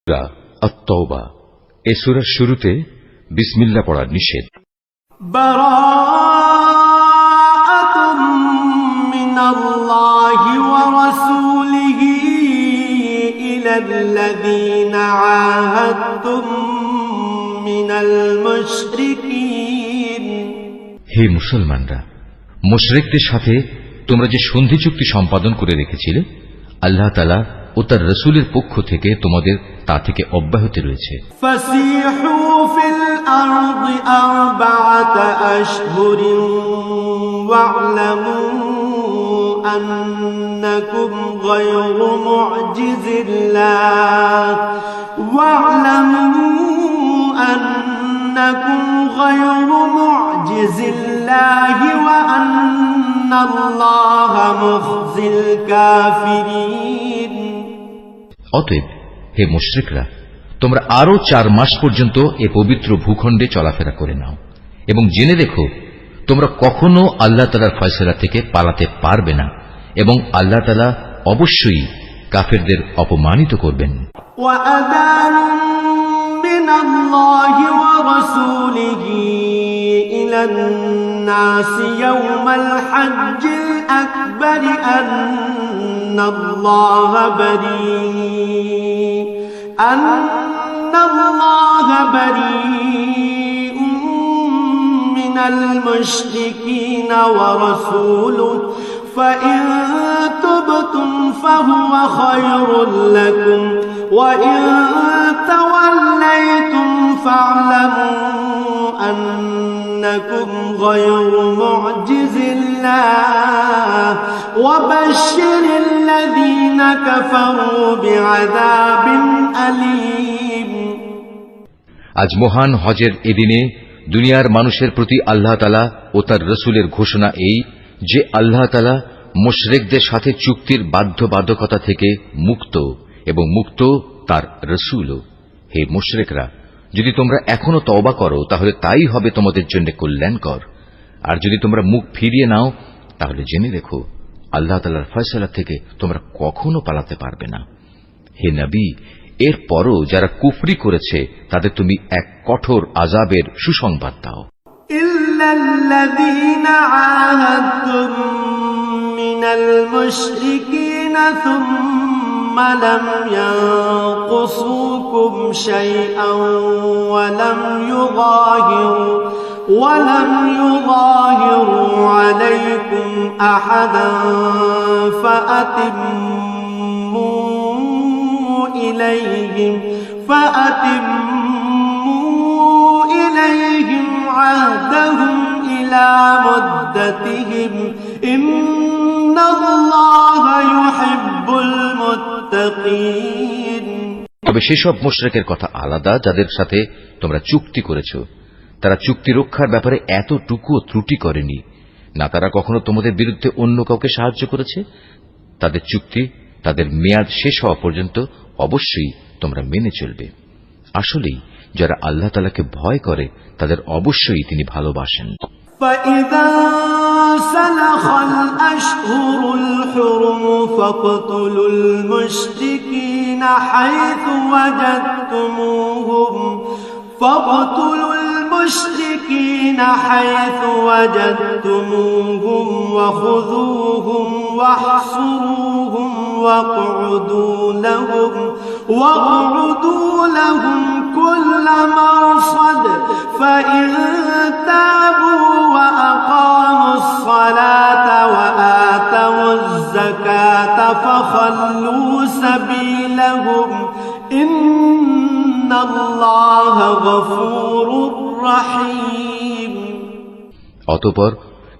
আত-তাওবা এই সূরার শুরুতে বিসমিল্লাহ পড়া নিষেধ। বারাআতুম মিনাল্লাহি ওয়া রাসূলিহি ইলাল্লাযীনা আহাদতুম মিনাল মুশরিকিন। হে মুসলমানরা, মুশরিকদের সাথে তোমরা যে সন্ধি চুক্তি সম্পাদন করে রেখেছিলে, আল্লাহ তাআলা ও তার রাসূলের পক্ষ থেকে তোমাদের তা থেকে অব্যাহতি রয়েছে। ফাসিহু ফিল আরদি আরবাআতা আশহুরিন ওয়া'লামু আন্নাকুম গায়রু মু'জিজিল্লাহ ওয়া আন্নাল্লাহা মুখজিল কাফিরিন। অতএব হে মুশরিকরা, তোমরা আরো 4 মাস পর্যন্ত এ পবিত্র ভূখণ্ডে চলাফেরা করে নাও এবং জেনে রেখো তোমরা কখনো আল্লাহ তাআলার ফয়সালা থেকে পালাতে পারবে না এবং আল্লাহ তাআলা অবশ্যই কাফেরদের অপমানিত করবেন। ওয়াআযানুম মিনাল্লাহি ওয়া রাসূলিহি ইলান নাসি ইয়াওমাল হাজ্জিল আকবার আন্নাল্লাহা বারীউম মিনাল মুশরিকিনা ওয়া রাসূলুহু فإن تبتم فهو خير لكم وإن توليتم فاعلموا أنكم غير معجز الله وبشر الذين كفروا بعذاب أليم। আজ মহান হজের এদিনে দুনিয়ার মানুষের প্রতি আল্লাহ তাআলা ও তার রাসূলের ঘোষণা এই যে আল্লাহ তাআলা মুশরিকদের সাথে চুক্তির বাধ্যবাধকতা থেকে মুক্ত এবং মুক্ত তার রাসূলও। হে মুশরিকরা, যদি তোমরা এখনো তওবা করো তাহলে তাই হবে তোমাদের জন্য কল্যাণকর, আর যদি তোমরা মুখ ফিরিয়ে নাও তাহলে জেনে রেখো আল্লাহ তাআলার ফয়সালা থেকে তোমরা কখনো পালাতে পারবে না। হে নবী, এরপরও যারা কুফরি করেছে তাদের তুমি এক কঠোর আযাবের সুসংবাদ দাও। ইল্লাল্লাযীনা আহাদতুম মিনাল মুশরিকিনা সুম্মা লাম ইয়ানকুসুকুম শাইআন ওয়া লাম ইউযাহিরু আলাইকুম আহাদান ফাআতিম্মু ইলাইহিম আহদাহুম ইলা মুদ্দাতিহিম ইন্নাল্লাহা ইউহিব্বুল মুত্তাকিন। তবে সেসব মুশরিকের কথা আলাদা যাদের সাথে তোমরা চুক্তি করেছ। তারা চুক্তি রক্ষার ব্যাপারে এতটুকুও ত্রুটি করেনি, না তারা কখনো তোমাদের বিরুদ্ধে অন্য কাউকে সাহায্য করেছে। তাদের চুক্তি তাদের মেয়াদ শেষ হওয়া পর্যন্ত অবশ্যই তোমরা মেনে চলবে। আসলেই যারা আল্লাহ তাআলাকে ভয় করে তাদের অবশ্যই তিনি ভালোবাসেন। فَإِذَا سَلَخَ الْأَشْهُرُ الْحُرُمُ فَاقْتُلُوا الْمُشْرِكِينَ حَيْثُ وَجَدتُّمُوهُمْ وَخُذُوهُمْ وَاحْصُرُوهُمْ وَاقْعُدُوا لَهُمْ كُلَّ مَرْصَدٍ فَإِن تَابُوا وَأَقَامُوا الصَّلَاةَ وَآتَوُا الزَّكَاةَ فَخَلُّوا سَبِيلَهُمْ إِنَّ اللَّهَ غَفُورٌ رَحِيمٌ। অতঃপর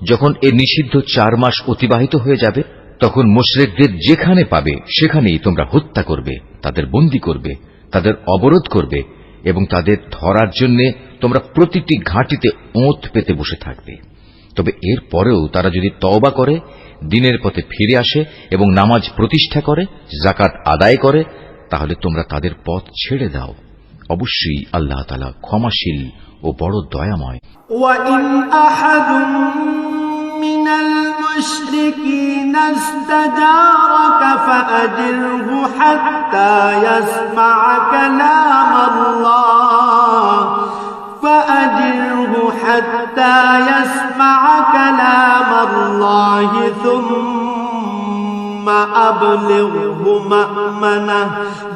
যখন এ নিষিদ্ধ 4 মাস অতিবাহিত হয়ে যাবে তখন মুশরিকদের যেখানে পাবে সেখানেই তোমরা হত্যা করবে, তাদের বন্দী করবে, তাদের অবরোধ করবে এবং তাদের ধরার জন্য তোমরা প্রতিটি ঘাঁটিতে ওঁত পেতে বসে থাকবে। তবে এর পরেও তারা যদি তওবা করে, দ্বীনের পথে ফিরে আসে এবং নামাজ প্রতিষ্ঠা করে, যাকাত আদায় করে, তাহলে তোমরা তাদের পথ ছেড়ে দাও। অবশ্যই আল্লাহ তাআলা ক্ষমাশীল ও বড় দয়াময়। وَإِنْ أَحَدٌ مِّنَ المشركين استجارك فأجره حتى يسمع كلام الله ثم أبلغه مأمنه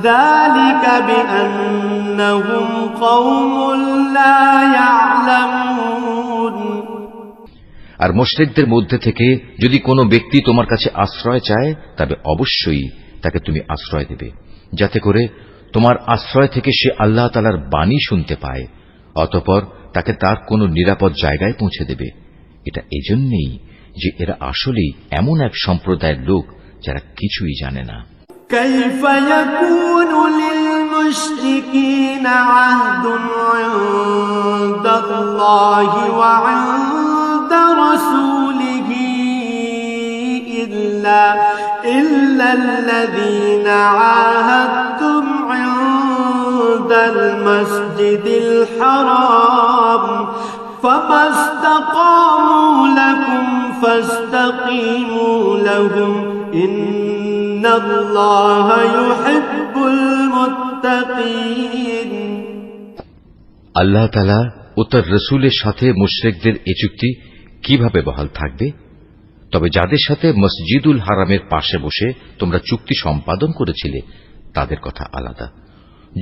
ذلك بأنهم قوم لا يعلمون। আর মুশরিকদের মধ্যে থেকে যদি কোনো ব্যক্তি তোমার কাছে আশ্রয় চায় তবে অবশ্যই তাকে তুমি আশ্রয় দেবে, যাতে করে তোমার আশ্রয় থেকে সে আল্লাহ তাআলার বাণী শুনতে পায়, অতঃপর তাকে তার কোনো নিরাপদ জায়গায় পৌঁছে দেবে। এটা এজন্যই যে এরা আসলেই এমন এক সম্প্রদায়ের লোক যারা কিছুই জানে না। كيف يكون للمشركين عهد عند الله وعند رسوله إلا الذين عاهدتم عند المسجد الحرام فما استقاموا لكم فاستقيموا لهم إن الله يحب المتقين। আল্লাহ তাআলা ও তার রাসূলের সাথে মুশরিকদের এই চুক্তি কিভাবে বহাল থাকবে? তবে যাদের সাথে মসজিদুল হারামের পাশে বসে তোমরা চুক্তি সম্পাদন করেছিলে তাদের কথা আলাদা।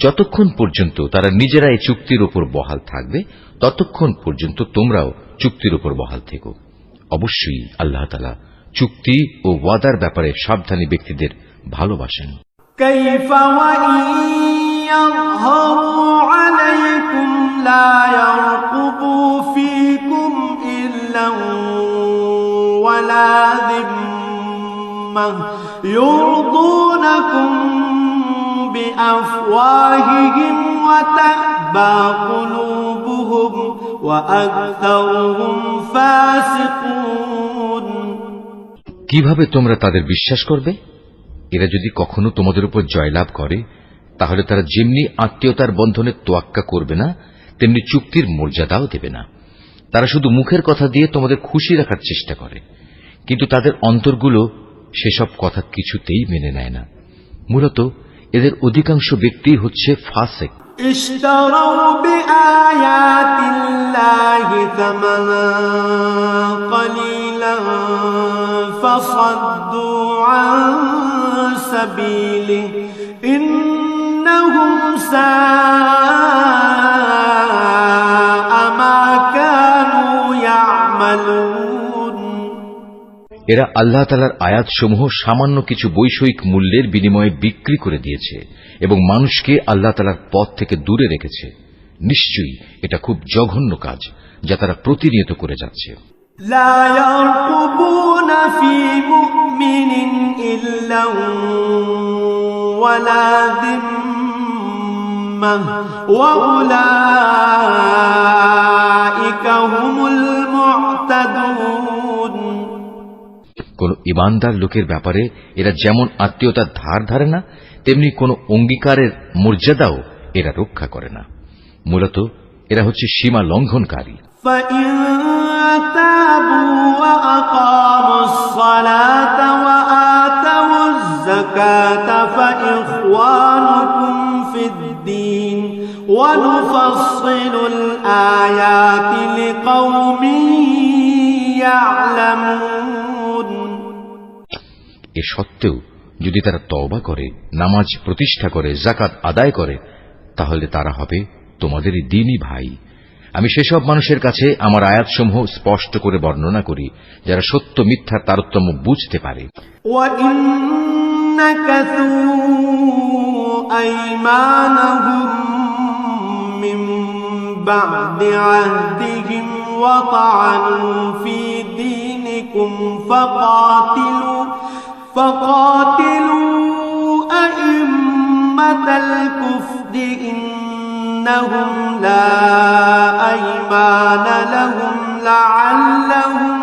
যতক্ষণ পর্যন্ত তারা নিজেরা এই চুক্তির উপর বহাল থাকবে ততক্ষণ পর্যন্ত তোমরাও চুক্তির উপর বহাল থেকো। অবশ্যই আল্লাহ তাআলা চুক্তি ও ওয়াদার ব্যাপারে সাবধানী ব্যক্তিদের ভালোবাসেন। كيف وإن يظهروا عليكم لا يرقبوا فيكم إلا ولا ذمة يرضونكم بأفواههم وتأبى قلوبهم وأكثرهم فاسقون। কিভাবে তোমরা তাদের বিশ্বাস করবে? এরা যদি কখনো তোমাদের উপর জয়লাভ করে তাহলে তারা যেমনি আত্মীয়তার বন্ধনে তোয়াক্কা করবে না তেমনি চুক্তির মর্যাদাও দেবে না। তারা শুধু মুখের কথা দিয়ে তোমাদের খুশি রাখার চেষ্টা করে, কিন্তু তাদের অন্তরগুলো সেসব কথা কিছুতেই মেনে নেয় না। মূলত এদের অধিকাংশ ব্যক্তি হচ্ছে ফাসিক। اشتروا بآيات الله ثمنا قليلا فصدوا عن سبيله إنهم ساء ما كانوا يعملون। এরা আল্লাহ তাআলার আয়াতসমূহ সামান্য কিছু বৈষয়িক মূল্যের বিনিময়ে বিক্রি করে দিয়েছে এবং মানুষকে আল্লাহ তাআলার পথ থেকে দূরে রেখেছে। নিশ্চয়ই এটা খুব জঘন্য কাজ যা তারা প্রতিনিয়ত করে যাচ্ছে। لا يرقبون في مؤمن إلا ولا ذمة وأولئك هم المعتدون। কোন ইমানদার লোকের ব্যাপারে এরা যেমন আত্মীয়তার ধার ধারে না তেমনি কোন অঙ্গীকারের মর্যাদাও এরা রক্ষা করে না। মূলত এরা হচ্ছে সীমা লঙ্ঘনকারী। فإن تابوا وأقاموا الصلاة وآتوا الزكاة فإخوانكم في الدين ونفصل الآيات لقوم يعلمون। এ সত্ত্বেও যদি তারা তওবা করে, নামাজ প্রতিষ্ঠা করে, যাকাত আদায় করে, তাহলে তারা হবে তোমাদেরই দ্বীনী ভাই। আমি সেসব মানুষের কাছে আমার আয়াতসমূহ স্পষ্ট করে বর্ণনা করি যারা সত্য মিথ্যার তারতম্য বুঝতে পারে। وَإِن نَكَثُوا أَيْمَانَهُم مِّن بَعْدِ عَهْدِهِمْ وَطَعَنُوا فِي دِينِكُمْ فَقَاتِلُوا أَئِمَّةَ الْكُفْرِ إِنَّهُمْ لَا أَيْمَانَ لَهُمْ لَعَلَّهُمْ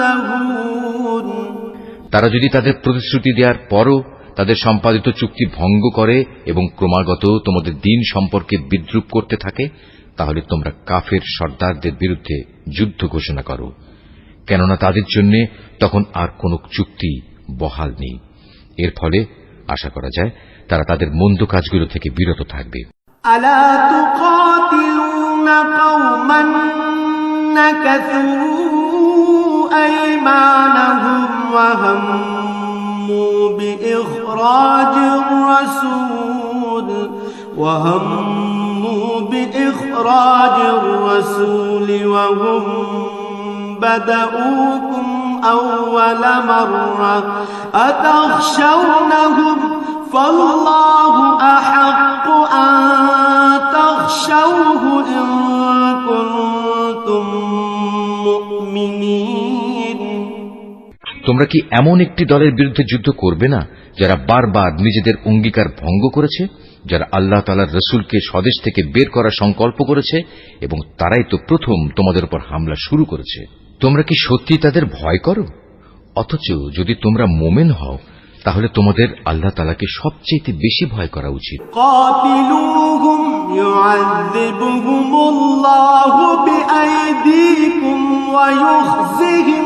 يَنْتَهُونَ। তারা যদি তাদের প্রতিশ্রুতি দেওয়ার পরও তাদের সম্পাদিত চুক্তি ভঙ্গ করে এবং ক্রমাগত তোমাদের দ্বীন সম্পর্কে বিদ্রূপ করতে থাকে, তাহলে তোমরা কাফের সর্দারদের বিরুদ্ধে যুদ্ধ ঘোষণা করো। কেননা তাদের জন্য তখন আর কোন চুক্তি বহাল নেই। এর ফলে আশা করা যায় তারা তাদের মন্দ কাজগুলো থেকে বিরত থাকবে। ألا تقاتلون قوما نكثوا أيمانهم وهموا بإخراج الرسول وهم بدؤوكم أول مرة أتخشونهم فالله أحق أن تخشوه إن كنتم مؤمنين। তোমরা কি এমন একটি দলের বিরুদ্ধে যুদ্ধ করবে না যারা বারবার নিজেদের অঙ্গীকার ভঙ্গ করেছে, যারা আল্লাহ তাআলার রাসূলকে স্বদেশ থেকে বের করার সংকল্প করেছে এবং তারাই তো প্রথম তোমাদের উপর হামলা শুরু করেছে? তোমরা কি সত্যি তাদের ভয় করো? অথচ যদি তোমরা মুমিন হও তাহলে তোমাদের আল্লাহ তাআলাকে সবচেয়ে বেশি ভয় করা উচিত। قاتلوهم يعذبهم الله بأيديكم ويخزهم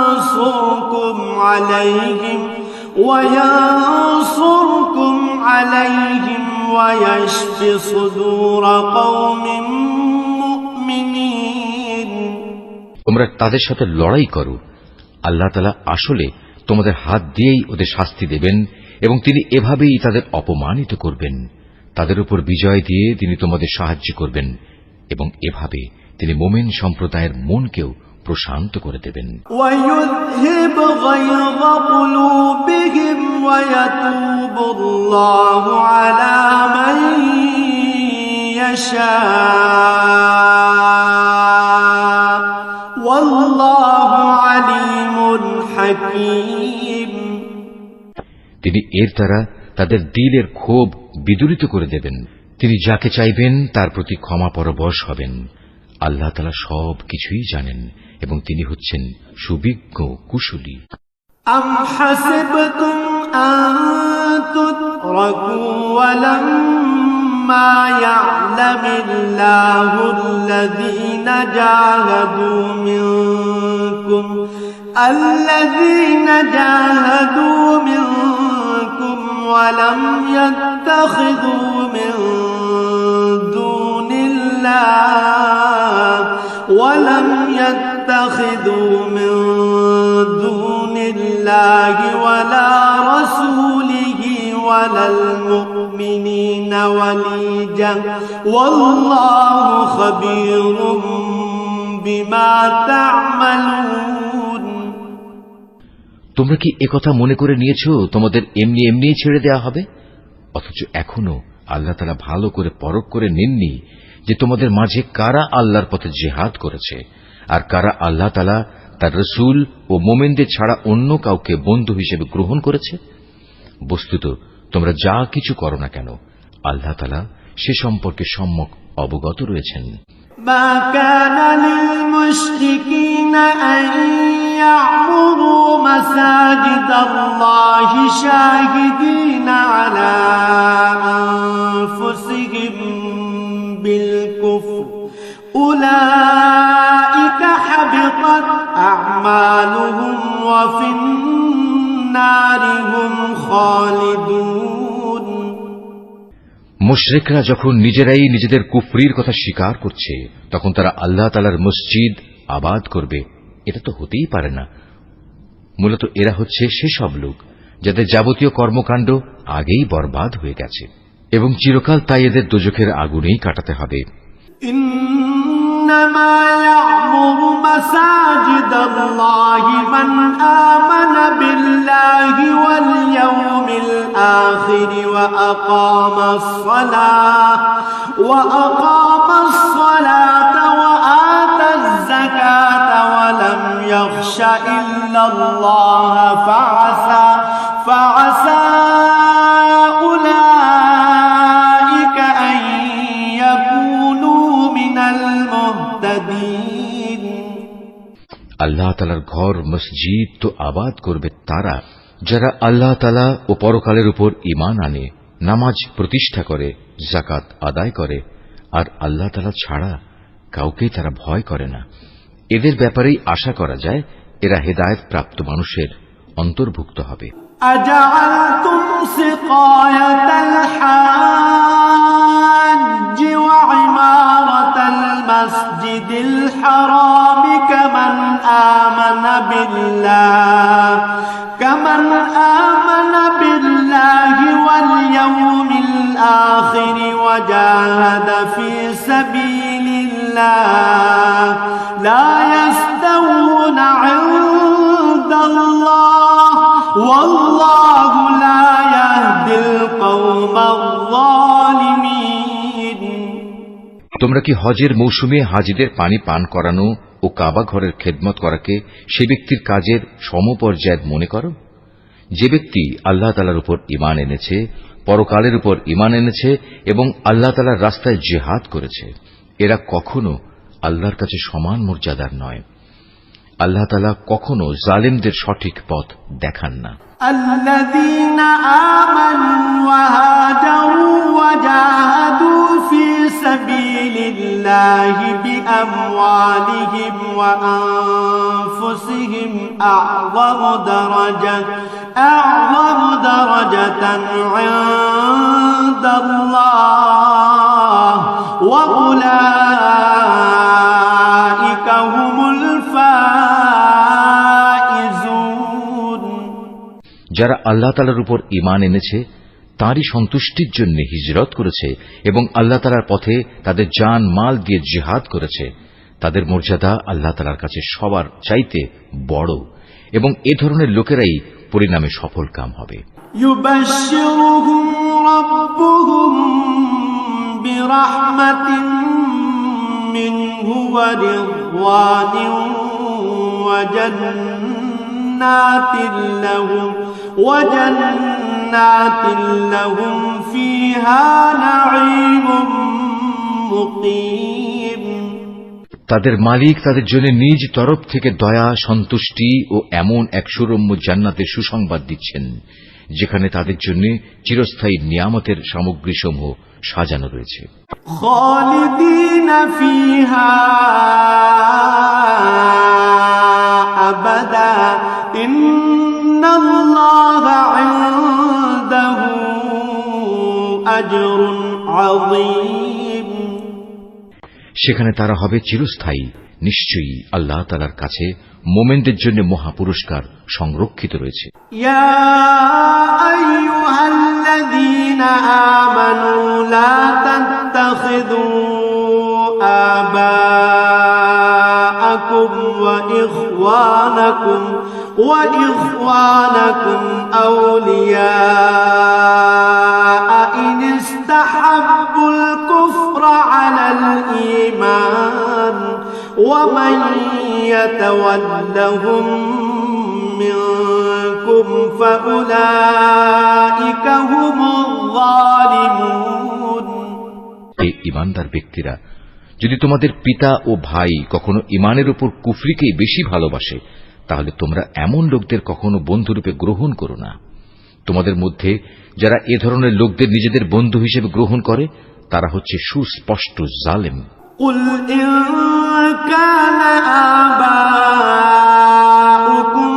وينصركم عليهم ويشف صدور قوم مؤمنين। তোমরা তাদের সাথে লড়াই করো, আল্লাহ তাআলা আসলে তোমাদের হাত দিয়েই ওদের শাস্তি দেবেন এবং তিনি এভাবেই তাদের অপমানিত করবেন। তাদের উপর বিজয় দিয়ে তিনি তোমাদের সাহায্য করবেন এবং এভাবে তিনি মুমিন সম্প্রদায়ের মনকেও প্রশান্ত করে দেবেন। وَيُذْهِبْ غَيْظَ قُلُوبِهِمْ وَيَتُوبُ اللَّهُ عَلَى مَن يَشَاءُ وَاللَّهُ عَلِيمٌ حَكِيمٌ। তিনি এর দ্বারা তাদের দিলের ক্ষোভ বিদূরিত করে দেবেন। তিনি যাকে চাইবেন তার প্রতি ক্ষমা পরবশ হবেন। আল্লাহ তাআলা সব কিছুই জানেন এবং তিনি হচ্ছেন সুবিজ্ঞ কুশলী। أَمْ حَسِبْتُمْ أَن تُتْرَكُوا وَلَمَّا يَعْلَمِ اللَّهُ الَّذِينَ جَاهَدُوا مِنكُمْ وَلَمْ يَتَّخِذُوا مِن دون الله ولا رسوله ولا المؤمنين وليجا والله خبير بما تعملون। তোমরা কি একথা মনে করে নিয়েছো তোমাদের এমনি এমনি ছেড়ে দেয়া হবে? অথচ এখনো আল্লাহ তাআলা ভালো করে পরখ করে নেননি যে তোমাদের মাঝে কারা আল্লাহর পথে জিহাদ করেছে আর কারা আল্লাহ তাআলা তার রাসূল ও মুমিনদের ছাড়া অন্য কাউকে বন্ধু হিসেবে গ্রহণ করেছে। বস্তুত তোমরা যা কিছু করো না কেন আল্লাহ তাআলা সে সম্পর্কে সম্যক অবগত রয়েছেন। ما كان للمشركين أن يعمروا مساجد الله شاهدين على أنفسهم بالكفر أولئك حبطت أعمالهم وفي النار هم خالدون। মুশরিকরা যখন নিজেরাই নিজেদের কুফরির কথা স্বীকার করছে তখন তারা আল্লাহ তাআলার মসজিদ আবাদ করবে, এটা তো হতেই পারে না। মূলত এরা হচ্ছে সেসব লোক যাদের যাবতীয় কর্মকাণ্ড আগেই বরবাদ হয়ে গেছে এবং চিরকাল তাই এদের দোজখের আগুনেই কাটাতে হবে। إنما يعمر مساجد الله من آمن بالله واليوم الآخر وأقام الصلاة وآتى الزكاة ولم يخش إلا الله فعسى أولئك أن يكونوا من المهتدين। আল্লাহ তাআলার ঘর মসজিদ তো আবাদ করবে তারা যারা আল্লাহ তাআলা ও পরকালের উপর ঈমান আনে, নামাজ প্রতিষ্ঠা করে, যাকাত আদায় করে আর আল্লাহ তাআলা ছাড়া কাউকে তারা ভয় করে না। এদের ব্যাপারেই আশা করা যায় এরা হেদায়েত প্রাপ্ত মানুষের অন্তর্ভুক্ত হবে। أجعلتم سقاية الحاج وعمارة المسجد الحرام كمن آمن بالله واليوم الآخر وجاهد في سبيل الله لا يستوون عند الله والله لا يهدي القوم الظالمين। তোমরা কি হজের মৌসুমে হাজিদের পানি পান করানো ও কাবা ঘরের খেদমত করাকে সে ব্যক্তির কাজের সমপর্যায়ের মনে করো? যে ব্যক্তি আল্লাহ তাআলার উপর ঈমান এনেছে, পরকালের উপর ঈমান এনেছে এবং আল্লাহ তাআলার রাস্তায় জিহাদ করেছে, এরা কখনো আল্লাহর কাছে সমান মর্যাদার নয়। আল্লাহ তাআলা কখনো জালিমদের সঠিক পথ দেখান না। الذين آمنوا وهاجروا وجاهدوا في سبيل الله بأموالهم وأنفسهم أعظم درجة عند الله وأولئك هم الفائزون। যারা আল্লাহ তাআলার উপর ঈমান এনেছে, তাঁরই সন্তুষ্টির জন্য হিজরত করেছে এবং আল্লাহ তাআলার পথে তাদের জান মাল দিয়ে জিহাদ করেছে, তাদের মর্যাদা আল্লাহ তাআলার কাছে সবার চাইতে বড় এবং এ ধরনের লোকেরাই পরিণামে সফল কাম হবে। يبشرهم ربهم برحمة منه ورضوان وجنات لهم فيها نعيم مقيم। তাদের মালিক তাদের জন্য নিজ তরফ থেকে দয়া, সন্তুষ্টি ও এমন এক সুরম্য জান্নাতের সুসংবাদ দিচ্ছেন, যেখানে তাদের জন্য চিরস্থায়ী নিয়ামতের সামগ্রীসমূহ সাজানো রয়েছে। خالدين فيها أبدا إن الله عنده أجر عظيم। সেখানে তারা হবে চিরস্থায়ী। নিশ্চয়ই আল্লাহ তাআলার কাছে মোমেনদের জন্য মহা পুরস্কার সংরক্ষিত রয়েছে। يا أيها الذين آمنوا لا تتخذوا آباءكم وإخوانكم أولياء إن استحبوا الكفر على الإيمان ومن يتولهم منكم فأولئك هم الظالمون। এই ঈমানদার ব্যক্তিরা, যদি তোমাদের পিতা ও ভাই কখনো ঈমানের উপর কুফরিকেই বেশি ভালোবাসে, তাহলে তোমরা এমন লোকদের কখনো বন্ধুরূপে গ্রহণ করো না। তোমাদের মধ্যে যারা এ ধরনের লোকদের নিজেদের বন্ধু হিসেবে গ্রহণ করে, তারা হচ্ছে সুস্পষ্ট জালেম। قل إن كان آباؤكم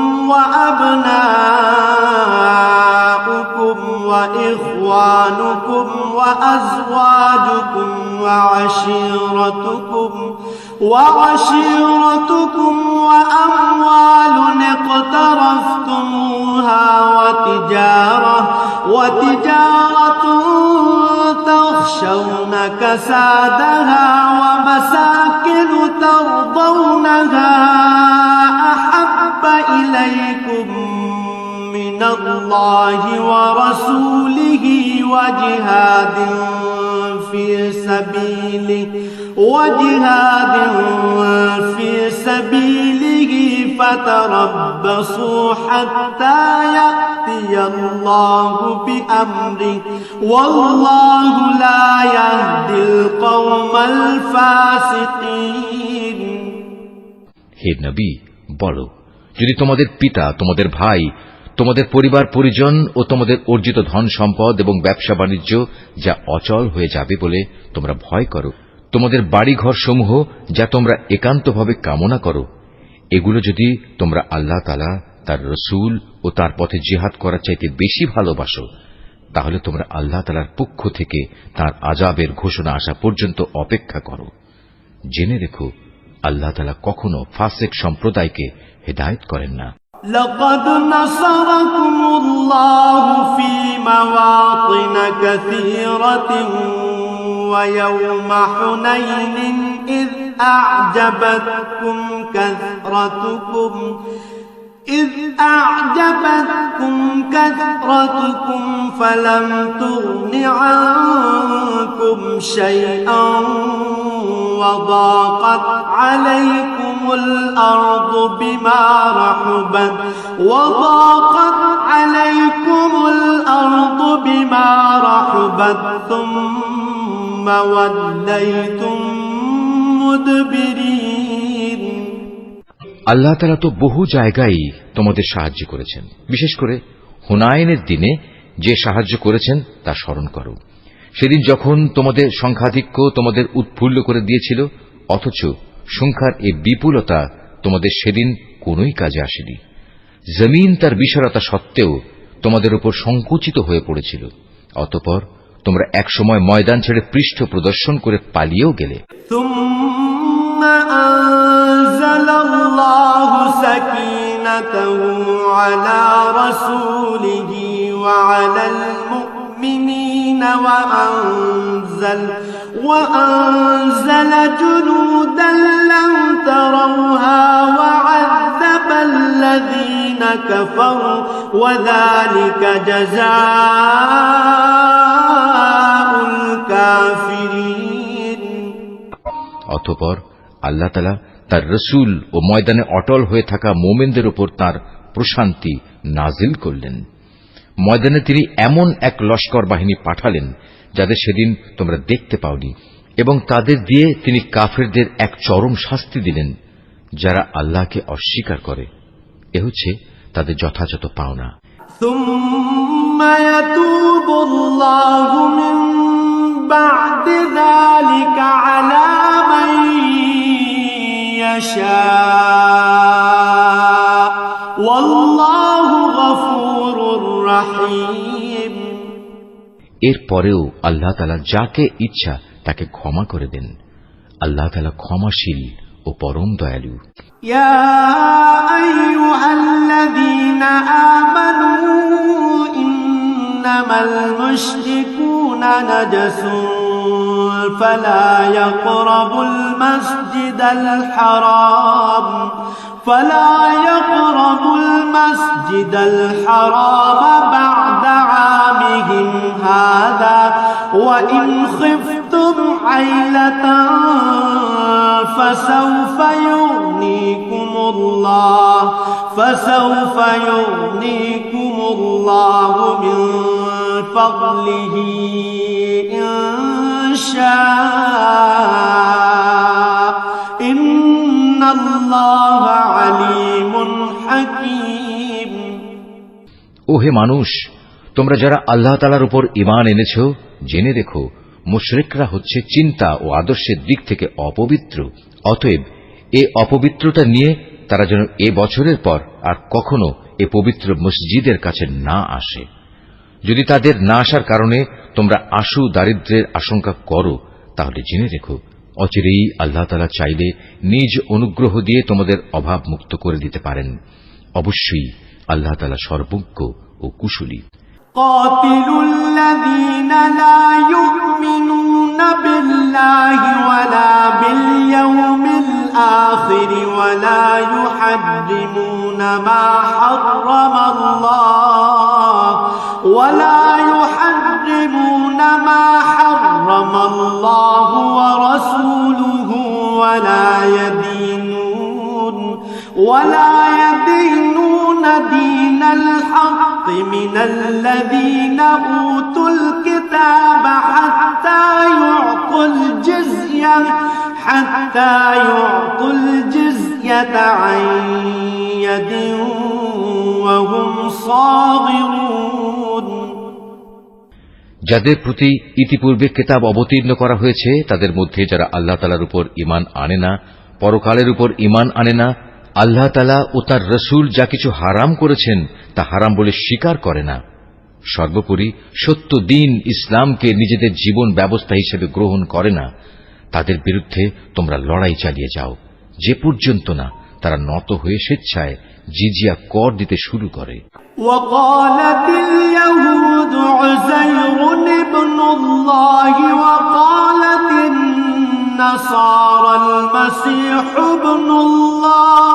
وأبناؤكم وإخوانكم وأزواجكم وعشيرتكم وأموال اقترفتموها وتجارة تخشون كسادها ومساكن ترضونها أحب إليكم من الله ورسوله وجهاد في سبيله فتربصوا حتى يأتي الله بأمره والله لا يهدي القوم الفاسقين। হে নবী, বলো, যদি তোমাদের পিতা, তোমাদের ভাই, তোমাদের পরিবার পরিজন ও তোমাদের অর্জিত ধন সম্পদ এবং ব্যবসা বাণিজ্য যা অচল হয়ে যাবে বলে তোমরা ভয় করো, তোমাদের বাড়িঘর সমূহ যা তোমরা একান্তভাবে কামনা করো, এগুলো যদি তোমরা আল্লাহ তাআলা, তার রসূল ও তার পথে জিহাদ করার চাইতে বেশি ভালোবাসো, তাহলে তোমরা আল্লাহ তাআলার পক্ষ থেকে তার আযাবের ঘোষণা আসা পর্যন্ত অপেক্ষা করো। জেনে রেখো, আল্লাহ তাআলা কখনো ফাসিক সম্প্রদায়কে হেদায়েত করেন না। لقد نصركم الله في مواطن كثيرة ويوم حنين إذ أعجبتكم كثرتكم فلم تغن عنكم شيئا وضاقت عليكم الأرض بما رحبت ثم وليتم مدبرين। আল্লাহ তাআলা তো বহু জায়গায় তোমাদের সাহায্য করেছেন। বিশেষ করে হুনাইনের দিনে যে সাহায্য করেছেন তা স্মরণ করো। সেদিন যখন তোমাদের সংখ্যাধিক্য তোমাদের উৎফুল্ল করে দিয়েছিল, অথচ সংখ্যার এই বিপুলতা তোমাদের সেদিন কোনোই কাজে আসেনি। জমিন তার বিশালতা সত্ত্বেও তোমাদের উপর সংকুচিত হয়ে পড়েছিল। অতঃপর তোমরা একসময় ময়দান ছেড়ে পৃষ্ঠ প্রদর্শন করে পালিয়েও গেলে। ثم أنزل الله سكينته على رسوله وعلى المؤمنين وأنزل جنودا لم تروها وعذب الذين كفروا وذلك جزاء الكافرين। অতঃপর আল্লাহ তাআলা তার রসূল ও ময়দানে অটল হয়ে থাকা মুমিনদের উপর তার প্রশান্তি নাজিল করলেন। ময়দানে তিনি এমন এক লস্কর বাহিনী পাঠালেন যাদের সেদিন তোমরা দেখতে পাওনি, এবং তাদের দিয়ে তিনি কাফেরদের এক চরম শাস্তি দিলেন, যারা আল্লাহকে অস্বীকার করে। এ হচ্ছে তাদের যথাযথ পাওনা। ثم يتوب الله من بعد ذلك على من يشاء والله غفور رحيم। এর পরেও আল্লাহ তাআলা যাকে ইচ্ছা তাকে ক্ষমা করে দেন। আল্লাহ তাআলা ক্ষমাশীল ও পরম দয়ালু। يا أيها الذين آمنوا إنما المشركون نجس فلا يقربوا المسجد الحرام بعد عامهم هذا وإن خفتم عيلة فسوف يغنيكم الله من فضله إن شاء إن الله عليم حكيم। ওহে মানুষ, তোমরা যারা আল্লাহ তাআলার উপর ঈমান এনেছ, জেনে রেখো, মুশরিকরা হচ্ছে চিন্তা ও আদর্শের দিক থেকে অপবিত্র। অতএব এ অপবিত্রতা নিয়ে তারা যেন এ বছরের পর আর কখনো এ পবিত্র মসজিদের কাছে না আসে। যদি তাদের না আসার কারণে তোমরা আশু দারিদ্র্যের আশঙ্কা করো, তাহলে জেনে রেখো, অচিরেই আল্লাহ তাআলা চাইলে নিজ অনুগ্রহ দিয়ে তোমাদের অভাব মুক্ত করে দিতে পারেন। অবশ্যই আল্লাহ তাআলা সর্বজ্ঞ ও কুশলী। قاتلوا الذين لا يؤمنون بالله ولا باليوم الآخر ولا يحرمون ما حرم الله ورسوله ولا يدينون دين الحق من الذين أوتوا الكتاب حتى يعطوا الجزية عن يد وهم صاغرون। যাদের প্রতি ইতিপূর্বে কিতাব অবতীর্ণ করা হয়েছে তাদের মধ্যে যারা আল্লাহ তাআলার উপর ঈমান আনে না, পরকালের উপর ঈমান আনে না, আল্লাহ তাআলা ও তাঁর রাসূল যা কিছু হারাম করেছেন তা হারাম বলে স্বীকার করে না, সর্বোপরি সত্য দ্বীন ইসলামকে নিজেদের জীবন ব্যবস্থা হিসেবে গ্রহণ করে না, তাদের বিরুদ্ধে তোমরা লড়াই চালিয়ে যাও যে পর্যন্ত না তারা নত হয়ে স্বেচ্ছায় জিজিয়া কর দিতে শুরু করে। وقالت اليهود عزير ابن الله وقالت النصارى المسيح ابن الله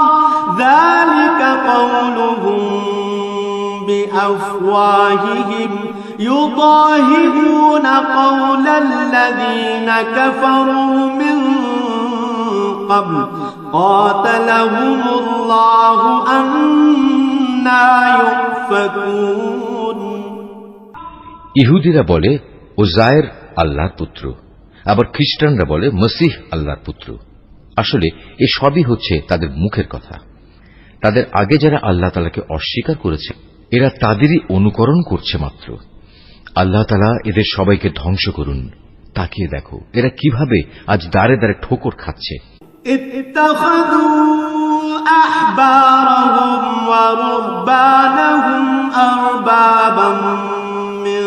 ذلك قولهم بأفواههم يضاهئون قول الذين كفروا من قبل قاتلهم الله أنا يؤفكون। ইহুদিরা বলে উজায়ের আল্লাহর পুত্র, আবার খ্রিস্টানরা বলে মসিহ আল্লাহর পুত্র। আসলে এ সবই হচ্ছে তাদের মুখের কথা। তাদের আগে যারা আল্লাহ তাআলাকে অস্বীকার করেছে এরা তাদেরই অনুকরণ করছে মাত্র। আল্লাহ তাআলা এদের সবাইকে ধ্বংস করুন। তাকিয়ে দেখো এরা কিভাবে আজ দাঁড়ে দাঁড়ে ঠোকর খাচ্ছে। اتخذوا أحبارهم ورهبانهم أربابا من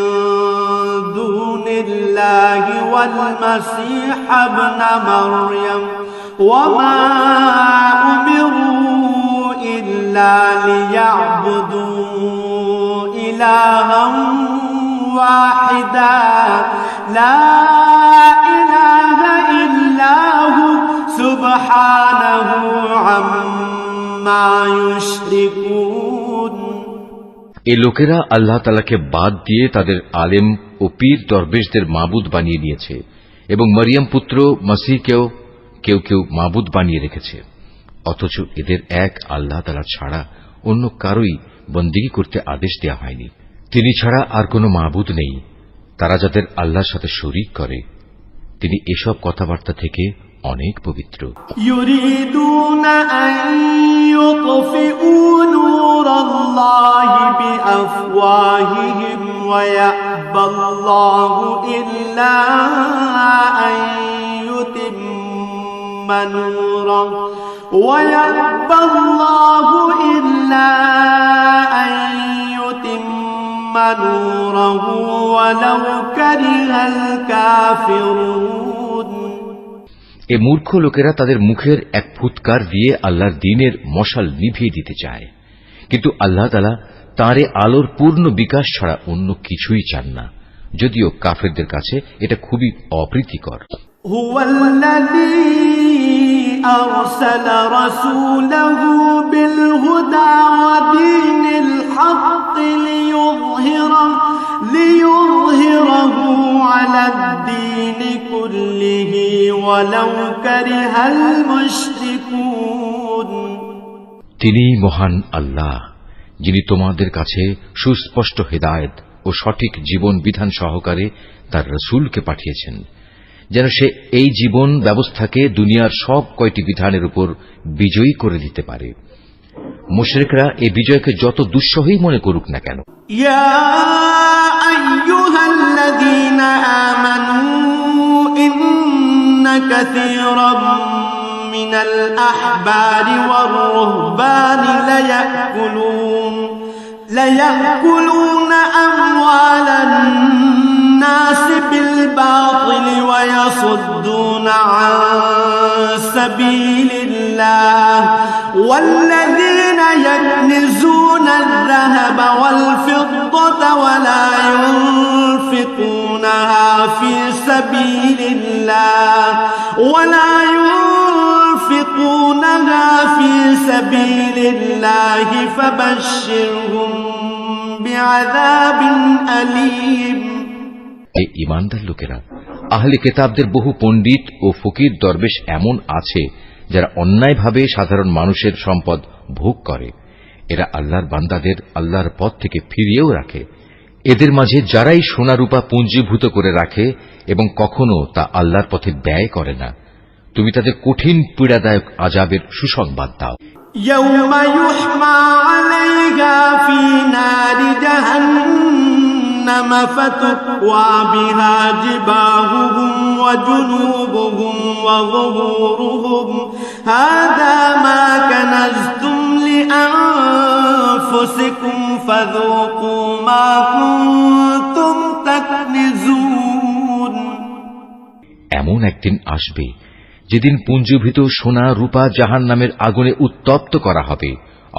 دون الله والمسيح ابن مريم وما أمروا إلا ليعبدوا إلها واحدا لا إله إلا هو سبحانه عما يشركون। এই লোকেরা আল্লাহ তাআলাকে বাদ দিয়ে তাদের আলেম ও পীর দরবেশদের মাবুদ বানিয়ে নিয়েছে এবং মরিয়ম পুত্র মসিহকেও কেউ কেউ মাবুদ বানিয়ে রেখেছে, অথচ এদের এক আল্লাহ তাআলা ছাড়া অন্য কারোই বন্দেগী করতে আদেশ দেওয়া হয়নি। তিনি ছাড়া আর কোনো মাবুদ নেই। তারা যাদের আল্লাহর সাথে শরীক করে তিনি এসব কথাবার্তা থেকে অনেক পবিত্র। يريدون أن يطفئوا نور الله بأفواههم ويأبى الله إلا أن يتم نوره ويأبى الله إلا أن يتم نوره ولو كره الكافرون। এ মূর্খ লোকেরা তাদের মুখের এক ফুৎকার দিয়ে আল্লাহর দ্বীনের মশাল নিভিয়ে দিতে চায়, কিন্তু আল্লাহ তাআলা তাঁর আলোর পূর্ণ বিকাশ ছাড়া অন্য কিছুই চান না, যদিও কাফেরদের কাছে এটা খুবই অপ্রীতিকর। هو الذي أرسل رسوله بالهدى ودين الحق ليظهره على الدين كله ولو كره المشركون। তিনি মহান আল্লাহ যিনি তোমাদের কাছে সুস্পষ্ট হেদায়েত ও সঠিক জীবন বিধান সহকারে তার রাসূলকে পাঠিয়েছেন, যেন সে এই জীবন ব্যবস্থাকে দুনিয়ার সব কয়টি বিধানের উপর বিজয়ী করে দিতে পারে। মুশরিকরা এই বিজয়কে যত দুঃসহই মনে করুক না কেন। ইয়া আইয়ুহাল্লাযীনা আমানু ইন্না কাসীরাম মিনাল আহবারি ওয়ার রুহবানি লায়াকুলুনা আমওয়ালান নাস বিল বাতিল ওয়া ইয়াসুদ্দুনা আন সাবিলিল্লাহ ওয়াল্লাযীনা ইয়াকনিজুনা الذهب والفضة ولا ينفقونها في سبيل الله فبشرهم بعذاب أليم। এই ঈমানদার লোকেরা, আহলে কিতাবদের বহু পণ্ডিত ও ফকির দরবেশ এমন আছে যারা অন্যায়ভাবে সাধারণ মানুষের সম্পদ ভোগ করে। এরা আল্লাহর বান্দাদের আল্লাহর পথ থেকে ফিরিয়েও রাখে। এদের মাঝে যারাই সোনা রূপা পুঞ্জীভূত করে রাখে এবং কখনো তা আল্লাহর পথে ব্যয় করে না, তুমি তাদের কঠিন পীড়াদায়ক আযাবের সুসংবাদ দাও। يوم يحمى عليها في نار جهنم جهنم فتكوى بها جباههم وجنوبهم وظهورهم هذا ما كنزتم لأنفسكم فذوقوا ما كنتم تكنزون এমন একদিন আসবে যেদিন পুঞ্জীভূত সোনা রূপা জাহান্নামের আগুনে উত্তপ্ত করা হবে।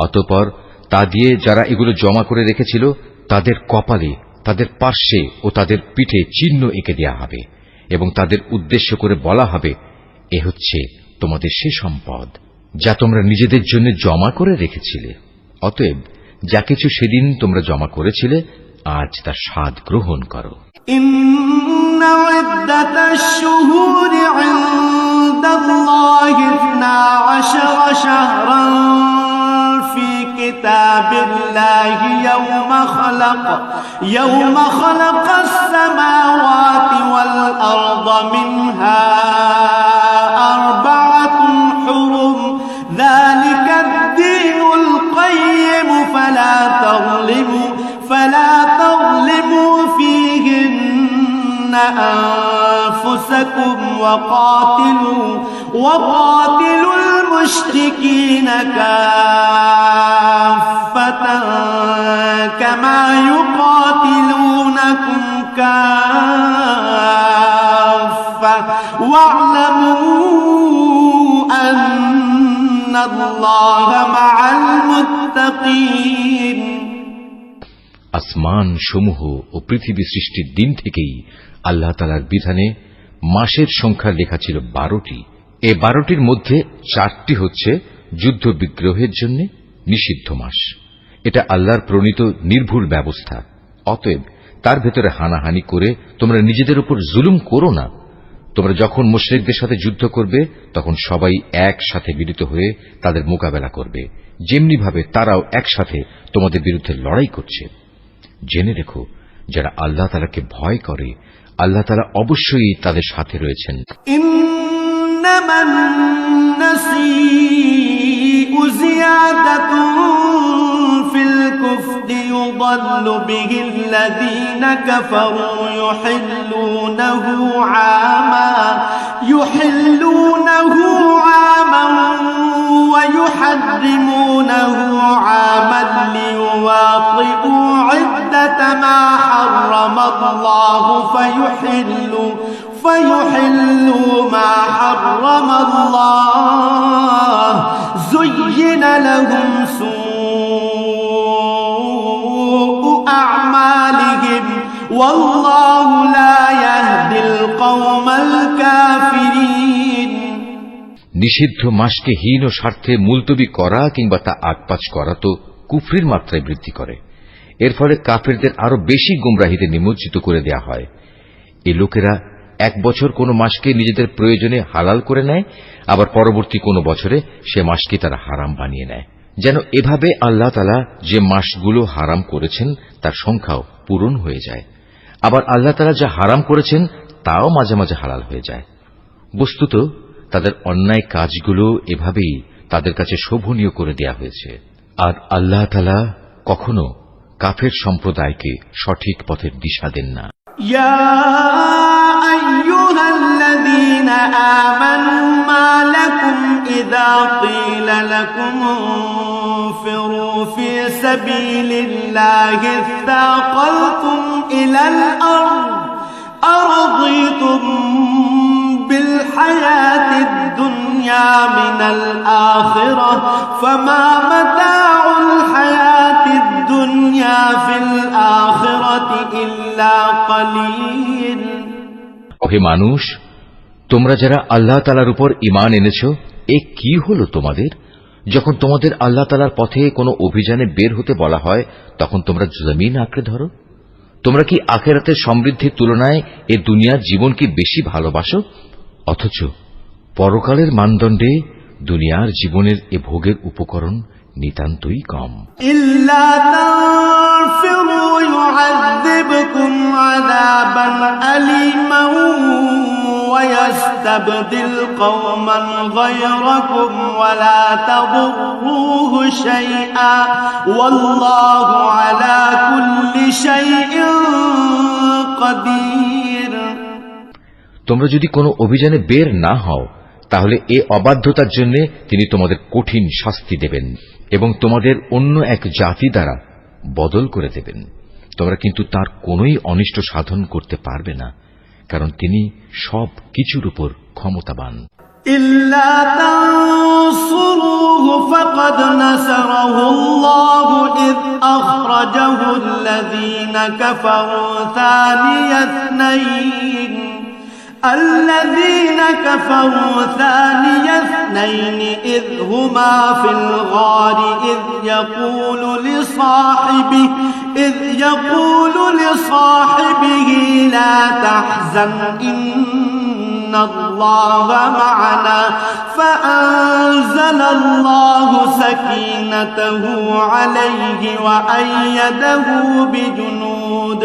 অতঃপর তা দিয়ে যারা এগুলো জমা করে রেখেছিল তাদের কপালে, তাদের পার্শ্বে ও তাদের পিঠে চিহ্ন এঁকে দেয়া হবে এবং তাদের উদ্দেশ্য করে বলা হবে, এ হচ্ছে তোমাদের সে সম্পদ যা তোমরা নিজেদের জন্য জমা করে রেখেছিলে। অতএব যা কিছু সেদিন তোমরা জমা করেছিলে আজ তার স্বাদ গ্রহণ করো। إن عدة الشهور عند الله 12 شهرا في كتاب الله يوم خلق السماوات والأرض منها 4 حرم ذلك الدين القيم فلا تظلموا فيهن أنفسكم وقاتلوا المشركين كافة كما يقاتلونكم كافة واعلموا أن الله مع المتقين আসমান সমূহ ও পৃথিবী সৃষ্টির দিন থেকেই আল্লাহ তাআলার বিধানে মাসের সংখ্যা লেখা ছিল 12টি। এই 12টির মধ্যে 4টি হচ্ছে যুদ্ধ বিগ্রহের জন্য নিষিদ্ধ মাস। এটা আল্লাহর প্রণীত নির্ভুল ব্যবস্থা। অতএব তার ভেতরে হানাহানি করে তোমরা নিজেদের উপর জুলুম করো না। তোমরা যখন মুশরিকদের সাথে যুদ্ধ করবে তখন সবাই একসাথে মিলিত হয়ে তাদের মোকাবেলা করবে, যেমনি ভাবে তারাও একসাথে তোমাদের বিরুদ্ধে লড়াই করছে। জেনে রেখো, যারা আল্লাহ তাআলাকে ভয় করে আল্লাহ তাআলা অবশ্যই তাদের সাথে রয়েছেন। إنما النسيء زيادة في الكفر يضل به الذين كفروا يحلونه عاما ويحرمونه عاما ليواطئوا عدة ما حرم الله فيحلوا ما حرم الله زين لهم سوء أعمالهم والله لا يهدي القوم الكافرين নিষিদ্ধ মাসকে হীন ও স্বার্থে মুলতবি করা কিংবা তা আগপাচ করা তো কুফরির মাত্রায় বৃদ্ধি করে। এর ফলে কাফেরদের আরো বেশি গুমরাহিতে নিমজ্জিত করে দেয়া হয়। এই লোকেরা এক বছর কোন মাসকে নিজেদের প্রয়োজনে হালাল করে নেয়, আবার পরবর্তী কোন বছরে সে মাসকে তারা হারাম বানিয়ে নেয়, যেন এভাবে আল্লাহ তাআলা যে মাসগুলো হারাম করেছেন তার সংখ্যাও পূরণ হয়ে যায়। আবার আল্লাহ তাআলা যা হারাম করেছেন তাও মাঝে মাঝে হালাল হয়ে যায়। বস্তুত তাদের অন্যায় কাজগুলো এভাবেই তাদের কাছে শোভনীয় করে দেয়া হয়েছে। আর আল্লাহ তাআলা কখনো কাফের সম্প্রদায়কে সঠিক পথের দিশা দেন না। يا أيها الذين آمنوا ما لكم إذا قيل لكم انفروا في سبيل الله اثاقلتم إلى الأرض أرضيتم بالحياة الدنيا من الآخرة فما متاع الحياة الدنيا في الآخرة إلا قليل ওহে মানুষ, তোমরা যারা আল্লাহ তাআলার উপর ঈমান এনেছো, এ কি হলো তোমাদের? যখন তোমাদের আল্লাহ তাআলার পথে কোনো অভিযানে বের হতে বলা হয় তখন তোমরা জমিন আঁকড়ে ধরো। তোমরা কি আখিরাতের সমৃদ্ধির তুলনায় এ দুনিয়ার জীবন কি বেশি ভালোবাসো? অথচ পরকালের মানদণ্ডে দুনিয়ার জীবনের এ ভোগের উপকরণ নিতান্তই কম। إلا تنفروا يعذبكم عذابا أليما ويستبدل قوما غيركم ولا تضروه شيئا والله على كل شيء قدير। তোমরা যদি কোনো অভিযানে বের না হও তাহলে এ অবাধ্যতার জন্য তিনি তোমাদের কঠিন শাস্তি দেবেন এবং তোমাদের অন্য এক জাতি দ্বারা বদল করে দেবেন। তোমরা কিন্তু তার কোনোই অনিষ্ট সাধন করতে পারবে না, কারণ তিনি সব কিছুর উপর ক্ষমতাবান। إلا تنصروه فقد نصره الله إذ أخرجه الذين كفروا ثاني اثنين إذ هما في الغار إذ يقول لصاحبه لا تحزن إن الله معنا فأنزل الله سكينته عليه وأيده بجنود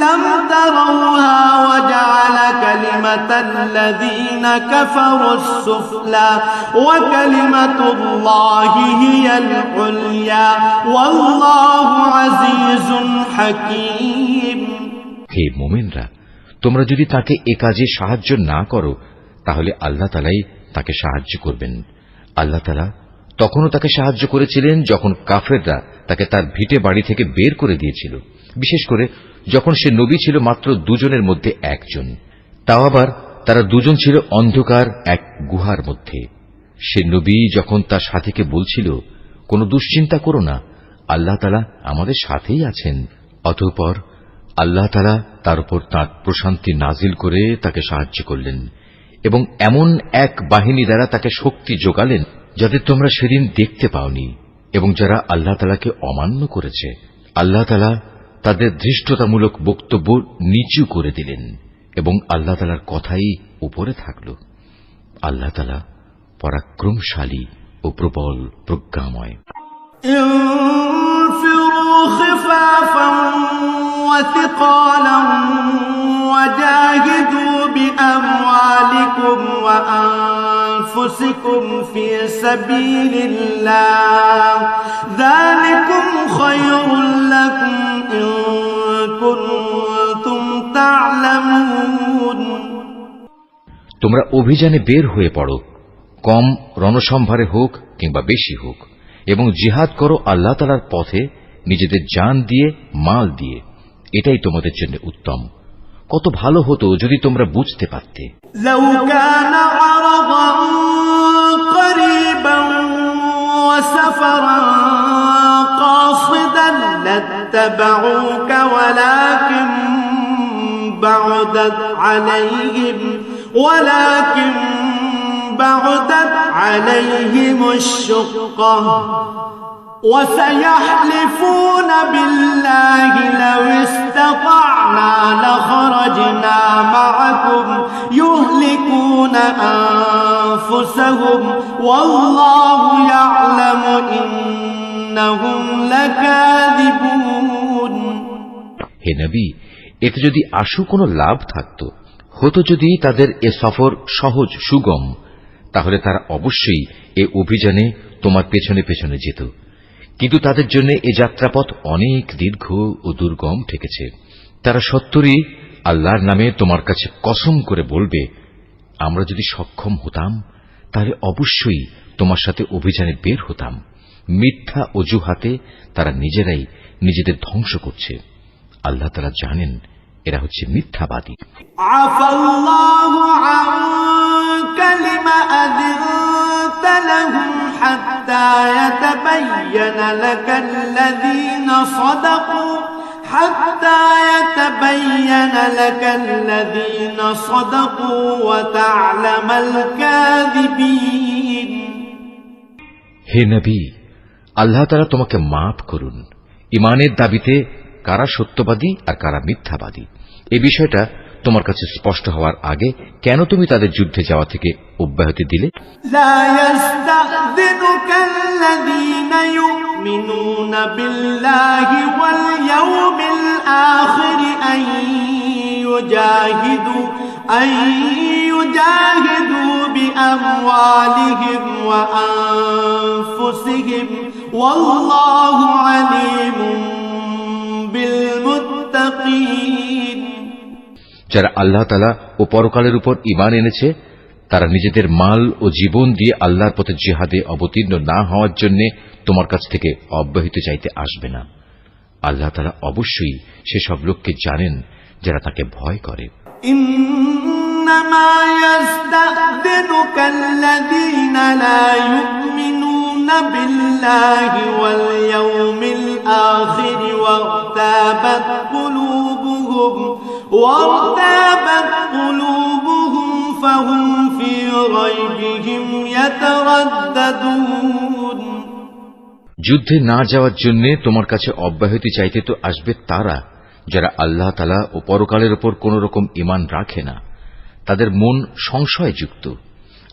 لم تروها وجعل كلمة الذين كفروا السفلى وكلمة الله هي العليا والله عزيز حكيم। হে মুমিনরা, তোমরা যদি তাকে এ কাজে সাহায্য না করো তাহলে আল্লাহ তাআলাই তাকে সাহায্য করবেন। আল্লাহ তাআলা তখনও তাকে সাহায্য করেছিলেন যখন কাফেররা তাকে তার ভিটে বাড়ি থেকে বের করে দিয়েছিল, বিশেষ করে যখন সে নবী ছিল মাত্র দুজনের মধ্যে একজন, তাও আবার তারা দুজন ছিল অন্ধকার এক গুহার মধ্যে। সে নবী যখন তার সাথীকে বলছিল, কোনো দুশ্চিন্তা করো না, আল্লাহ তাআলা আমাদের সাথেই আছেন, অতঃপর আল্লাহ তাআলা তার উপর তাঁর প্রশান্তি নাজিল করে তাকে সাহায্য করলেন এবং এমন এক বাহিনী দ্বারা তাকে শক্তি যোগালেন যাদের তোমরা সেদিন দেখতে পাওনি, এবং যারা আল্লাহ তাআলাকে অমান্য করেছে আল্লাহ তাআলা তাদের ধৃষ্টতামূলক বক্তব্য নিচু করে দিলেন এবং আল্লাহ তাআলার কথাই উপরে থাকল। আল্লাহ তাআলা পরাক্রমশালী ও প্রবল প্রজ্ঞাময়। وثقالا وجاهدوا بأموالكم وأنفسكم في سبيل الله ذلكم خير لكم إن كنتم تعلمون। তোমরা অভিযানে বের হয়ে পড়ো, কম রণসম্ভারে হোক কিংবা বেশি হোক, এবং জিহাদ করো আল্লাহ তাআলার পথে নিজেদের জান দিয়ে, মাল দিয়ে। এটাই তোমাদের জন্য উত্তম। কত ভালো হতো যদি তোমরা বুঝতে পারতে। لو كان عرضا قريبا وسفرا قاصدا لاتبعوك ولكن بعدت عليهم الشقة وسيحلفون بالله لو استطعنا لخرجنا معكم يهلكون أنفسهم والله يعلم إنهم لكاذبون। হে নবী, এতে যদি আশু কোনো লাভ থাকত, হতো যদি তাদের এ সফর সহজ সুগম, তাহলে তারা অবশ্যই এ অভিযানে তোমার পেছনে পেছনে যেত, কিন্তু তাদের জন্য এ যাত্রাপথ অনেক দীর্ঘ ও দুর্গম ঠেকেছে। তারা সত্তরই আল্লাহর নামে তোমার কাছে কসম করে বলবে, আমরা যদি সক্ষম হতাম তাহলে অবশ্যই তোমার সাথে অভিযানে বের হতাম। মিথ্যা অজুহাতে তারা নিজেরাই নিজেদের ধ্বংস করছে। আল্লাহ তাআলা জানেন এরা হচ্ছে মিথ্যাবাদী। আফাল্লাহু আনকা লিমা আযনতা লাহুম হাত্তা ইয়াতাবায়্যানা লাকাল্লাযীনা সাদাকু ওয়া তা'লামাল কাযিবিন। হে নবী, আল্লাহ তাআলা তোমাকে মাফ করুন। ঈমানের দাবিতে কারা সত্যবাদী আর কারা মিথ্যাবাদী এই বিষয়টা তোমার কাছে স্পষ্ট হওয়ার আগে কেন তুমি তাদের যুদ্ধে যাওয়া থেকে অব্যাহতি দিলে? লা ইয়াস্তাযিনুকাল্লাযীনা ইউমিনুনা বিল্লাহি ওয়াল ইয়াউমিল আখির আন يجاهدوا بأموالهم وأنفسهم والله عليم بالمتقين যারা আল্লাহ তাআলা ও পরকালের উপর ঈমান এনেছে তারা নিজেদের মাল ও জীবন দিয়ে আল্লাহর পথে জিহাদে অবতীর্ণ না হওয়ার জন্য তোমার কাছ থেকে অব্যাহতি চাইতে আসবে না। আল্লাহ তাআলা অবশ্যই সেসব লোককে জানেন যারা তাকে ভয় করে। إنما يستأذنك الذين لا يؤمنون بالله واليوم الآخر وارتابت قلوبهم فهم في ريبهم يترددون যুদ্ধে না যাওয়ার জন্য তোমার কাছে অব্যাহতি চাইতে তো আসবে তারা যারা আল্লাহ তাআলা ও পরকালের উপর কোন রকম ঈমান রাখে না, তাদের মন সংশয়যুক্ত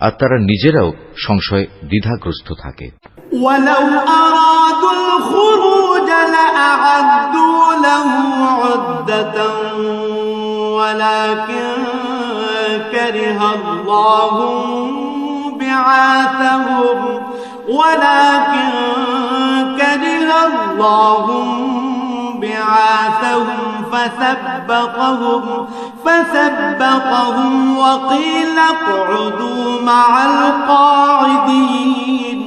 আর তারা নিজেরাও সংশয় দ্বিধাগ্রস্ত থাকে। ولو أرادوا الخروج لأعدوا له عدة ولكن كره الله بعاثهم فثبطهم وقيل اقعدوا مع القاعدين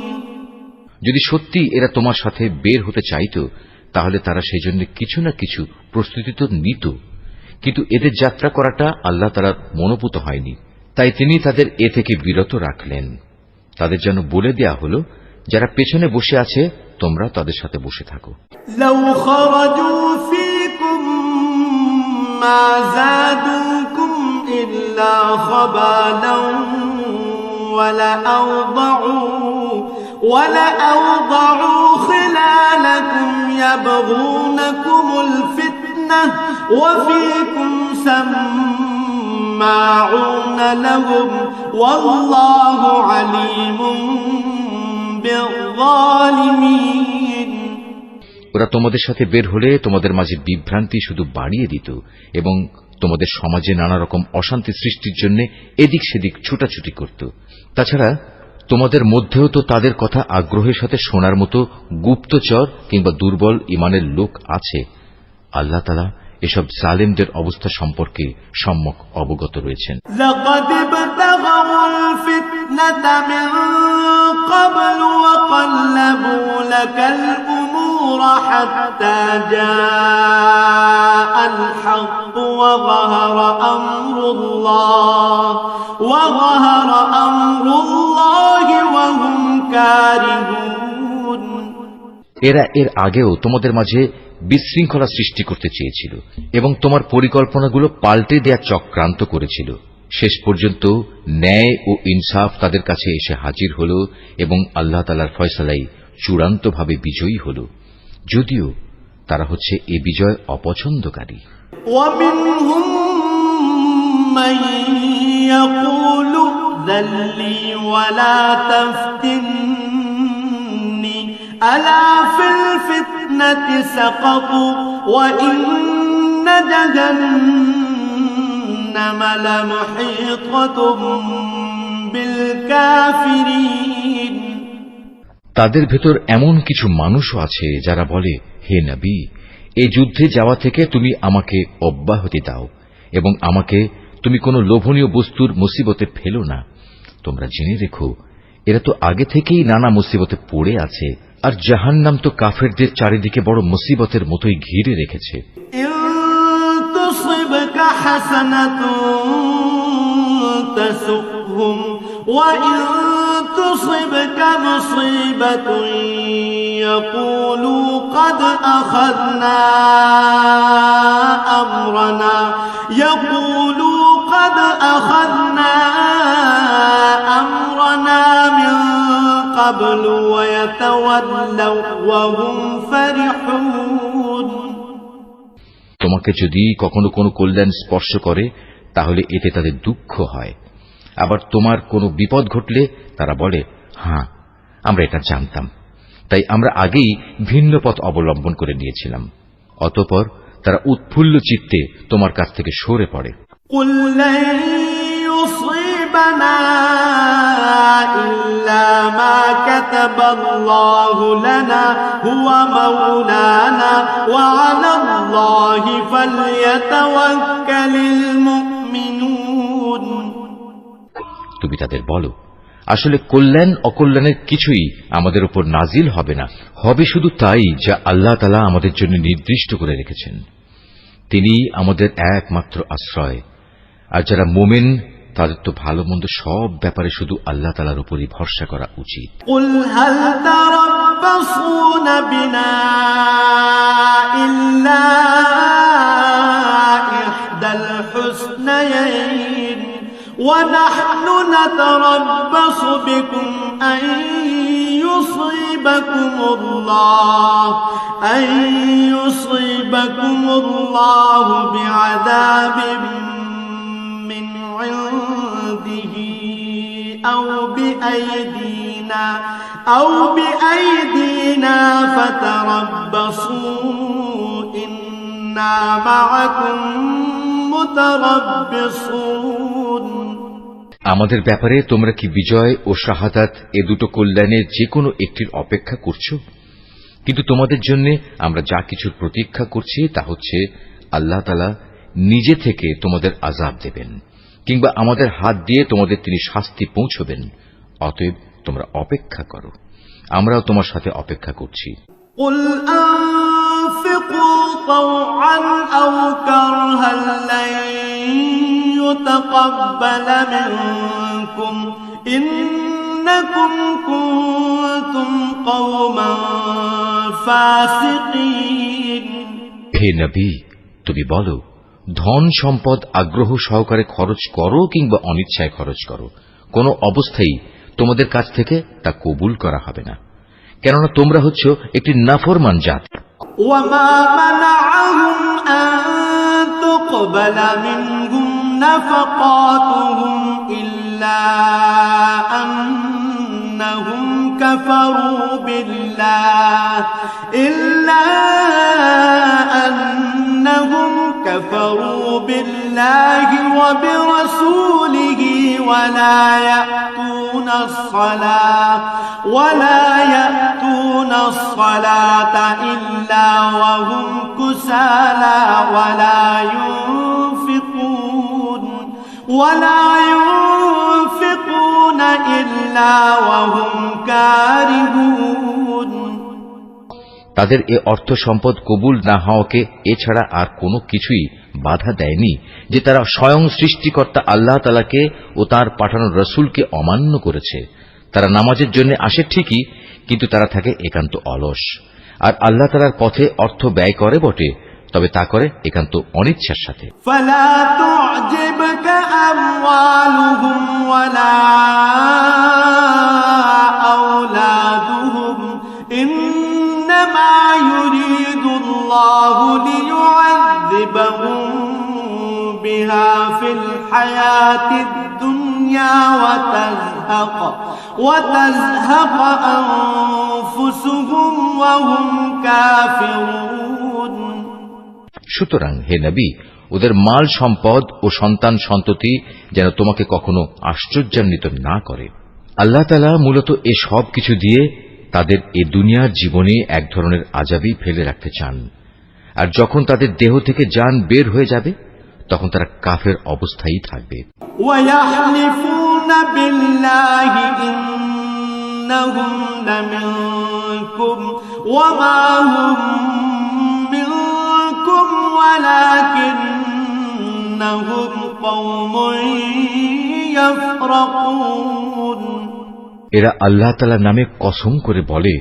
যদি সত্যি এরা তোমার সাথে বের হতে চাইত তাহলে তারা সেজন্য কিছু না কিছু প্রস্তুতি তো নিত, কিন্তু এদের যাত্রা করাটা আল্লাহ তাআলার মনোপুত হয়নি, তাই তিনি তাদের এ থেকে বিরত রাখলেন। তাদের যেন বলে দেয়া হলো, যারা পেছনে বসে আছে তোমরা তাদের সাথে বসে থাকো। لو خرجوا فيكم ما زادوكم إلا خبالا ولأوضعوا خلالكم يبغونكم الفتنة وفيكم سماعون لهم والله عليم بالظالمين ওরা তোমাদের সাথে বের হলে তোমাদের মাঝে বিভ্রান্তি শুধু বাড়িয়ে দিত এবং তোমাদের সমাজে নানা রকম অশান্তি সৃষ্টির জন্য এদিক সেদিক ছুটাছুটি করত। তাছাড়া তোমাদের মধ্যেও তো তাদের কথা আগ্রহের সাথে শোনার মতো গুপ্তচর কিংবা দুর্বল ঈমানের লোক আছে। আল্লাহ তাআলা এসব জালেমদের অবস্থা সম্পর্কে সম্যক অবগত রয়েছেন। لقد ابتغوا الفتنة من قبل وقلبوا لك الأمور حتى جاء الحق وظهر أمر الله وهم كارهون এরা এর আগেও তোমাদের মাঝে বিশৃঙ্খলা সৃষ্টি করতে চেয়েছিল এবং তোমার পরিকল্পনাগুলো পাল্টে দেয়া চক্রান্ত করেছিল। শেষ পর্যন্ত ন্যায় ও ইনসাফ তাদের কাছে এসে হাজির হল এবং আল্লাহ তাআলার ফয়সালাই চূড়ান্তভাবে বিজয়ী হল, যদিও তারা হচ্ছে এ বিজয় অপছন্দকারী। ومنهم من يقول ائذن لي ولا تفتني ألا في الفتنة سقطوا وإن جهنم لمحيطة بالكافرين তাদের ভেতর এমন কিছু মানুষও আছে যারা বলে, হে নবী, এই যুদ্ধে যাওয়া থেকে তুমি আমাকে অব্যাহতি দাও এবং আমাকে তুমি কোনো লোভনীয় বস্তুর মুসিবতে ফেলো না। তোমরা জেনে রেখো, এরা তো আগে থেকেই নানা মুসিবতে পড়ে আছে, আর জাহান্নাম তো কাফেরদের চারিদিকে বড় মুসিবতের মতোই ঘিরে রেখেছে। تصبك مصيبة يقولوا قد أخذنا أمرنا من قبل ويتولوا وهم فرحون তোমাকে যদি কখনো কোনো কল্যাণ স্পর্শ করে তাহলে এতে তাদের দুঃখ হয়, আবার তোমার কোনো বিপদ ঘটলে তারা বলে, হ্যাঁ আমরা এটা জানতাম, তাই আমরা আগেই ভিন্ন পথ অবলম্বন করে নিয়েছিলাম। অতঃপর তারা উৎফুল্ল চিত্তে তোমার কাছ থেকে সরে পড়ে। قل لن يصيبنا إلا ما كتب الله لنا هو مولانا وعلى الله فليتوكل المؤمنون। তুমি তাদের বলো, আসলে কল্যাণ অকল্যাণের কিছুই আমাদের উপর নাজিল হবে না, হবে শুধু তাই যা আল্লাহ তাআলা আমাদের জন্য নির্দিষ্ট করে রেখেছেন। তিনি আমাদের একমাত্র আশ্রয়। আর যারা মুমিন তাদের তো ভালো মন্দ সব ব্যাপারে শুধু আল্লাহ তাআলার উপরই ভরসা করা উচিত। قل هل تربصون بنا إلا إحدى الحسنيين ونحن نتربص بكم أن يصيبكم الله بعذاب من عنده أو بأيدينا فتربصوا إنا معكم متربصون। আমাদের ব্যাপারে তোমরা কি বিজয় ও শাহাদাত এ দুটো কল্যাণের যে কোনো একটির অপেক্ষা করছো? কিন্তু তোমাদের জন্য আমরা যা কিছুর প্রতীক্ষা করছি তা হচ্ছে আল্লাহ তাআলা নিজে থেকে তোমাদের আযাব দেবেন, কিংবা আমাদের হাত দিয়ে তোমাদের তিনি শাস্তি পৌঁছবেন। অতএব তোমরা অপেক্ষা করো, আমরাও তোমার সাথে অপেক্ষা করছি। قل أنفقوا طوعا أو كرها لن يتقبل منكم إنكم كنتم قوما فاسقين। হে নবী, তুমি বলো, ধন সম্পদ আগ্রহ সহকারে খরচ করো কিংবা অনিচ্ছায় খরচ করো, কোন অবস্থায় তোমাদের কাছ থেকে তা কবুল করা হবে না, কেননা তোমরা হচ্ছ একটি নাফরমান জাত। وما منعهم أن تقبل منهم نفقاتهم إلا أنهم كفروا بالله وبرسوله ولا يأتون الصلاة إلا وهم كسالى ولا ينفقون إلا وهم كارهون। তাদের এ অর্থ সম্পদ কবুল না হওয়াকে এছাড়া আর কোনো কিছুই বাধা দেয়নি যে তারা স্বয়ং সৃষ্টিকর্তা আল্লাহ তাআলাকে ও তাঁর পাঠানো রসুলকে অমান্য করেছে। তারা নামাজের জন্য আসে ঠিকই, কিন্তু তারা থাকে একান্ত অলস, আর আল্লাহ তাআলার পথে অর্থ ব্যয় করে বটে, তবে তা করে একান্ত অনিচ্ছার সাথে। فلا تعجبك أموالهم ولا أولادهم إنما يريد الله ليعذبهم بها في الحياة الدنيا وتزهق أنفسهم وهم كافرون। সুতরাং হে নবী, ওদের মাল সম্পদ ও সন্তান সন্ততি যেন তোমাকে কখনো আশ্চর্যান্বিত না করে। আল্লাহ তাআলা মূলত এ সব কিছু দিয়ে তাদের এ দুনিয়ার জীবনে এক ধরনের আযাবই ফেলে রাখতে চান, আর যখন তাদের দেহ থেকে জান বের হয়ে যাবে তখন তারা কাফের অবস্থায় থাকবে। وَيَحْلِفُونَ بِاللَّهِ إِنَّهُمْ لَمِنكُمْ وَمَا هُمْ مِنكُمْ وَلَكِنَّهُمْ قَوْمٌ يَفْرَقُونَ। এরা আল্লাহ তাআলার নামে কসম করে বলে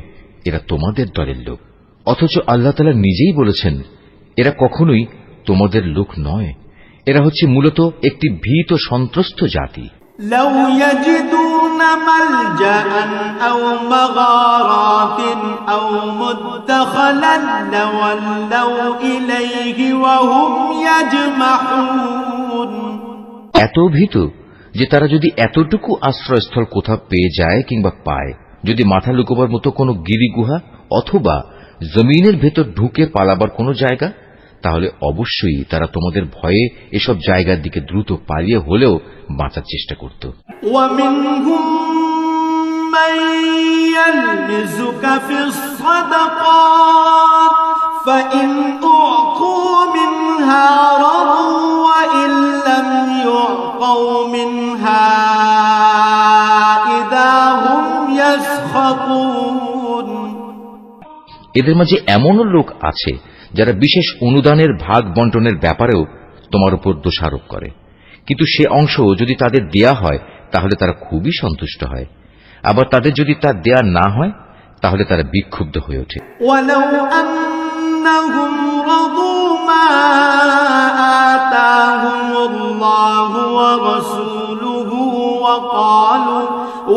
এরা তোমাদের দলের লোক, অথচ আল্লাহ তাআলা নিজেই বলেছেন এরা কখনোই তোমাদের লোক নয়। এরা হচ্ছে মূলত একটি ভীত সন্ত্রস্ত জাতি। لو يجدون ملجأ أو مغارات أو مدخلا لولوا إليه وهم يجمحون। এত ভীত যে তারা যদি এতটুকু আশ্রয়স্থল কোথাও পেয়ে যায় কিংবা পায়, যদি মাথা লুকোবার মতো কোনো গিরিগুহা অথবা জমিনের ভেতর ঢুকে পালাবার কোনো জায়গা, তাহলে অবশ্যই তারা তোমাদের ভয়ে এসব জায়গার দিকে দ্রুত পালিয়ে হলেও বাঁচার চেষ্টা করত। ومنهم من يلمزك في الصدقات فإن أعطوا منها رضوا وإن لم يعطوا منها إذا هم يسخطون। এদের মাঝে এমনও লোক আছে যারা বিশেষ অনুদানের ভাগ বন্টনের ব্যাপারেও তোমার উপর দোষারোপ করে, কিন্তু সে অংশ যদি তাদের দেয়া হয় তাহলে তারা খুবই সন্তুষ্ট হয়, আবার তাদের যদি তা দেয়া না হয় তাহলে তারা বিক্ষুব্ধ হয়ে ওঠে। ولو أنهم رضوا ما آتاهم الله ورسوله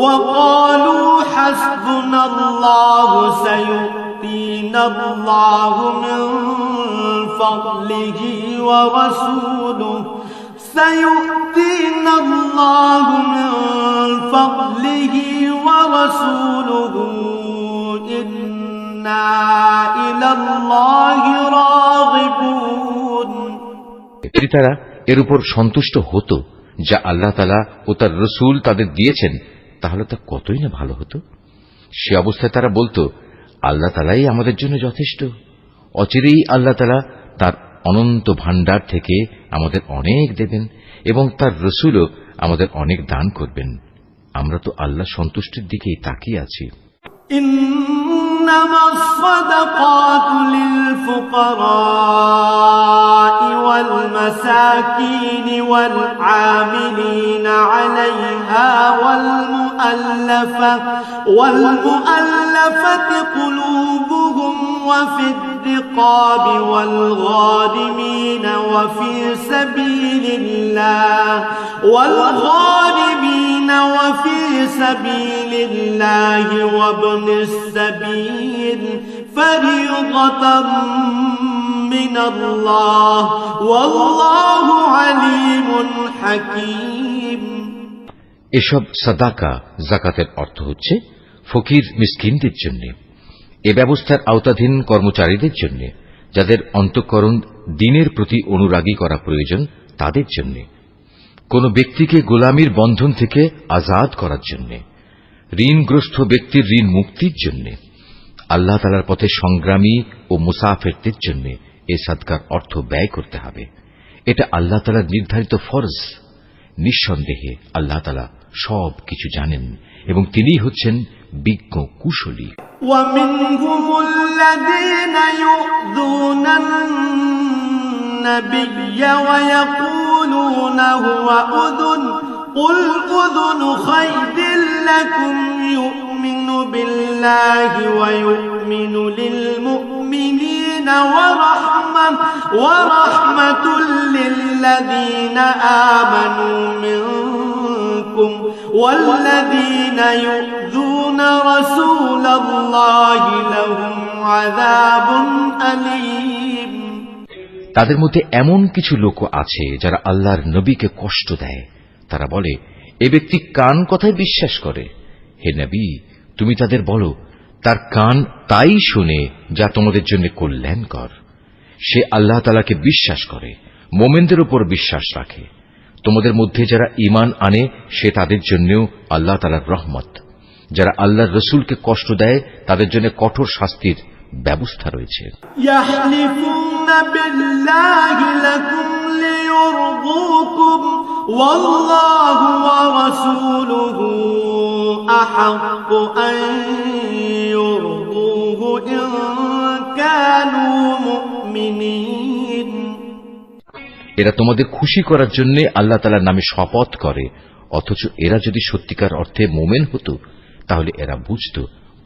وقالوا حسبنا الله سيؤتينا الله من فضله ورسوله إنا إلى الله راغبون। যদি তারা এর উপর সন্তুষ্ট হতো যা আল্লাহ তাআলা ও তার রাসূল তাদের দিয়েছেন তাহলে তা কতই না ভালো হতো। সে অবস্থায় তারা বলতো, আল্লাহ তাআলাই আমাদের জন্য যথেষ্ট, অচিরেই আল্লাহ তাআলা তার অনন্ত ভাণ্ডার থেকে আমাদের অনেক দেবেন এবং তার রাসূলও আমাদের অনেক দান করবেন। আমরা তো আল্লাহ সন্তুষ্টির দিকেই তাকিয়ে আছি। إنما الصدقات للفقراء والمساكين والعاملين عليها والمؤلفة قلوبهم وفي الرقاب والغارمين وفي سبيل الله وابن السبيل فريضة من الله والله عليم حكيم। এসব সাদাকা যাকাতের অর্থ হচ্ছে ফকির মিসকিনদের জন্য, এ ব্যবস্থার আওতাধীন কর্মচারীদের জন্য, যাদের অন্তঃকরণ দ্বীনের প্রতি অনুরাগী করা প্রয়োজন তাদের জন্য, কোন ব্যক্তিকে গোলামির বন্ধন থেকে আজাদ করার জন্য, ঋণগ্রস্ত ব্যক্তির ঋণ মুক্তির জন্য, আল্লাহ তাআলার পথে সংগ্রামী ও মুসাফিরদের জন্য এই সাদকার অর্থ ব্যয় করতে হবে। এটা আল্লাহ তাআলার নির্ধারিত ফরজ। নিঃসন্দেহে আল্লাহ তাআলা সব কিছু জানেন এবং তিনিই হচ্ছেন বিজ্ঞ কুশলী। ومنهم الذين يؤذون النبي ويقولون هو أذن قل أذن خير لكم يؤمن بالله ويؤمن للمؤمنين ورحمة للذين آمنوا منكم والذين يؤذون رسول الله لهم عذاب أليم। তাদের মধ্যে এমন কিছু লোক আছে যারা আল্লাহর নবীকে কষ্ট দেয়। তারা বলে, এ ব্যক্তি কান কথায় বিশ্বাস করে। হে নবী, তুমি তাদের বলো, তার কান তাই শুনে যা তোমাদের জন্য কল্যাণকর। সে আল্লাহ তাআলাকে বিশ্বাস করে, মোমেনদের উপর বিশ্বাস রাখে। তোমাদের মধ্যে যারা ঈমান আনে সে তাদের জন্যও আল্লাহ তাআলার রহমত। যারা আল্লাহর রাসূলকে কষ্ট দেয় তাদের জন্য কঠোর শাস্তির ব্যবস্থা রয়েছে। يحلفون بالله لكم ليرضوكم والله ورسوله أحق أن يرضوه إن كانوا مؤمنين। এরা তোমাদের খুশি করার জন্য আল্লাহ তাআলার নামে শপথ করে, অথচ এরা যদি সত্যিকার অর্থে মোমেন হতো তাহলে এরা বুঝত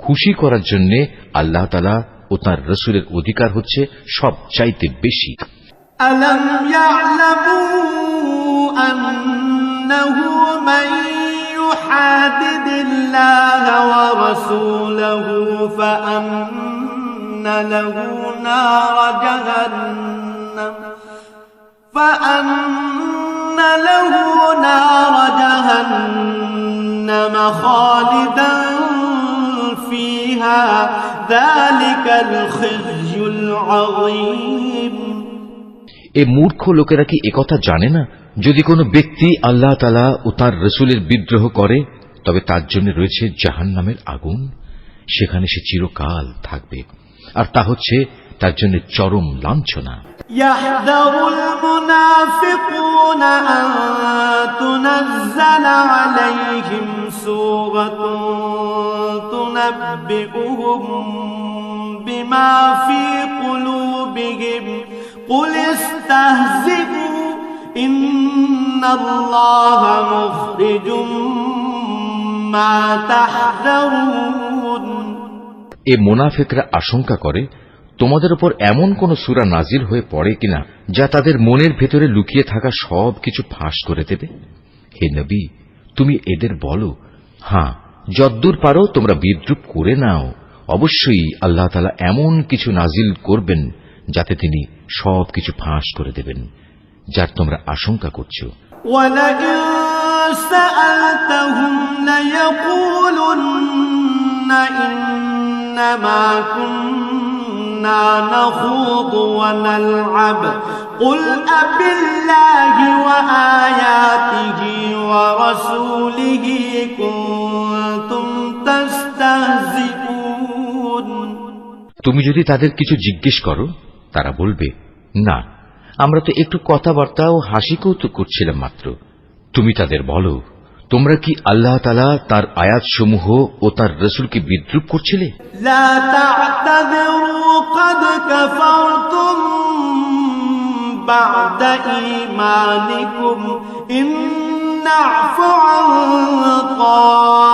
খুশি করার জন্য আল্লাহ তাআলা ও তাঁর রাসূলের অধিকার হচ্ছে সবচাইতে বেশি। ألم يعلموا أنه من يحادد الله ورسوله فأن له نار جهنم خالدا فيها ذلك الخزي العظيم। এ মূর্খ লোকেরা কি একথা জানে না? যদি কোনো ব্যক্তি আল্লাহ তাআলা ও তার রাসূলের বিদ্রোহ করে তবে তার জন্য রয়েছে জাহান্নামের আগুন, সেখানে সে চিরকাল থাকবে, আর তা হচ্ছে তার জন্য চরম লাঞ্ছনা। يحذر المنافقون أن تنزل عليهم سورة تنبئهم بما في قلوبهم قل استهزئوا إن الله مخرج ما تحذرون। এ মুনাফিকরা আশঙ্কা করে তোমাদের উপর এমন কোন সূরা নাজিল হয়ে পড়ে কিনা যা তাদের মনের ভেতরে লুকিয়ে থাকা সব কিছু ফাঁস করে দেবে। হে নবী, তুমি এদের বলো, হ্যাঁ, যদ্দূর পারো তোমরা বিদ্রূপ করে নাও, অবশ্যই আল্লাহ তাআলা এমন কিছু নাজিল করবেন যাতে তিনি সব কিছু ফাঁস করে দেবেন যার তোমরা আশঙ্কা করছো। وَلَئِن سَأَلْتَهُمْ لَيَقُولُنَّ إِنَّمَا كُنَّا نَخُوضُ وَنَلْعَبُ قُلْ أَبِاللَّهِ وَآيَاتِهِ وَرَسُولِهِ كُنتُمْ تَسْتَهْزِئُونَ। তুমি যদি তাদের কিছু জিজ্ঞেস করো, তারা বলবে, না, আমরা তো একটু কথাবার্তা ও হাসি কৌতুক করছিলাম মাত্র। তুমি তাদের বলো, তোমরা কি আল্লাহ তাআলা তার আয়াতসমূহ ও তার রাসূলকে বিদ্রূপ করছিলে? لا تعتذروا قد كفرتم بعد إيمانكم إن نعف عن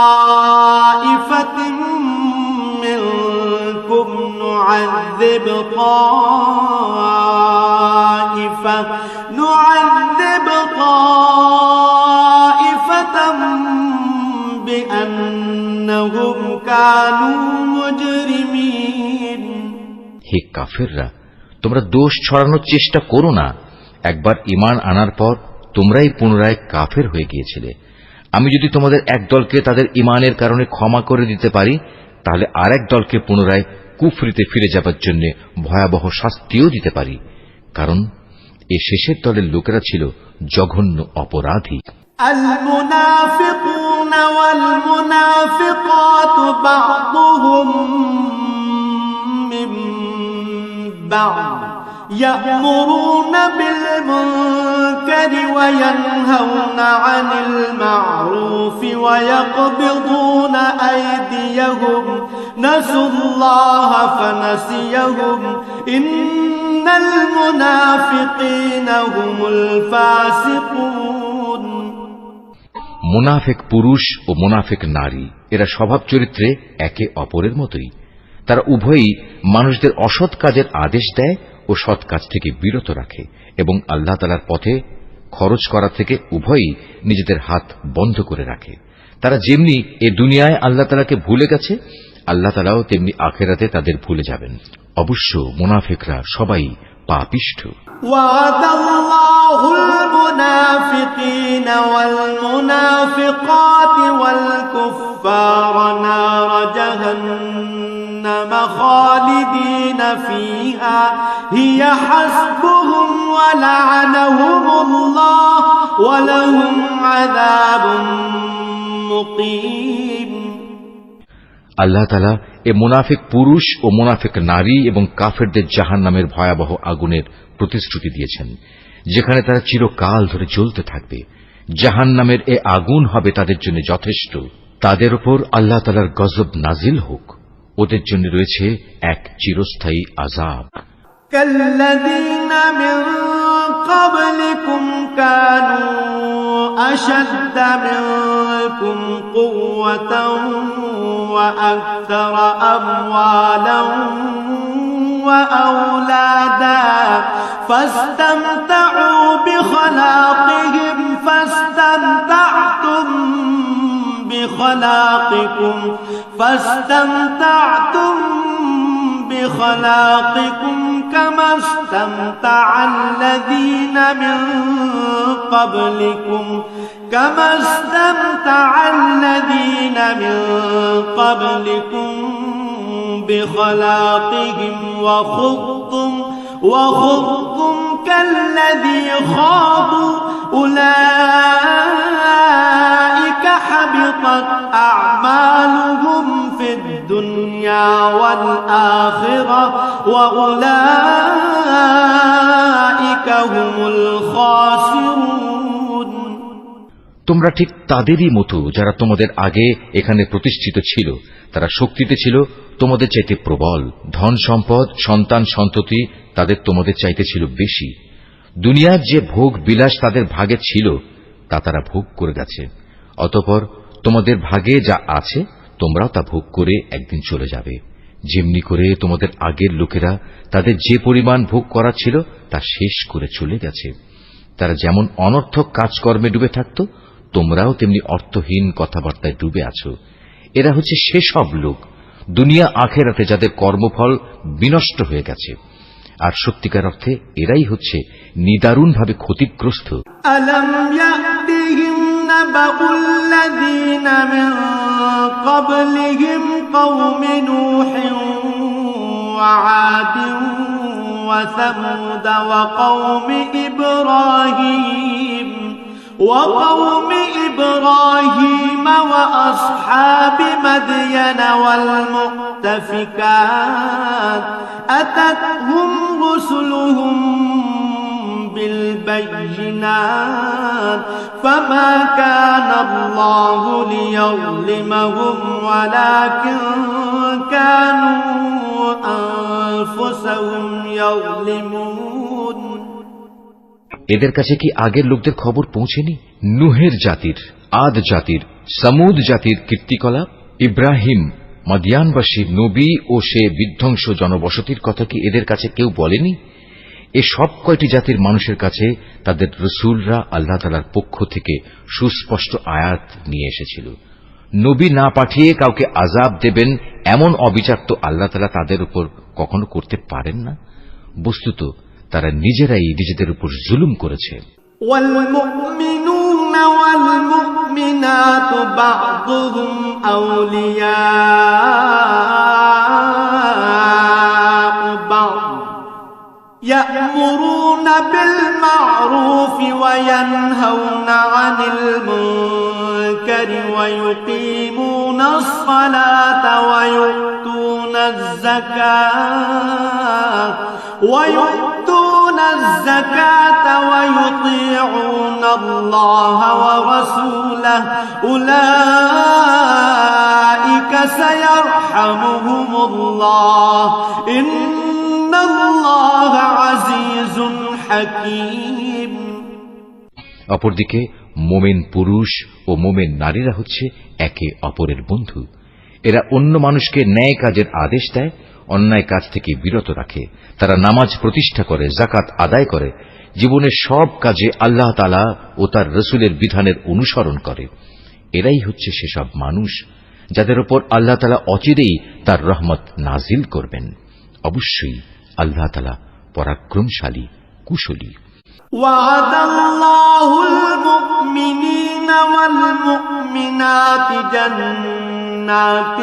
طائفة منكم نعذب طائفة بأنهم كانوا مجرمين। হে কাফেররা, তোমরা দোষ ছড়ানোর চেষ্টা করো না। একবার ঈমান আনার পর তোমরাই পুনরায় কাফের হয়ে গিয়েছিলে। আমি যদি তোমাদের এক দলকে তাদের ঈমানের কারণে ক্ষমা করে দিতে পারি, তাহলে আরেক দলকে পুনরায় কুফরিতে ফিরে যাবার জন্য ভয়াবহ শাস্তিও দিতে পারি, কারণ এই শেষের দলের লোকেরা ছিল জঘন্য অপরাধী। المنافقون والمنافقات بعضهم من بعض يأمرون بالمنكر وينهون عن المعروف ويقبضون أيديهم نسوا الله فنسيهم إن المنافقين هم الفاسقون। মুনাফিক পুরুষ ও মুনাফিক নারী এরা স্বভাব চরিত্রে একে অপরের মতোই। তারা উভয়ই মানুষদের অসৎ কাজের আদেশ দেয় ও সৎ কাজ থেকে বিরত রাখে এবং আল্লাহ তাআলার পথে খরচ করা থেকে উভয়ই নিজেদের হাত বন্ধ করে রাখে। তারা যেমনি এ দুনিয়ায় আল্লাহ তাআলাকে ভুলে গেছে, আল্লাহ তাআলাও তেমনি আখিরাতে তাদের ভুলে যাবেন। অবশ্য মুনাফিকরা সবাই পাপিষ্ঠ। وعد الله المنافقين والمنافقات والكفار نار جهنم خالدين فيها هي حسبهم ولعنهم الله ولهم عذاب مقيم। আল্লাহ তাআলা এ মুনাফিক পুরুষ ও মুনাফিক নারী এবং কাফেরদের জাহান্নামের ভয়াবহ আগুনের প্রতিশ্রুতি দিয়েছেন, যেখানে তারা চিরকাল ধরে জ্বলতে থাকবে। জাহান্নামের এ আগুন হবে তাদের জন্য যথেষ্ট। তাদের উপর আল্লাহ তাআলার গজব নাজিল হোক। ওদের জন্য রয়েছে এক চিরস্থায়ী আযাব। كالذين من قبلكم كانوا أشد منكم قوة وأكثر أموالا وأولادا فاستمتعوا بخلاقهم فاستمتعتم بخلاقكم كما استمتع الذين من قبلكم بخلاقهم وخذتم كالذي خاضوا أولئك حبطت أعمالهم في الدنيا والآخرة وأولئك هم الخاسرون তোমরা ঠিক তাদেরই মতো যারা তোমাদের আগে এখানে প্রতিষ্ঠিত ছিল। তারা শক্তিতে ছিল তোমাদের চাইতে প্রবল, ধন সম্পদ, সন্তান সন্ততি তাদের তোমাদের চাইতে ছিল বেশি। দুনিয়ার যে ভোগ বিলাস তাদের ভাগে ছিল তা তারা ভোগ করে গেছে। অতঃপর তোমাদের ভাগে যা আছে তোমরাও তা ভোগ করে একদিন চলে যাবে। যেমনি করে তোমাদের আগের লোকেরা তাদের যে পরিমাণ ভোগ করা ছিল তা শেষ করে চলে গেছে। তারা যেমন অনর্থক কাজকর্মে ডুবে থাকত, তোমরাও তেমনি অর্থহীন কথাবার্তায় ডুবে আছো। এরা হচ্ছে সেসব লোক দুনিয়া আখেরাতে যাদের কর্মফল বিনষ্ট হয়ে গেছে, আর সত্যিকার অর্থে এরাই হচ্ছে নিদারুণভাবে ক্ষতিগ্রস্ত। ألم يأتهم نبأ الذين من قبلهم قوم نوح وعاد وثمود وقوم إبراهيم وأصحاب مدين والمؤتفكات أتتهم رسلهم بالبينات فما كان الله ليظلمهم ولكن كانوا أنفسهم يظلمون এদের কাছে কি আগের লোকদের খবর পৌঁছেনি? নুহের জাতির, আদ জাতির, সামুদ জাতির কীর্তিকলাপ, ইব্রাহিম, মাদিয়ানবাসী নবী ও সে বিধ্বংস জনবসতির কথা কি এদের কাছে কেউ বলেনি? এ সব কয়টি জাতির মানুষের কাছে তাদের রসুলরা আল্লাহ তাআলার পক্ষ থেকে সুস্পষ্ট আয়াত নিয়ে এসেছিল। নবী না পাঠিয়ে কাউকে আযাব দেবেন এমন অবিচার তো আল্লাহ তাআলা তাদের উপর কখনো করতে পারেন না। বস্তুত তারা নিজেরাই নিজেদের উপর জুলুম করেছে। والمؤمنون والمؤمنات بعضهم أولياء بعض يأمرون بالمعروف وينهون عن المنكر ويقيمون الصلاة ويؤتون الزكاة ويطيعون الله ورسوله أولئك سيرحمهم الله إن الله عزيز حكيم অপরদিকে মোমেন পুরুষ ও মোমেন নারীরা হচ্ছে একে অপরের বন্ধু। এরা অন্য মানুষকে ন্যায় কাজের আদেশ দেয়, অন্যায় কাজ থেকে বিরত রাখে। তারা নামাজ প্রতিষ্ঠা করে, যাকাত আদায় করে, জীবনের সব কাজে আল্লাহ তাআলা ও তার রসুলের বিধানের অনুসরণ করে। এরাই হচ্ছে সেসব মানুষ যাদের উপর আল্লাহ তাআলা অচিরেই তার রহমত নাজিল করবেন। অবশ্যই আল্লাহ তাআলা পরাক্রমশালী, কুশলী। وعد الله المؤمنين والمؤمنات جنات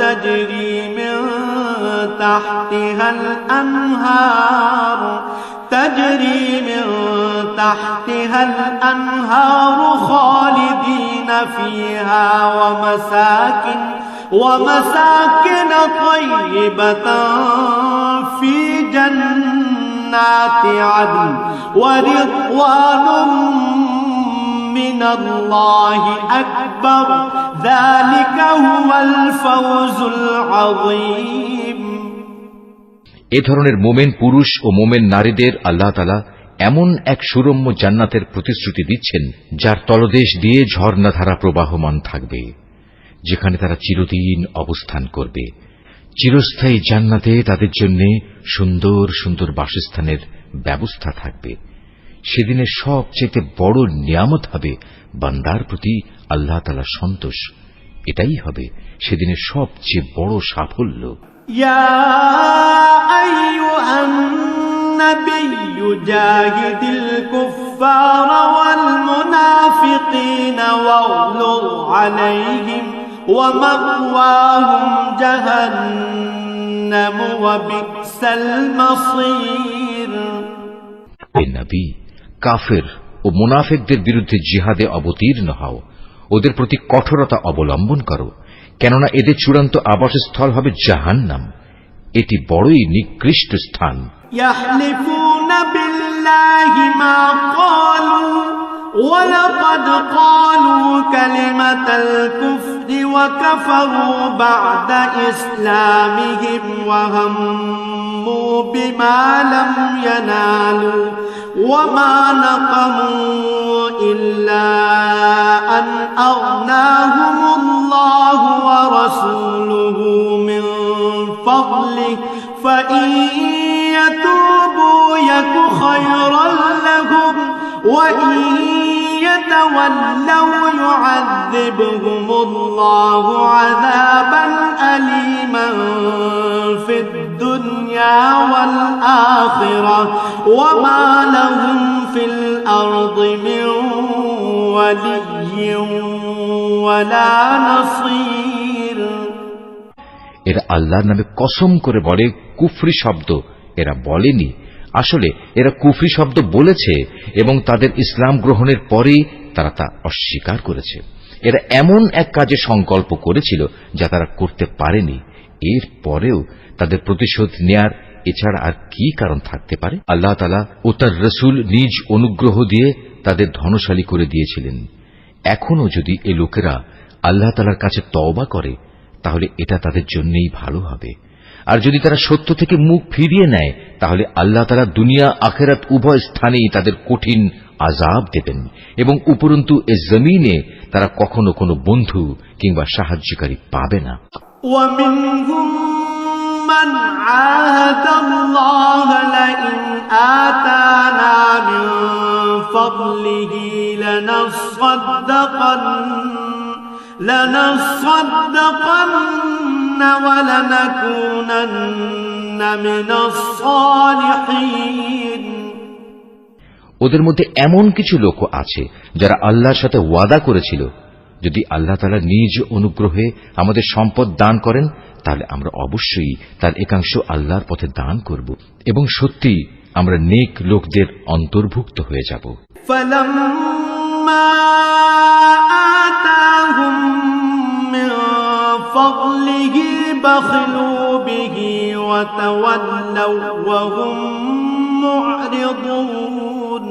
تجري من تحتها الأنهار خالدين فيها ومساكن طيبة في جنات عدن ورضوان من الله أكبر ذلك هو الفوز العظيم। এ ধরনের মোমেন পুরুষ ও মোমেন নারীদের আল্লাহ তাআলা এমন এক সুরম্য জান্নাতের প্রতিশ্রুতি দিচ্ছেন যার তলদেশ দিয়ে ঝর্ণাধারা প্রবাহমান থাকবে, যেখানে তারা চিরদিন অবস্থান করবে। চিরস্থায়ী জান্নাতে তাদের জন্য সুন্দর সুন্দর বাসস্থানের ব্যবস্থা থাকবে। সেদিনের সবচেয়ে বড় নিয়ামত হবে বান্দার প্রতি আল্লাহ তাআলার সন্তোষ। এটাই হবে সেদিনের সবচেয়ে বড় সাফল্য। ইয়া আইয়ুহান নাবিয়্যু জাহিদিল কুফফারা ওয়াল মুনাফিকিনা ওয়াগলুয আলাইহিম ওয়া মাওয়াহুম জাহান্নাম وبئس المصير হে নবী, কাফের ও মুনাফিকদের বিরুদ্ধে জিহাদে অবতীর্ণ হও, ওদের প্রতি কঠোরতা অবলম্বন করো, কেননা এদের চূড়ান্ত আবাসস্থল হবে জাহান্নাম। এটি বড়ই নিকৃষ্ট স্থান। يحلفون بالله ما قالوا ولقد قالوا كلمة الكفر وكفروا بعد إسلامهم وهموا بما لم ينالوا وما نقموا إلا أن أغناهم الله ورسوله من فضله فإن يتوبوا يك خيرا لهم وإن يتولوا يعذبهم الله عذابا أليما في الدنيا والآخرة وما لهم في الأرض من ولي ولا نصير এরা আল্লাহর নামে কসম করে বলে কুফরি শব্দ এরা বলেনি, আসলে এরা কুফরি শব্দ বলেছে এবং তাদের ইসলাম গ্রহণের পরেই তারা তা অস্বীকার করেছে। এরা এমন এক কাজে সংকল্প করেছিল যা তারা করতে পারেনি, এর পরেও তাদের প্রতিশোধ নেয়ার এছাড়া আর কি কারণ থাকতে পারে? আল্লাহ তাআলা ও তার রাসূল নিজ অনুগ্রহ দিয়ে তাদের ধনশালী করে দিয়েছিলেন। এখনো যদি এই লোকেরা আল্লাহ তাআলার কাছে তওবা করে তাহলে এটা তাদের জন্যই ভালো হবে, আর যদি তারা সত্য থেকে মুখ ফিরিয়ে নেয় তাহলে আল্লাহ তাআলা দুনিয়া আখিরাত উভয় স্থানেই তাদের কঠিন আযাব দেবেন এবং উপরন্তু এ জমিনে তারা কখনো কোনো বন্ধু কিংবা সাহায্যকারী পাবে না। ومنهم من عاهد الله لئن آتانا من فضله لنصدقن ولنكونن من الصالحين ওদের মধ্যে এমন কিছু লোক আছে যারা আল্লাহর সাথে ওয়াদা করেছিল, যদি আল্লাহ তাআলা নিজ অনুগ্রহে আমাদের সম্পদ দান করেন তাহলে আমরা অবশ্যই তার একাংশ আল্লাহর পথে দান করব এবং সত্যি আমরা নেক লোকদের অন্তর্ভুক্ত হয়ে যাব। فلما آتاهم من فضله بخلوا به وتولوا وهم معرضون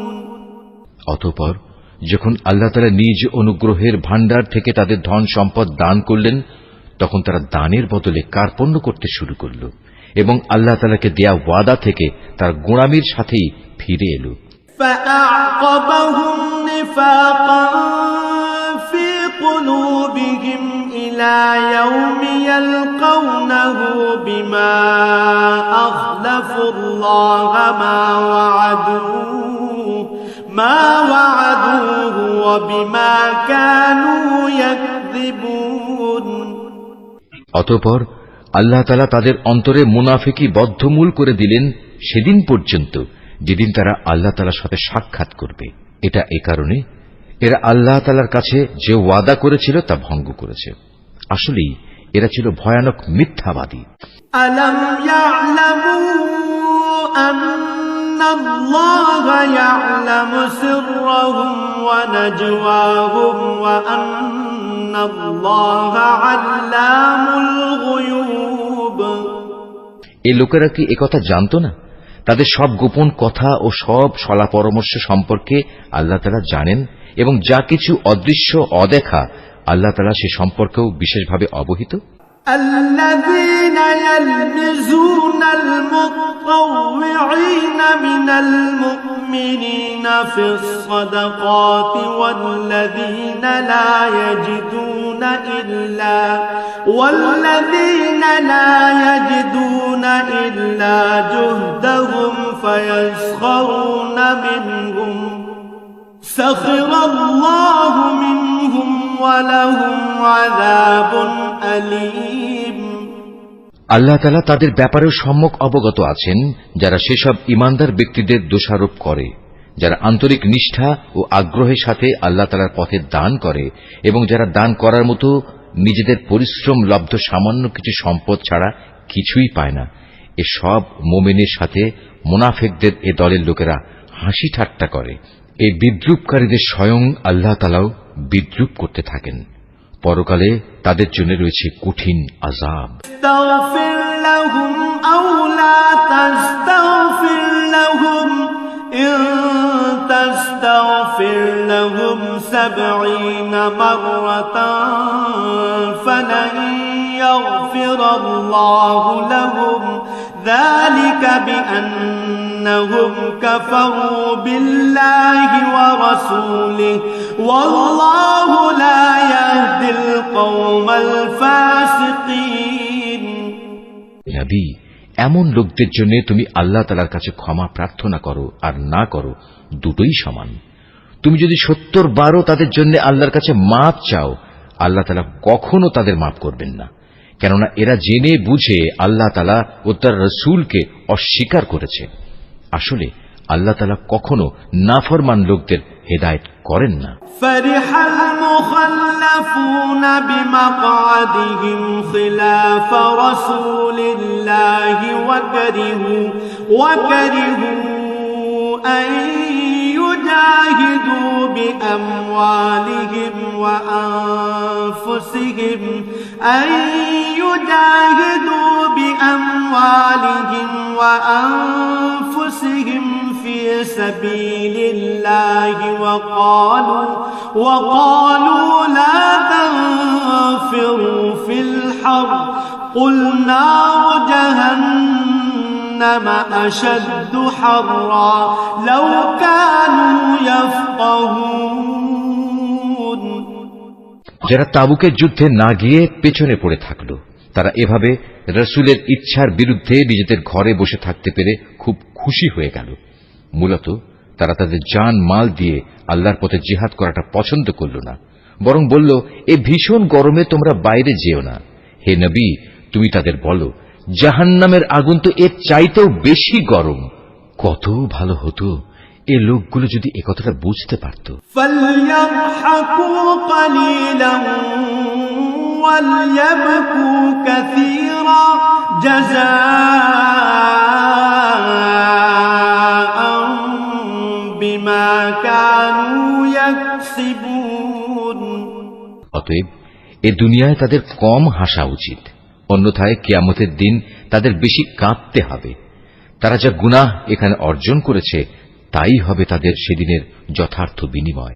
অতঃপর যখন আল্লাহ তাআলা নিজ অনুগ্রহের ভাণ্ডার থেকে তাদের ধন সম্পদ দান করলেন তখন তারা দানের বদলে কার্পণ্য করতে শুরু করল এবং আল্লাহ তাআলাকে দেয়া ওয়াদা থেকে তার গোঁড়ামির সাথেই ফিরে এলো। فأعقبهم نفاقا في قلوبهم إلى يوم يلقونه بما أخلفوا الله ما وعدوه وبما كانوا يكذبون অতঃপর আল্লাহ তাআলা তাদের অন্তরে মুনাফিকি বদ্ধমূল করে দিলেন সেদিন পর্যন্ত যেদিন তারা আল্লাহ তাআলার সাথে সাক্ষাৎ করবে। এটা এই কারণে এরা আল্লাহ তাআলার কাছে যে ওয়াদা করেছিল তা ভঙ্গ করেছে। আসলেই এরা ছিল ভয়ানক মিথ্যাবাদী। আলম ইয়ালামু আন্নাল্লাহা ইয়ালামু সিররাহুম ওয়া নাজওয়াহুম ওয়া আন্নাল্লাহা আল্লামুল গুয়ুব। এই লোকেরা কি একথা জানতো না? তাদের সব গোপন কথা ও সব সলা পরামর্শ সম্পর্কে আল্লাহ তাআলা জানেন এবং যা কিছু অদৃশ্য অদেখা আল্লাহ তাআলা সে সম্পর্কেও বিশেষভাবে অবহিত। الذين يلمزون المطوعين من المؤمنين في الصدقات والذين لا يجدون إلا جهدهم فيسخرون منهم سخر الله منهم ولهم عذاب أليم। আল্লাহ তাআলা তাদের ব্যাপারেও সম্যক অবগত আছেন যারা সেসব ঈমানদার ব্যক্তিদের দোষারোপ করে, যারা আন্তরিক নিষ্ঠা ও আগ্রহের সাথে আল্লাহ তাআলার পথে দান করে এবং যারা দান করার মতো নিজেদের পরিশ্রম লব্ধ সামান্য কিছু সম্পদ ছাড়া কিছুই পায় না। এ সব মুমিনের সাথে মুনাফিকদের এ দলের লোকেরা হাসি ঠাট্টা করে। এই বিদ্রূপকারীদের স্বয়ং আল্লাহ তাআলাও বিদ্রূপ করতে থাকেন। পরকালে তাদের জন্য রয়েছে কঠিন আযাব। তাগফির লাহুম আও লা তাস্তাগফির লাহুম ইন তাস্তাগফির লাহুম 70 মাররাতান ফালান ইয়াগফিরাল্লাহু লাহুম যালিকা বিআন্নাহুম কাফারু বিল্লাহি ওয়া রাসূলিহি ওয়াল্লাহু লা ইয়াহদিল কওমাল ফাসিকিন। নবী, এমন লোকদের জন্য তুমি আল্লাহ তাআলার কাছে ক্ষমা প্রার্থনা করো আর না করো, দুটোই সমান। তুমি যদি 70 বারও তাদের জন্য আল্লাহর কাছে মাপ চাও, আল্লাহ তাআলা কখনো তাদের মাপ করবেন না, কেননা এরা জেনে বুঝে আল্লাহ তাআলা ও তার রাসূলকে অস্বীকার করেছে। আসলে আল্লাহ তাআলা কখনো নাফরমান লোকদের হেদায়েত করেন না। ফারিহাল মুখাল্লাফুনা বিমাকআদিহিম খিলাফ রাসূলিল্লাহি ওয়া কারিহু আন ইউজাহিদু বিআমওয়ালিহিম ওয়া আনফুসিহিম في سبيل الله وقالوا لا تنفروا في الحر قل نار جهنم أشد حرا لو كانوا يفقهون। যারা তাবুকের যুদ্ধে না গিয়ে পেছনে পড়ে থাকলো, তারা এভাবে রাসূলের ইচ্ছার বিরুদ্ধে নিজেদের ঘরে বসে থাকতে পেরে খুব খুশি হয়ে গেল। মূলত তারা তাদের জান মাল দিয়ে আল্লাহর পথে জিহাদ করাটা পছন্দ করল না, বরং বলল, এ ভীষণ গরমে তোমরা বাইরে যেও না। হে নবী, তুমি তাদের বলো, জাহান্নামের আগুন তো এর চাইতেও বেশি গরম। কত ভালো হতো এ লোকগুলো যদি একথাটা বুঝতে পারত। ফালইয়াদহাকু কালিলান ওয়ালইয়াবকু কাসীরা জাযাআন বিমা কানু ইয়াকসিবুন। অতএব এ দুনিয়ায় তাদের কম হাসা উচিত, অন্যথায় কিয়ামতের দিন তাদের বেশি কাঁদতে হবে। তারা যা গুনাহ এখানে অর্জন করেছে তাই হবে তাদের সেদিনের যথার্থ বিনিময়।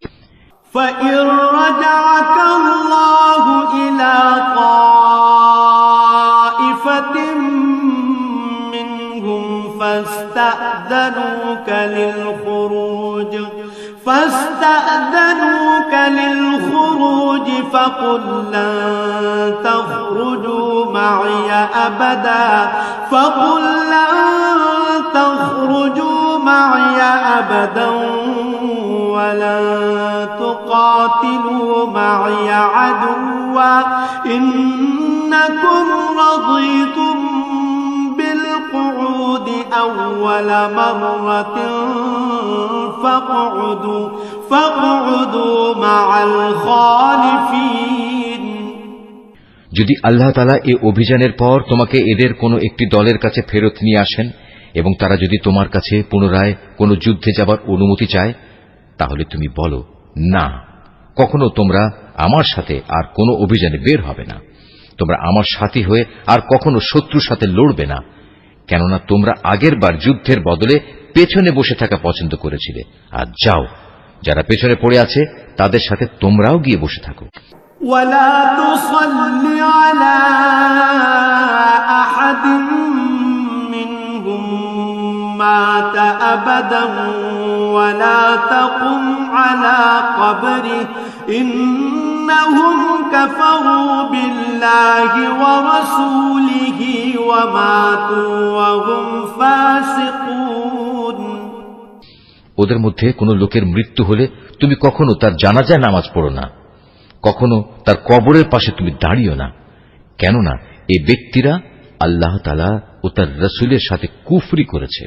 فَإِن رَّجَعَكَ اللَّهُ إِلَىٰ طَائِفَةٍ مِّنْهُمْ فَاسْتَأْذَنُوكَ لِلْخُرُوجِ فَقُل لَّن تَخْرُجُوا مَّعِيَ أَبَدًا وَلَن تُقَاتِلُوا مَعِيَ عَدُوًّا إِنَّكُمْ رَضِيتُم بالقعود أول مرة فاقعدوا مع الخالفين। যদি আল্লাহ তাআলা এই অভিযানের পর তোমাকে এদের কোনো একটি দলের কাছে ফেরত নিয়ে আসেন এবং তারা যদি তোমার কাছে পুনরায় কোনো যুদ্ধে যাবার অনুমতি চায়, তাহলে তুমি বলো, না, কখনো তোমরা আমার সাথে আর কোনো অভিযানে বের হবে না। তোমরা আমার সাথী হয়ে আর কখনো শত্রুর সাথে লড়বে না, কেননা তোমরা আগের বার যুদ্ধের বদলে পেছনে বসে থাকা পছন্দ করেছিলে। আর যাও, যারা পেছনে পড়ে আছে তাদের সাথে তোমরাও গিয়ে বসে থাকো। ولا تصل على أحد منهم مات أبدا ولا تقم على قبره إنهم كفروا بالله ورسوله وماتوا وهم فاسقون। ওদের মধ্যে কোন লোকের মৃত্যু হলে তুমি কখনো তার জানাজায় নামাজ পড়ো না, কখনো তার কবরের পাশে তুমি দাঁড়িও না, কেননা এই ব্যক্তিরা আল্লাহ তাআলা ও তার রাসূলের সাথে কুফরি করেছে,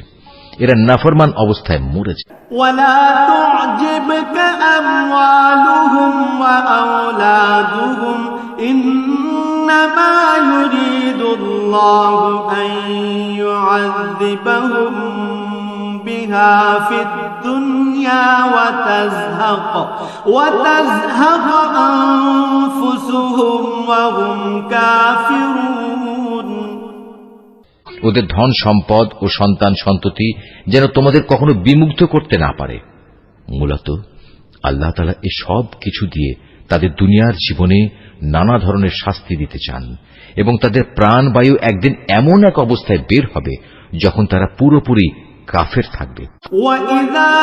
এরা নাফরমান অবস্থায় মরেছে। ওয়ালা তু'জিবকা আমওয়ালুহুম ওয়া আওলাদুহুম ইন্নামা ইউরিদুল্লাহু الله أن يعذبهم بها في الدنيا وتزهق أنفسهم وهم كافرون। ওদের ধন সম্পদ ও সন্তান সন্ততি যেন তোমাদের কখনো বিমুগ্ধ করতে না পারে। মূলত আল্লাহ তাআলা এই সব কিছু দিয়ে তাদের দুনিয়ার জীবনে নানা ধরনের শাস্তি দিতে চান এবং তাদের প্রাণবায়ু একদিন এমন এক অবস্থায় বের হবে যখন তারা পুরোপুরি কাফের থাকবে। وَإِذَا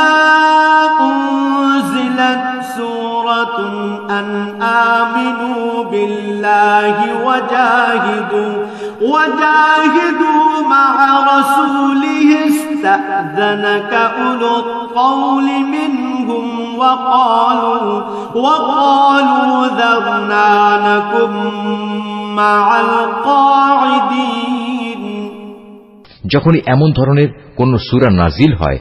أُنزِلَتْ سُورَةٌ أَنْ آمِنُوا بِاللَّهِ وَجَاهِدُوا مَعَ رَسُولِهِ اسْتَأْذَنَكَ أُولُو الطَّوْلِ مِنْهُمْ وَقَالُوا ذَرْنَا نَكُن مَّعَ الْقَاعِدِينَ। যখনই এমন ধরনের কোন সূরা নাজিল হয়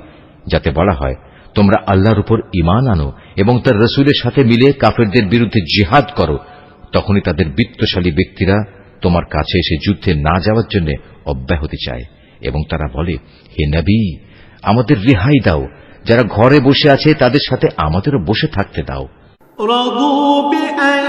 যাতে বলা হয় তোমরা আল্লাহর উপর ঈমান আনো এবং তার রাসূলের সাথে মিলে কাফেরদের বিরুদ্ধে জিহাদ করো, তখনই তাদের বিত্তশালী ব্যক্তিরা তোমার কাছে এসে যুদ্ধে না যাওয়ার জন্য অব্যাহতি চায় এবং তারা বলে, হে নবী, আমাদের রেহাই দাও, যারা ঘরে বসে আছে তাদের সাথে আমাদেরও বসে থাকতে দাও। رضوا بأن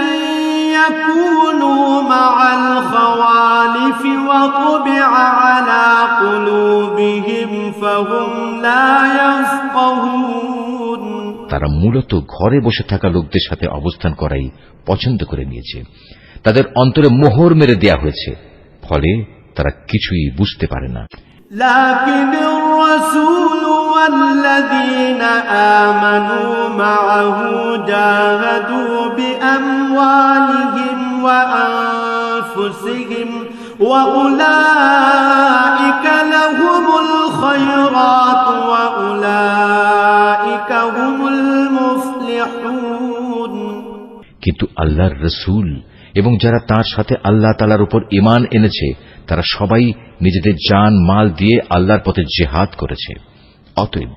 يكونوا مع الخوالف وطبع على قلوبهم فهم لا يفقهون। তারা মূলত ঘরে বসে থাকা লোকদের সাথে অবস্থান করাই পছন্দ করে নিয়েছে। তাদের অন্তরে মোহর মেরে দেয়া হয়েছে, ফলে তারা কিছুই বুঝতে পারে না। لكن الرسول والذين آمنوا معه جاهدوا بأموالهم وأنفسهم وأولئك لهم الخيرات وأولئك هم المفلحون। কিন্তু আল্লাহর রাসূল এবং যারা তার সাথে আল্লাহ তাআলার উপর ঈমান এনেছে তারা সবাই নিজেদের জান মাল দিয়ে আল্লাহর পথে জিহাদ করেছে। অতএব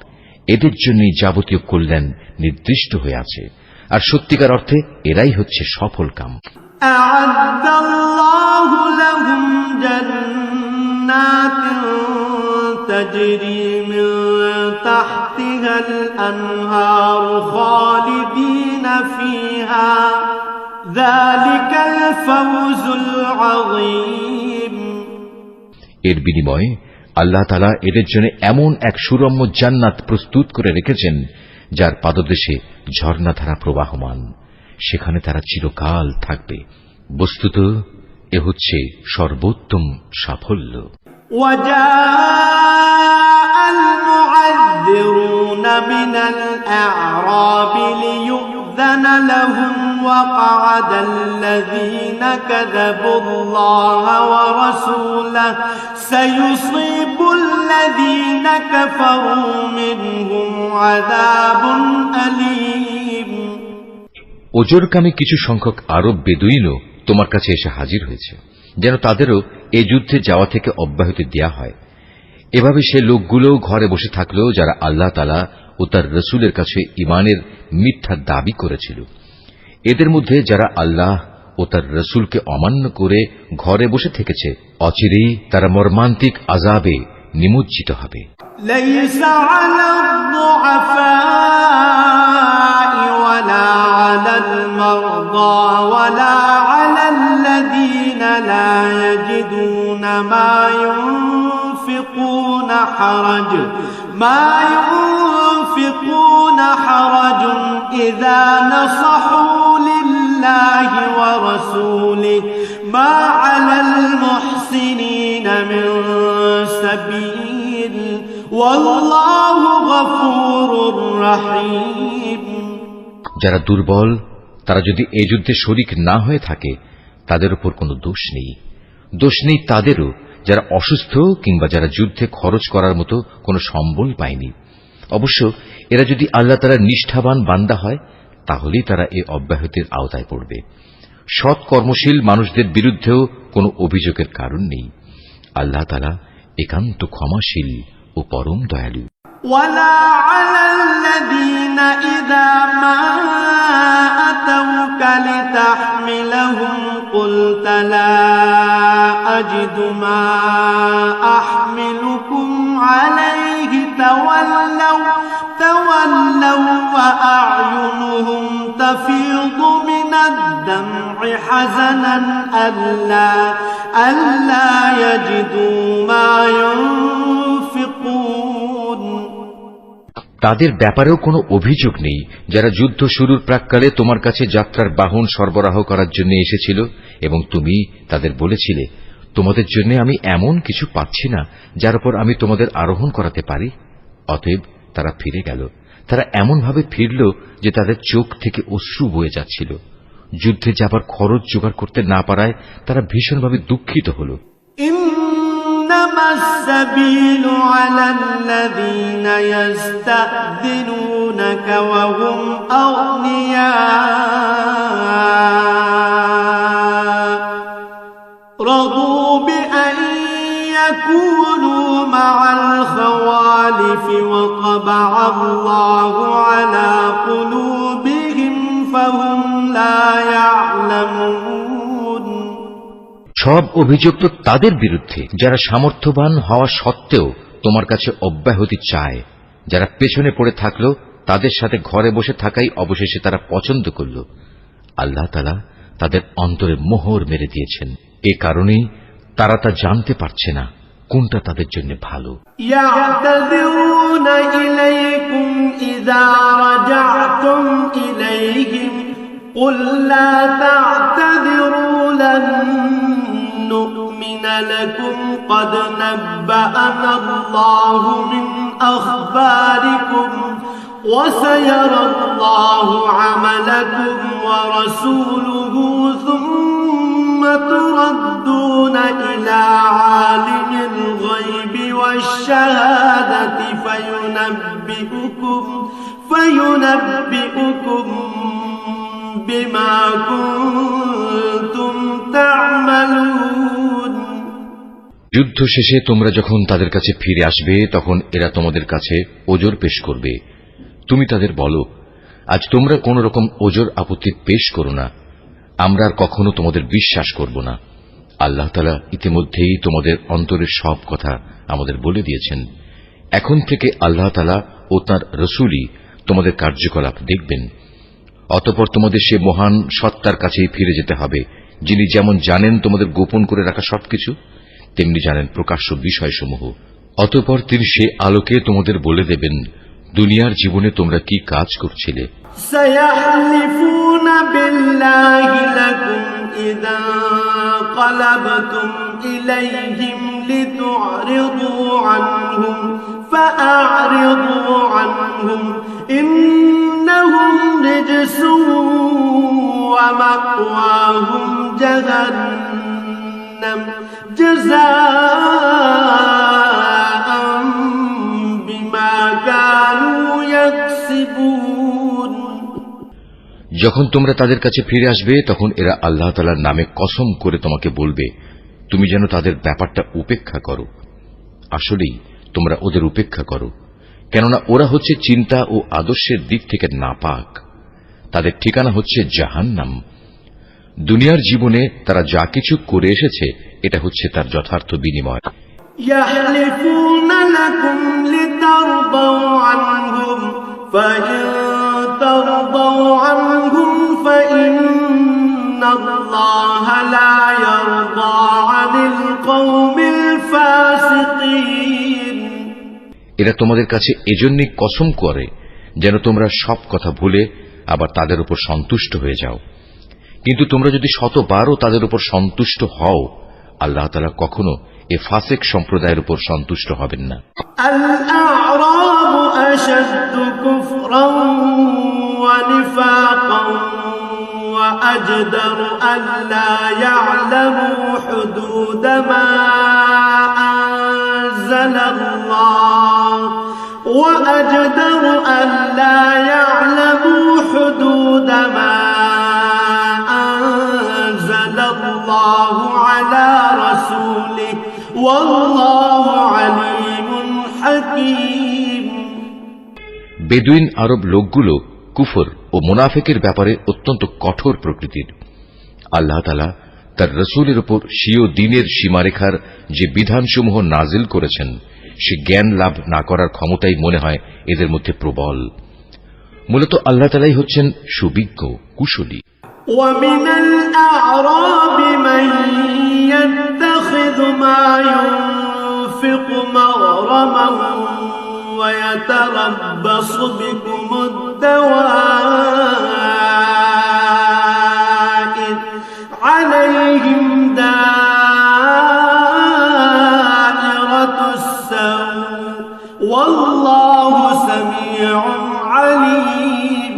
এদের জন্যই যাবতীয় কল্যাণ নির্দিষ্ট হয়ে আছে, আর সত্যিকার অর্থে এরাই হচ্ছে সফল কাম। أعد الله لهم جنات تجري من تحتها الأنهار خالدين فيها ذلك الفوز العظيم। এর বিনিময়ে আল্লাহ তাআলা এদের জন্য এমন এক সুরম্য জান্নাত প্রস্তুত করে রেখেছেন যার পাদদেশে ঝর্ণাধারা প্রবাহমান, সেখানে তারা চিরকাল থাকবে। বস্তুত এ হচ্ছে সর্বোত্তম সাফল্য। وجاء المعذرون من الأعراب ليؤذن لهم وقعد الذين كذبوا الله ورسوله سيصيب الذين كفروا منهم عذاب أليم। ওজরকামী কিছু সংখ্যক আরব বেদুইনও তোমার কাছে এসে হাজির হয়েছে, যেন তাদেরও এ যুদ্ধে যাওয়া থেকে অব্যাহতি দেয়া হয়। এভাবে সে লোকগুলো ঘরে বসে থাকলেও যারা আল্লাহ তাআলা ও তার রাসূলের কাছে ঈমানের মিথ্যা দাবি করেছিল। এদের মধ্যে যারা আল্লাহ ও তার রাসূলকে অমান্য করে ঘরে বসে থেকেছে, অচিরেই তারা মর্মান্তিক আযাবে নিমজ্জিত হবে। ليس على الضعفاء ولا على المرضى ولا على الذين لا يجدون ما ينفقون حرج إذا نصحوا لله ورسوله ما على المحسنين من سبيل والله غفور رحيم। যারা দুর্বল তারা যদি এই যুদ্ধে শরীক না হয়ে থাকে তাদের উপর কোনো দোষ নেই। দোষ নেই তাদেরও যারা অসুস্থ কিংবা যারা যুদ্ধে খরচ করার মতো কোনো সম্বল পায়নি। অবশ্য এরা যদি আল্লাহ তাআলার নিষ্ঠাবান বান্দা হয় তাহলেই তারা এই অব্যাহতির আওতায় পড়বে। সৎ কর্মশীল মানুষদের বিরুদ্ধেও কোনো অভিযোগের কারণ নেই। আল্লাহ তাআলা একান্ত ক্ষমাশীল ও পরম দয়ালু। ولا على الذين إذا ما أتوك لتحملهم قلت لا أجد ما أحملكم عليه تولوا وأعينهم تفيض من الدمع حزنا ألا يجدوا ما ينفقون তাদের ব্যাপারেও কোনো অভিযোগ নেই যারা যুদ্ধ শুরুর প্রাক্কালে তোমার কাছে যাত্রার বাহন সরবরাহ করার জন্য এসেছিল এবং তুমি তাদের বলেছিলে, তোমাদের জন্য আমি এমন কিছু পাচ্ছি না যার উপর আমি তোমাদের আরোহণ করাতে পারি। অতএব তারা ফিরে গেল। তারা এমনভাবে ফিরল যে তাদের চোখ থেকে অশ্রু বয়ে যাচ্ছিল। যুদ্ধে যাবার খরচ জোগাড় করতে না পারায় তারা ভীষণভাবে দুঃখিত হল। إنما السبيل على الذين يستأذنونك وهم أغنياء رضوا بأن يكونوا مع الخوالف وطبع الله على قلوبهم فهم لا يعلمون সব অভিযোগ তো তাদের বিরুদ্ধে যারা সামর্থ্যবান হওয়া সত্ত্বেও তোমার কাছে অব্যাহতি চায়, যারা পেছনে পড়ে থাকল তাদের সাথে ঘরে বসে থাকাই অবশেষে তারা পছন্দ করল। আল্লাহ তাআলা তাদের অন্তরে মোহর মেরে দিয়েছেন। এ কারণেই তারা তা জানতে পারছে না কোনটা তাদের জন্য ভালো। يعتذرون إليكم إذا رجعتم إليهم قل لا تعتذروا لن نؤمن لكم قد نبأنا الله من أخباركم وسيرى الله عملكم ورسوله ثم تردون إلى عالم الغيب والشهادة فينبئكم بما كنتم تعملون যুদ্ধ শেষে তোমরা যখন তাদের কাছে ফিরে আসবে তখন এরা তোমাদের কাছে ওজর পেশ করবে। তুমি তাদের বলো, আজ তোমরা কোন রকম ওজর আপত্তি পেশ করো না, আমরা আর কখনো তোমাদের বিশ্বাস করব না। আল্লাহ তাআলা ইতিমধ্যেই তোমাদের অন্তরের সব কথা আমাদের বলে দিয়েছেন। এখন থেকে আল্লাহ তাআলা ও তাঁর রাসূলই তোমাদের কার্যকলাপ দেখবেন। অতঃপর তোমাদের সে মহান সত্তার কাছেই ফিরে যেতে হবে, যিনি যেমন জানেন তোমাদের গোপন করে রাখা সবকিছু, তেমনি জানেন প্রকাশ্য বিষয়সমূহ। অতঃপর তিনি সে আলোকে তোমাদের বলে দেবেন দুনিয়ার জীবনে তোমরা কি কাজ করছিলে। سيحلفون بالله لكم إذا انقلبتم إليهم لتعرضوا عنهم فأعرضوا عنهم إنهم رجس ومأواهم جهنم جزاء بما كانوا يكسبون যখন তোমরা তাদের কাছে ফিরে আসবে তখন এরা আল্লাহ তাআলার নামে কসম করে তোমাকে বলবে তুমি যেন তাদের ব্যাপারটা উপেক্ষা করো। আসলেই তোমরা ওদের উপেক্ষা করো, কেননা ওরা হচ্ছে চিন্তা ও আদর্শের দিক থেকে নাপাক। তাদের ঠিকানা হচ্ছে জাহান্নাম। দুনিয়ার জীবনে তারা যা কিছু করে এসেছে এটা হচ্ছে তার যথার্থ বিনিময়। يحلفون لكم لترضوا عنهم فإن ترضوا عنهم فإن الله لا يرضى عن القوم الفاسقين এরা তোমাদের কাছে এজন্যই কসম করে যেন তোমরা সব কথা ভুলে আবার তাদের উপর সন্তুষ্ট হয়ে যাও। কিন্তু তোমরা যদি শতবারও তাদের উপর সন্তুষ্ট হও, আল্লাহ তাআলা কখনো এ ফাসিক সম্প্রদায়ের উপর সন্তুষ্ট হবেন না। الأعراب أشد كفرا ونفاقا وأجدر ألا يعلموا حدود ما أنزل الله وأجدر ألا يعلموا حدود ما أنزل الله على رسوله والله عليم حكيم বেদুইন আরব লোকগুলো কুফর ও মুনাফিকের ব্যাপারে অত্যন্ত কঠোর প্রকৃতির। আল্লাহ তাআলা তার রসুলের উপর স্বীয় দ্বীনের সীমারেখার যে বিধানসমূহ নাজিল করেছেন সে জ্ঞান লাভ না করার ক্ষমতাই মনে হয় এদের মধ্যে প্রবল। মূলত আল্লাহ তাআলাই হচ্ছেন সুবিজ্ঞ, কুশলী। ومن الأعراب من يتخذ ما ينفق مغرما ويتربص بكم الدوائر عليهم دائرة السوء والله سميع عليم।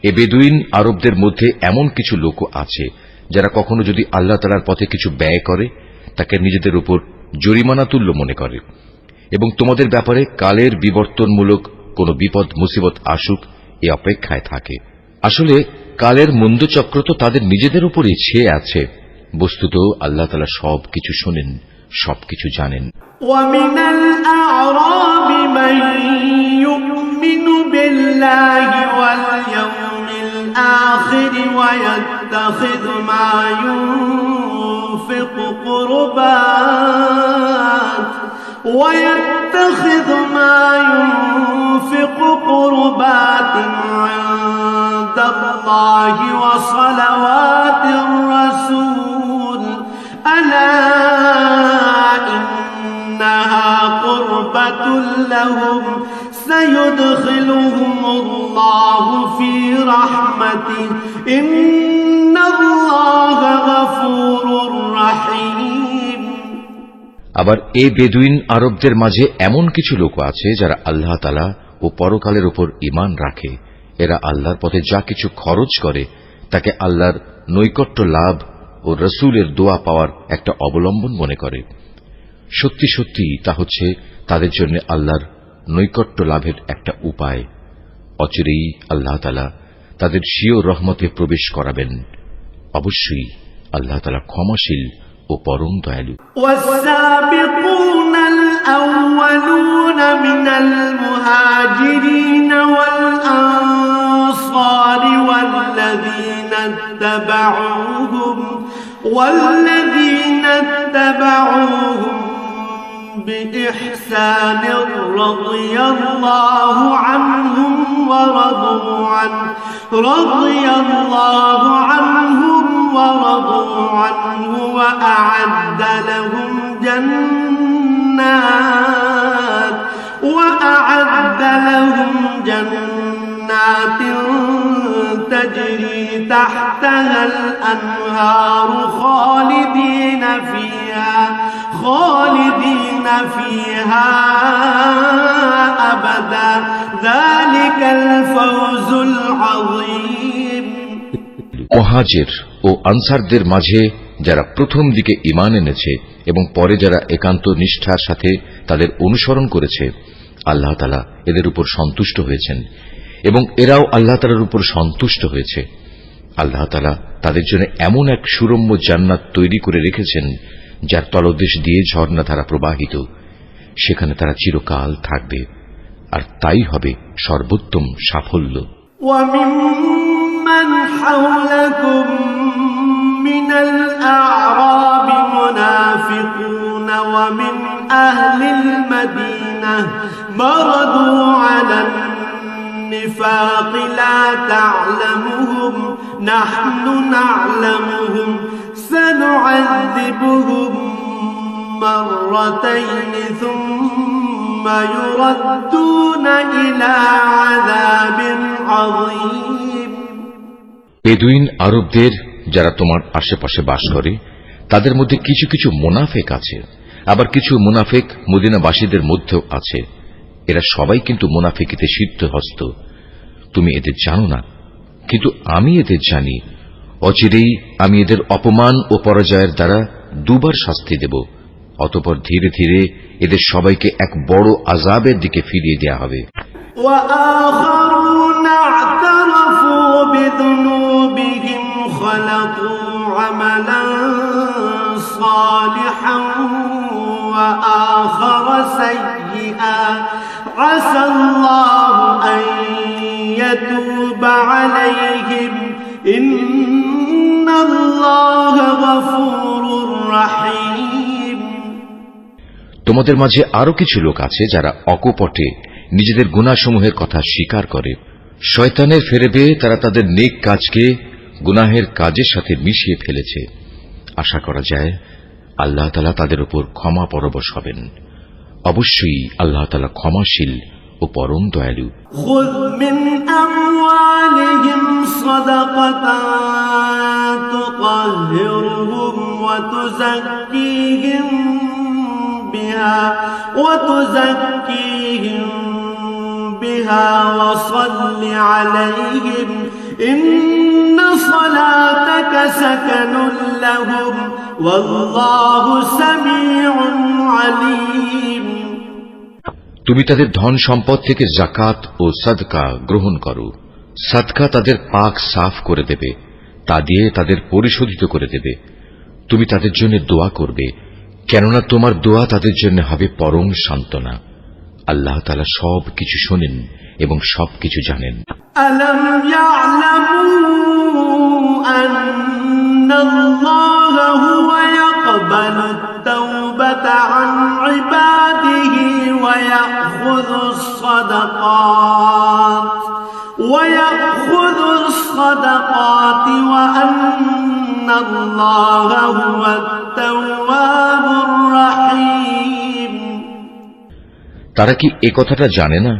এ বেদুইন আরবদের মধ্যে এমন কিছু লোক আছে যারা কখনো যদি আল্লাহ তাআলার পথে কিছু ব্যয় করে তাকে নিজেদের উপর জরিমানা তুল্য মনে করে এবং তোমাদের ব্যাপারে কালের বিবর্তনমূলক কোনো বিপদ মুসিবত আসুক এ অপেক্ষায় থাকে। আসলে কালের মন্দচক্র তো তাদের নিজেদের উপরই ছেয়ে আছে। বস্তুত আল্লাহ তাআলা সবকিছু শোনেন, সবকিছু জানেন। ومن الأعراب من يؤمن بالله واليوم الآخر ويتخذ ما ينفق قربات عند الله وصلوات الرسول ألا إنها قربة لهم سيدخلهم الله في رحمته إن الله غفور رحيم। আবার এই বেদুইন আরবদের মাঝে এমন কিছু লোক আছে যারা আল্লাহ তাআলা ও পরকালের উপর ঈমান রাখে। এরা আল্লাহর পথে যা কিছু খরচ করে তাকে আল্লাহর নৈকট্য লাভ ও রসুলের দোয়া পাওয়ার একটা অবলম্বন মনে করে। সত্যি সত্যি তা হচ্ছে তাদের জন্য আল্লাহর নৈকট্য লাভের একটা উপায়। অচিরেই আল্লাহ তাআলা তাদের স্বীয় রহমতে প্রবেশ করাবেন। অবশ্যই আল্লাহ তাআলা ক্ষমাশীল ও পরম দয়ালু। والسابقون الأولون من المهاجرين والأنصار والذين اتبعوهم بإحسان رضي الله عنهم ورضوا عنه وأعد لهم جنات تجري تحتها الأنهار خالدين فيها أبدا ذلك الفوز العظيم। মুহাজির ও আনসারদের মাঝে যারা প্রথম দিকে ঈমান এনেছে এবং পরে যারা একান্ত নিষ্ঠার সাথে তাদের অনুসরণ করেছে আল্লাহ তাআলা এদের উপর সন্তুষ্ট হয়েছেন এবং এরাও আল্লাহ তাআলার উপর সন্তুষ্ট হয়েছে। আল্লাহ তাআলা তাদের জন্য এমন এক সুরম্য জান্নাত তৈরি করে রেখেছেন যার তলদেশ দিয়ে ঝর্ণাধারা প্রবাহিত। সেখানে তারা চিরকাল থাকবে, আর তাই হবে সর্বোত্তম সাফল্য। وممن حولكم من الأعراب منافقون ومن أهل المدينة مردوا على النفاق لا تعلمهم نحن نعلمهم سنعذبهم مرتين ثم يردون إلى عذاب عظيم। বেদুইন আরবদের যারা তোমার আশেপাশে বাস করে তাদের মধ্যে কিছু কিছু মুনাফিক আছে, আবার কিছু মুনাফিক মদিনাবাসীদের মধ্যেও আছে। এরা সবাই কিন্তু মুনাফিকিতে সিদ্ধহস্ত। তুমি এদের জানো না, কিন্তু আমি এদের জানি। অচিরেই আমি এদের অপমান ও পরাজয়ের দ্বারা দুবার শাস্তি দেব। অতঃপর ধীরে ধীরে এদের সবাইকে এক বড় আযাবের দিকে ফিরিয়ে দেয়া হবে। وآخرون اعترفوا بذنوبهم خلقوا عملا صالحا وآخر سيئا عسى الله أن يتوب عليهم إن الله غفور رحيم তোমাদের মাঝে আরো কিছু লোক আছে যারা অকপটে নিজেদের গুনাহসমূহের কথা স্বীকার করে। শয়তানের ফেরেবে তারা তাদের নেক কাজকে গুনাহের কাজের সাথে মিশিয়ে ফেলেছে। আশা করা যায় আল্লাহ তাআলা তাদের উপর ক্ষমা পরবশ হবেন। অবশ্যই আল্লাহ তাআলা ক্ষমাশীল ও পরম দয়ালু। خذ من أموالهم صدقة تطهرهم وتزكيهم بها وصل عليهم إن صلاتك سكن لهم والله سميع عليم তুমি তাদের ধন সম্পদ থেকে যাকাত ও সাদকা গ্রহণ করো। সাদকা তাদের পাক সাফ করে দেবে, তা দিয়ে তাদের পরিশোধিত করে দেবে। তুমি তাদের জন্য দোয়া করবে, কেননা তোমার দোয়া তাদের জন্য হবে পরম সান্ত্বনা। আল্লাহ তাআলা সব কিছু শোনেন এবং সবকিছু জানেন। ألم يعلموا أن الله هو يقبل التوبة عن عباده ويأخذ الصدقات وأن الله هو التواب الرحيم তারা কি এই কথাটা জানে না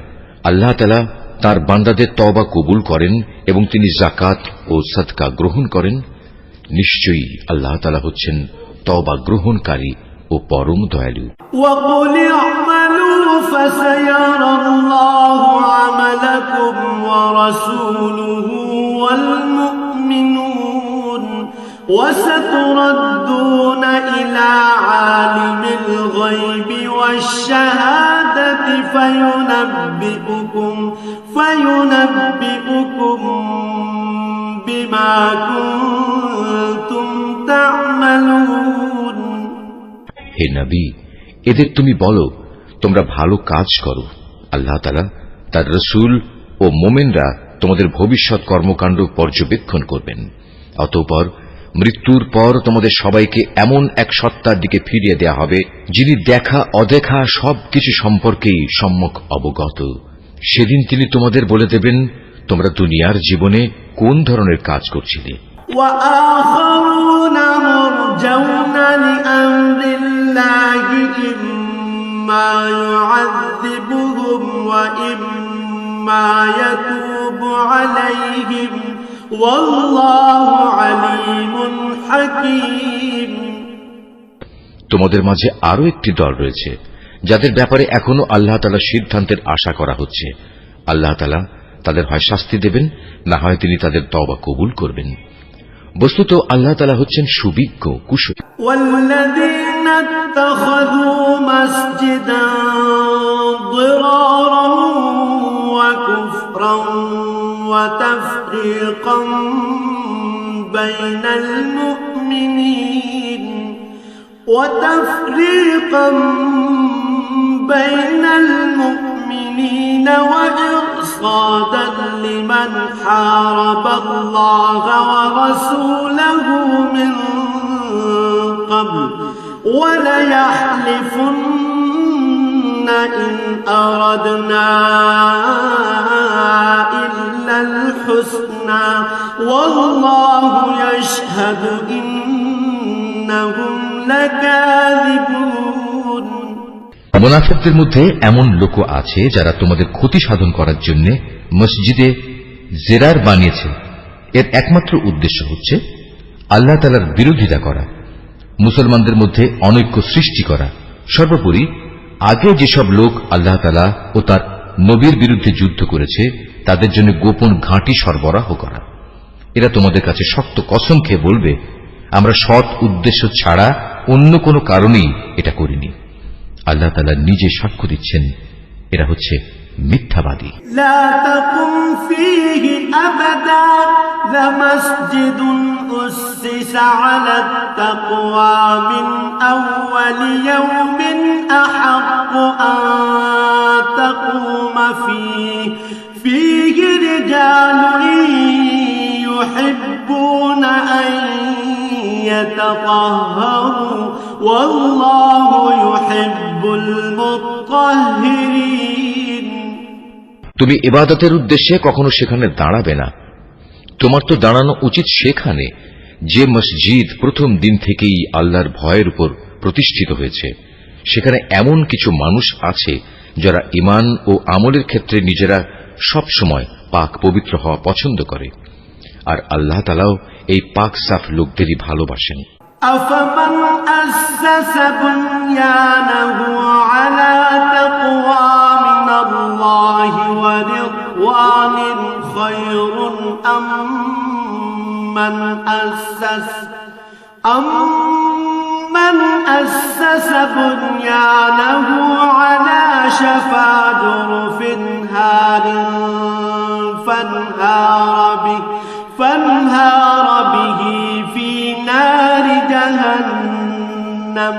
আল্লাহ তাআলা তার বান্দাদের তওবা কবুল করেন এবং তিনি যাকাত ও সাদকা গ্রহণ করেন? নিশ্চয়ই আল্লাহ তাআলা হচ্ছেন তওবা গ্রহণকারী ও পরম দয়ালু। وقل اعملوا فسيرى الله عملكم ورسوله والمؤمنون وستردون إلى عالم الغيب والشهادة فينبئكم بما كنتم تعملون হে নবী, এদের তুমি বলো তোমরা ভালো কাজ করো। আল্লাহ তাআলা, তার রাসূল ও মুমিনরা তোমাদের ভবিষ্যৎ কর্মকাণ্ড পর্যবেক্ষণ করবেন। অতঃপর মৃত্যুর পর তোমাদের সবাইকে এমন এক সত্তার দিকে ফিরিয়ে দেয়া হবে যিনি দেখা অদেখা সবকিছু সম্পর্কেই সম্যক অবগত। সেদিন তিনি তোমাদের বলে দেবেন তোমরা দুনিয়ার জীবনে কোন ধরনের কাজ করছিলে। وآخرون مرجون لأمر الله إما يعذبهم وإما يتوب عليهم والله عليم حكيم তোমাদের মাঝে আরো একটি দল রয়েছে যাদের ব্যাপারে এখনো আল্লাহ তাআলার সিদ্ধান্তের আশা করা হচ্ছে। আল্লাহ তাআলা তাদের হয় শাস্তি দেবেন, না হয় তিনি তাদের তওবা কবুল করবেন। বস্তুত আল্লাহ তাআলা হচ্ছেন সুবিজ্ঞ কুশলী। والذين اتخذوا مسجدا ضرارا وكفرا وتفريقا بين المؤمنين وإرصادا لمن حارب الله ورسوله من قبل وليحلفن إن أردنا إلا الحسنى والله يشهد إنهم لكاذبون মুনাফিকদের মধ্যে এমন লোক আছে যারা তোমাদের ক্ষতি সাধন করার জন্য মসজিদে জেরার বানিয়েছে। এর একমাত্র উদ্দেশ্য হচ্ছে আল্লাহ তাআলার বিরোধিতা করা, মুসলমানদের মধ্যে অনৈক্য সৃষ্টি করা। সর্বোপরি আগে যেসব লোক আল্লাহ তাআলা ও তার নবীর বিরুদ্ধে যুদ্ধ করেছে তাদের জন্য গোপন ঘাঁটি সরবরাহ করা। এরা তোমাদের কাছে শক্ত কসম খেয়ে বলবে আমরা সৎ উদ্দেশ্য ছাড়া অন্য কোনো কারণেই এটা করিনি। আল্লাহ তাআলা নিজে সাক্ষ্য দিচ্ছেন এরা হচ্ছে মিথ্যাবাদী। لا تقم فيه أبدا لمسجد أسس على التقوى من أول يوم أحق أن تقوم فيه رجال يحبون أن يتطهروا والله يحب المطهرين তুমি ইবাদতের উদ্দেশ্যে কখনো সেখানে দাঁড়াবে না। তোমার তো দাঁড়ানো উচিত সেখানে যে মসজিদ প্রথম দিন থেকেই আল্লাহর ভয়ের উপর প্রতিষ্ঠিত হয়েছে। সেখানে এমন কিছু মানুষ আছে যারা ঈমান ও আমলের ক্ষেত্রে নিজেরা সব সময় পাক পবিত্র হওয়া পছন্দ করে, আর আল্লাহ তাআলাও এই পাক সাফ লোকদেরই ভালোবাসেন। أفمن أسس بنيانه على تقوى من الله ورضوان خير أم من أسس بنيانه على شفا جرف هار فانهار به في نار جهنم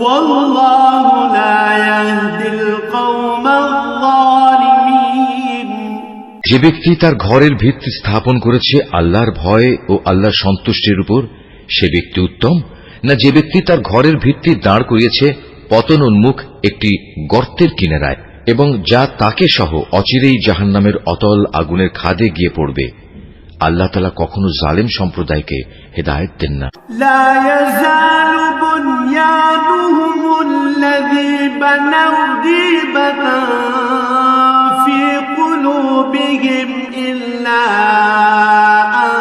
والله لا يهدي القوم الظالمين যে ব্যক্তি তার ঘরের ভিত্তি স্থাপন করেছে আল্লাহর ভয় ও আল্লাহর সন্তুষ্টির উপর, সে ব্যক্তি উত্তম, না যে ব্যক্তি তার ঘরের ভিত্তি দাঁড় করিয়েছে পতনোন্মুখ একটি গর্তের কিনারায় এবং যা তাকে সহ অচিরেই জাহান্নামের অতল আগুনের খাদে গিয়ে পড়বে। আল্লাহ তাআলা কখনো জালেম সম্প্রদায়কে হেদায়েত দেন না। লা ইয়াজালু বুনয়ানুহুম আল্লাযী বানাউ রিবাতান ফি কুলুবিহিম ইল্লা আন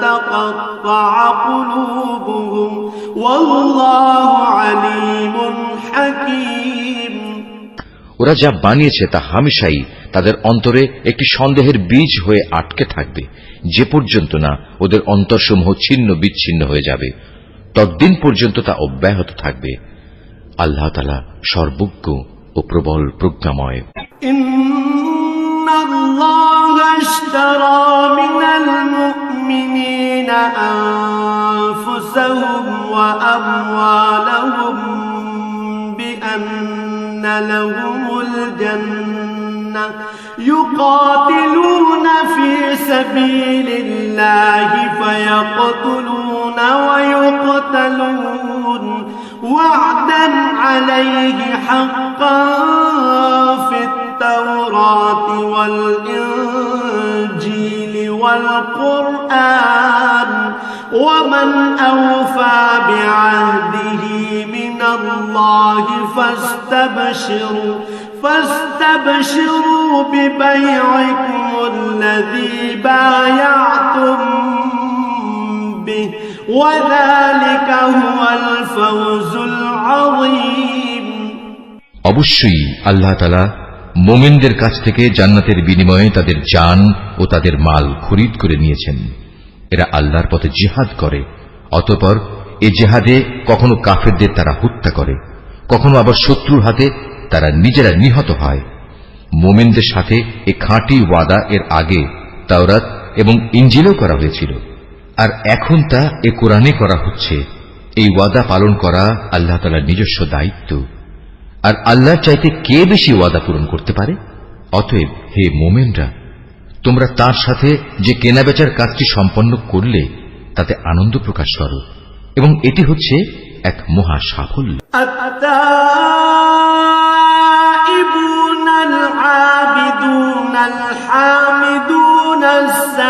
তাকাত্তাআ কুলুবুহুম ওয়াল্লাহু আলীমুন হাকীম। ওরা যা বানিয়েছে তা হামেশাই তাদের অন্তরে একটি সন্দেহের বীজ হয়ে আটকে থাকবে, যে পর্যন্ত না ওদের অন্তরসমূহ ছিন্ন বিচ্ছিন্ন হয়ে যাবে, ততদিন পর্যন্ত তা অব্যাহত থাকবে। আল্লাহ তাআলা সর্বজ্ঞ ও প্রবল প্রজ্ঞাময়। ইন্নাল্লাহা ইশতারা মিনাল মুমিনিনা আনফুসাহুম ওয়া আমওয়ালাহুম বিআন্না লাহুমুল জান্নাহ يقاتلون في سبيل الله فيقتلون ويقتلون وعدا عليه حقا في التوراة والإنجيل والقرآن ومن أوفى بعهده من الله فاستبشروا ببيعكم الذي بايعتم به وذلك هو الفوز العظيم। অবশ্যই আল্লাহ তাআলা মুমিনদের কাছ থেকে জান্নাতের বিনিময়ে তাদের জান ও তাদের মাল খরিদ করে নিয়েছেন। এরা আল্লাহর পথে জিহাদ করে, অতঃপর এ জিহাদে কখনো কাফেরদের তারা হত্যা করে, কখনো আবার শত্রুর হাতে তারা নিজেরা নিহত হয়। মুমিনদের সাথে এ খাঁটি ওয়াদা এর আগে তাওরাত এবং ইনজিলেও করা হয়েছিল, আর এখন তা এ কোরআনে করা হচ্ছে। এই ওয়াদা পালন করা আল্লাহ তাআলার নিজস্ব দায়িত্ব, আর আল্লাহর চাইতে কে বেশি ওয়াদা পূরণ করতে পারে? অতএব হে মুমিনরা, তোমরা তার সাথে যে কেনাবেচার কাজটি সম্পন্ন করলে তাতে আনন্দ প্রকাশ করো, এবং এটি হচ্ছে এক মহা সাফল্য। التائبون العابدون الحامدون السائحون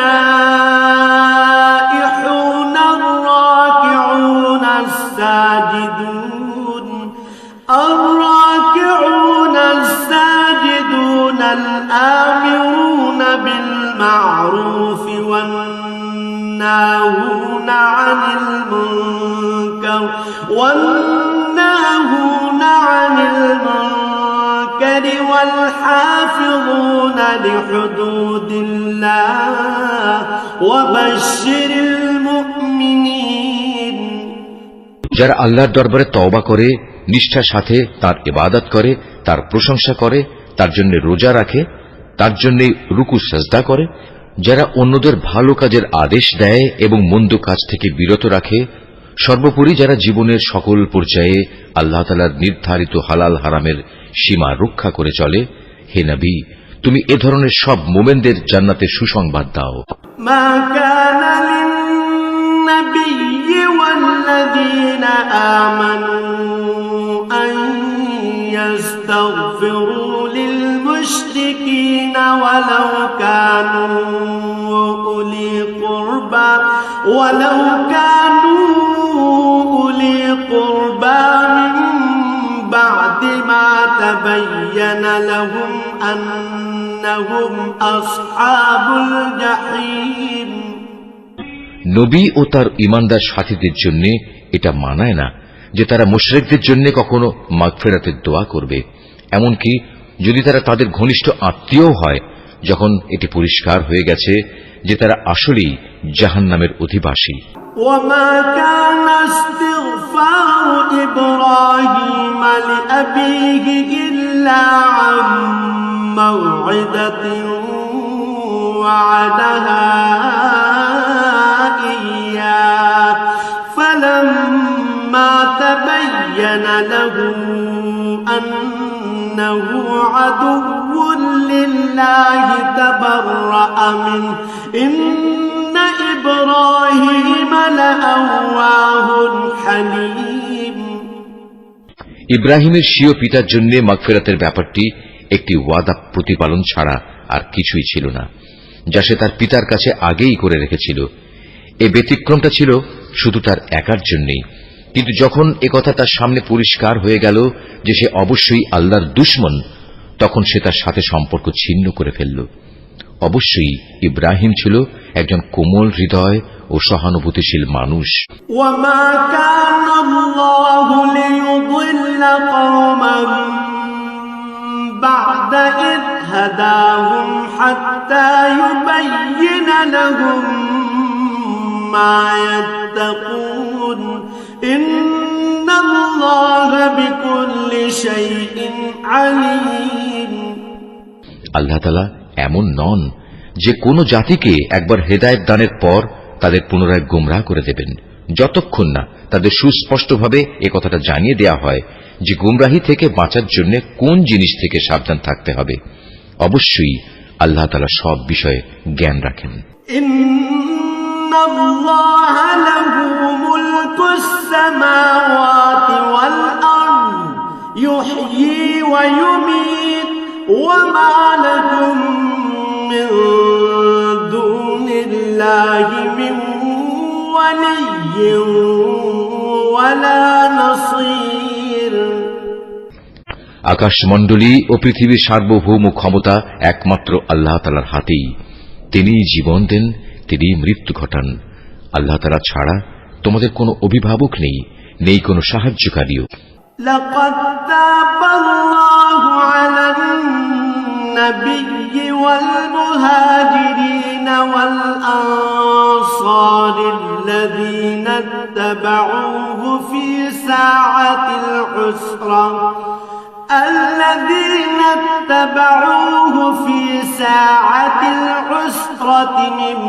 الراكعون الساجدون الآمرون بالمعروف والناهون عن المنكر والحافظون لحدود الله وبشر المؤمنين। যারা আল্লাহর দরবারে তওবা করে, নিষ্ঠার সাথে তার ইবাদত করে, তার প্রশংসা করে, তার জন্য রোজা রাখে, তার জন্য রুকু সাজদা করে, যারা অন্যদের ভালো কাজের আদেশ দেয় এবং মন্দ কাজ থেকে বিরত রাখে, সর্বোপরি যারা জীবনের সকল পর্যায়ে আল্লাহ তাআলার নির্ধারিত হালাল হারামের সীমা রক্ষা করে চলে, হে নবী, তুমি এ ধরনের সব মুমিনদের জান্নাতের সুসংবাদ দাও। মা কানা লিন-নবিয়্যি ওয়া الذين آمنوا أن يستغفروا للمشركين ولو كانوا أولي قربى من بعد ما تبين لهم أنهم أصحاب الجحيم। নবী ও তার ঈমানদার সাথীদের জন্য এটা মানায় না যে তারা মুশরিকদের জন্য কখনো মাগফিরাতের দোয়া করবে, এমনকি যদি তারা তাদের ঘনিষ্ঠ আত্মীয় হয়, যখন এটি পরিষ্কার হয়ে গেছে যে তারা আসলেই জাহান্নামের অধিবাসী। وما كان استغفار إبراهيم لأبيه إلا عن موعدة وعدها إياه فلما تبين له أنه عدو لله تبرأ منه إن إبراهيم لأواه حليم। ইব্রাহিমের স্বীয় পিতার জন্য মাগফিরাতের ব্যাপারটি একটি ওয়াদা প্রতিপালন ছাড়া আর কিছুই ছিল না, যা সে তার পিতার কাছে আগেই করে রেখেছিল। এ ব্যতিক্রমটা ছিল শুধু তার একার জন্যই, কিন্তু যখন একথা তার সামনে পরিষ্কার হয়ে গেল যে সে অবশ্যই আল্লাহর দুশমন, তখন সে তার সাথে সম্পর্ক ছিন্ন করে ফেলল। অবশ্যই ইব্রাহিম ছিল একজন কোমল হৃদয় ও সহানুভূতিশীল মানুষ। وما كان الله ليضل قوما بعد إذ هداهم حتى يبين لهم ما يتقون إن الله بكل شيء عليم। আল্লাহ তাআলা এমন নন যে কোন জাতিকে একবার হেদায়েত দানের পর তাদের পুনরায় গোমরাহ করে দেবেন, যতক্ষণ না তাদের সুস্পষ্টভাবে একথাটা জানিয়ে দেয়া হয় যে গোমরাহি থেকে বাঁচার জন্য কোন জিনিস থেকে সাবধান থাকতে হবে। অবশ্যই আল্লাহ তাআলা সব বিষয়ে জ্ঞান রাখেন। ইন্নাল্লাহ লাহু মুলকুস সামাওয়াতি ওয়াল আরদ ইউহয়ী ওয়া ইউমীত ওয়া মা লাকুম মিন দুনিল্লাহি মিন ওয়ালিয়্যিন ওয়ালা নাসীর। আকাশমণ্ডলী ও পৃথিবীর সার্বভৌম ক্ষমতা একমাত্র আল্লাহ তাআলার হাতেই। তিনিই জীবন দেন, তিনিই মৃত্যু ঘটান। আল্লাহ তাআলা ছাড়া তোমাদের কোনো অভিভাবক নেই, নেই কোনো সাহায্যকারীও। لقد تاب الله على النبي والمهاجرين والأنصار الذين اتبعوه في ساعة العسرة من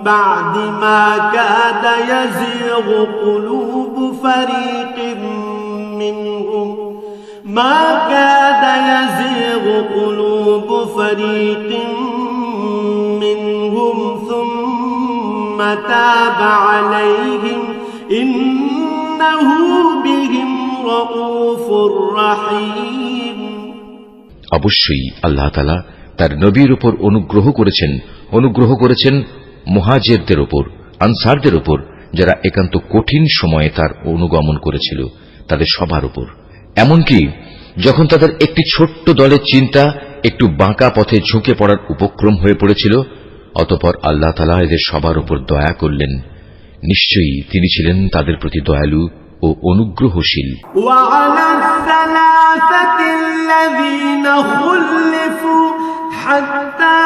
بعد ما كاد يزيغ قلوب فريق منهم ثم تاب عليهم إنه بهم رؤوف رحيم। অবশ্যই আল্লাহ তাআলা তার নবীর উপর অনুগ্রহ করেছেন মুহাজিরদের উপর, আনসারদের উপর, যারা একান্ত কঠিন সময়ে তার অনুগমন করেছিল, তাদের সবার উপর। এমনকি যখন তাদের একটি ছোট্ট দলের চিন্তা একটু বাঁকা পথে ঝুঁকে পড়ার উপক্রম হয়ে পড়েছিল, অতঃপর আল্লাহ তাআলা এদের সবার উপর দয়া করলেন। নিশ্চয়ই তিনি ছিলেন তাদের প্রতি দয়ালু ও অনুগ্রহশীল। وعلى الثلاثة الذين خلفوا حتى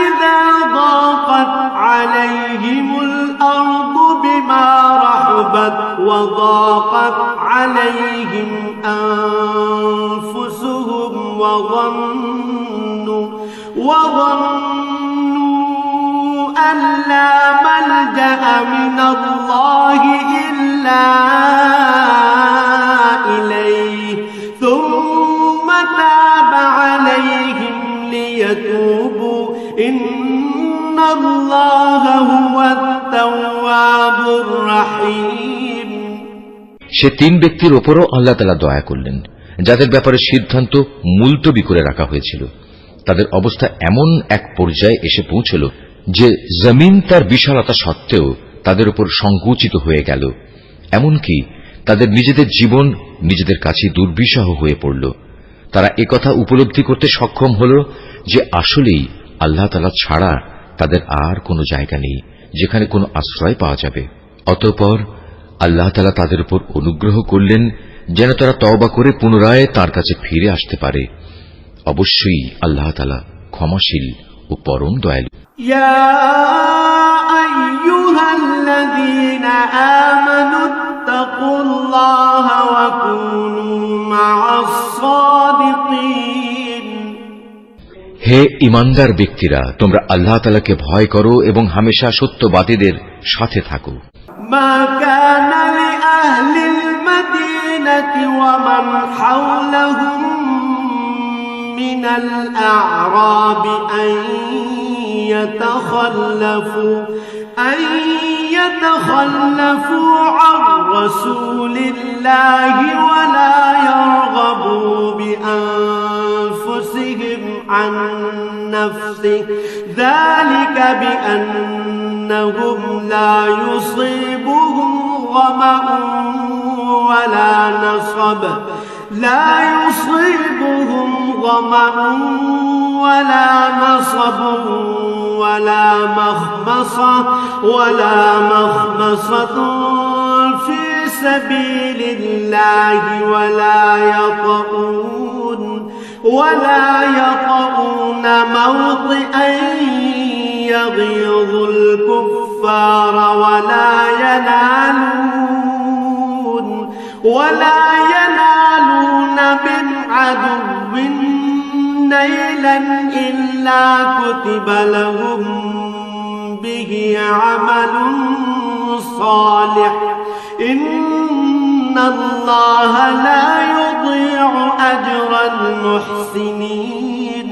إذا ضاقت عليهم الأرض بما رحبت وضاقت عليهم أنفسهم وظنوا أن لا ملجأ من الله إلا إليه ثم تاب عليهم ليتوبوا إن الله هو التواب الرحيم সে তিন ব্যক্তির ওপরও আল্লাহ তাআলা দয়া করলেন যাদের ব্যাপারে সিদ্ধান্ত মুলতবি করে রাখা হয়েছিল। তাদের অবস্থা এমন এক পর্যায়ে এসে পৌঁছল যে জমিন তার বিশালতা সত্ত্বেও তাদের উপর সংকুচিত হয়ে গেল, এমনকি তাদের নিজেদের জীবন নিজেদের কাছে দুর্বিষহ হয়ে পড়ল। তারা একথা উপলব্ধি করতে সক্ষম হল যে আসলেই আল্লাহ তাআলা ছাড়া তাদের আর কোনো জায়গা নেই যেখানে কোনো আশ্রয় পাওয়া যাবে। অতঃপর আল্লাহ তাআলা তাদের উপর অনুগ্রহ করলেন যেন তারা তওবা করে পুনরায় তার কাছে ফিরে আসতে পারে। অবশ্যই আল্লাহ তাআলা ক্ষমাশীল ও পরম দয়ালু। يا أيها الذين آمنوا اتقوا الله وكونوا مع الصادقين হে ঈমানদার ব্যক্তিরা, তোমরা আল্লাহ তাআলাকে ভয় করো এবং হামেশা সত্যবাদীদের সাথে থাকো। ما كان لأهل المدينة ومن حولهم من الأعراب أن يتخلفوا عن رسول الله ولا يرغبوا بأنفسهم عن نفسه ذلك بأنهم لا يصيبهم ظمأ ولا نصب ولا مخمصة في سبيل الله ولا يطؤون موطئا يغيظ الكفار ولا ينالون من عدو نيلا إلا كتب لهم به عمل صالح إن الله لا يضيع أجر المحسنين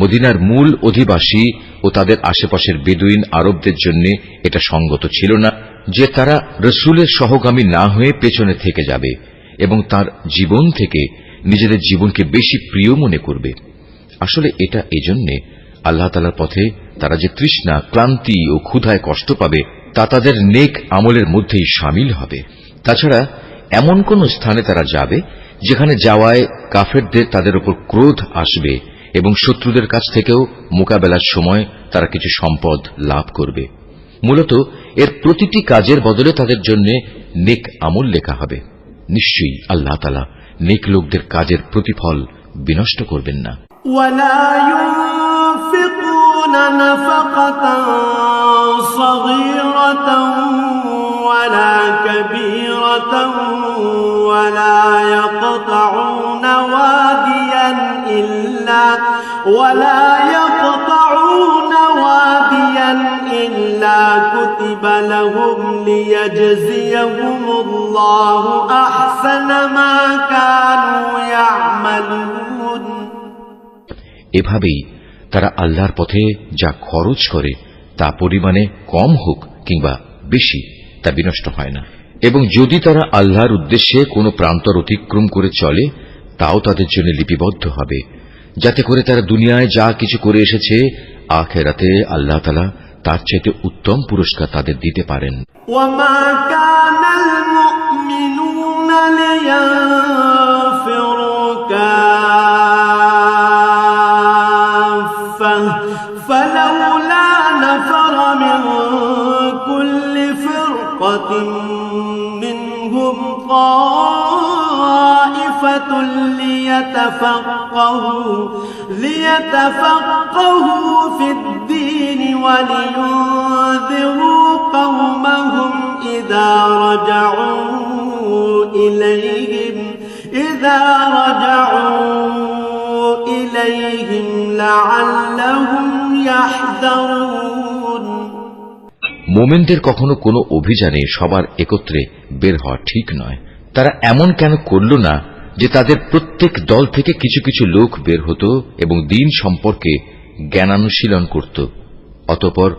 মদিনার মূল অধিবাসী ও তাদের আশেপাশের বেদুইন আরবদের জন্য এটা সঙ্গত ছিল না যে তারা রসুলের সহগামী না হয়ে পেছনে থেকে যাবে এবং তার জীবন থেকে নিজেদের জীবনকে বেশি প্রিয় মনে করবে। আসলে এটা এজন্যে আল্লাহ তাআলার পথে তারা যে তৃষ্ণা, ক্লান্তি ও ক্ষুধায় কষ্ট পাবে তা তাদের নেক আমলের মধ্যেই শামিল হবে। তাছাড়া এমন কোন স্থানে তারা যাবে যেখানে যাওয়ায় কাফেরদের তাদের উপর ক্রোধ আসবে এবং শত্রুদের কাছ থেকেও মোকাবেলার সময় তারা কিছু সম্পদ লাভ করবে। মূলত এর প্রতিটি কাজের বদলে তাদের জন্য নেক আমল লেখা হবে। নিশ্চয়ই আল্লাহ তাআলা নেক লোকদের কাজের প্রতিফল বিনষ্ট করবেন না। ولا ينفقون نفقة صغيرة ولا كبيرة ولا يقطعون واديا إلا كتب لهم ليجزيهم الله أحسن ما كانوا يعملون এভাবেই তারা আল্লাহর পথে যা খরচ করে তা পরিমাণে কম হোক কিংবা বেশি তা বিনষ্ট হয় না, এবং যদি তারা আল্লাহর উদ্দেশ্যে কোনো প্রান্তর অতিক্রম করে চলে তাও তাদের জন্য লিপিবদ্ধ হবে, যাতে করে তারা দুনিয়ায় যা কিছু করে এসেছে আখিরাতে আল্লাহ তাআলা তার চাইতে উত্তম পুরস্কার তাদের দিতে পারেন। وما كان المؤمنون لينفروا كافة فلولا نفر من كل فرقة منهم طائفة ليتفقهوا في الدين ولينذروا قومهم إذا رجعوا إليهم لعلهم يحذرون মোমেনদের কখনো কোনো অভিযানে সবার একত্রে বের হওয়া ঠিক নয়। তারা এমন কেন করল না যে তাদের প্রত্যেক দল থেকে কিছু কিছু লোক বের হতো এবং দ্বীন সম্পর্কে জ্ঞানানুশীলন করত, অতঃপর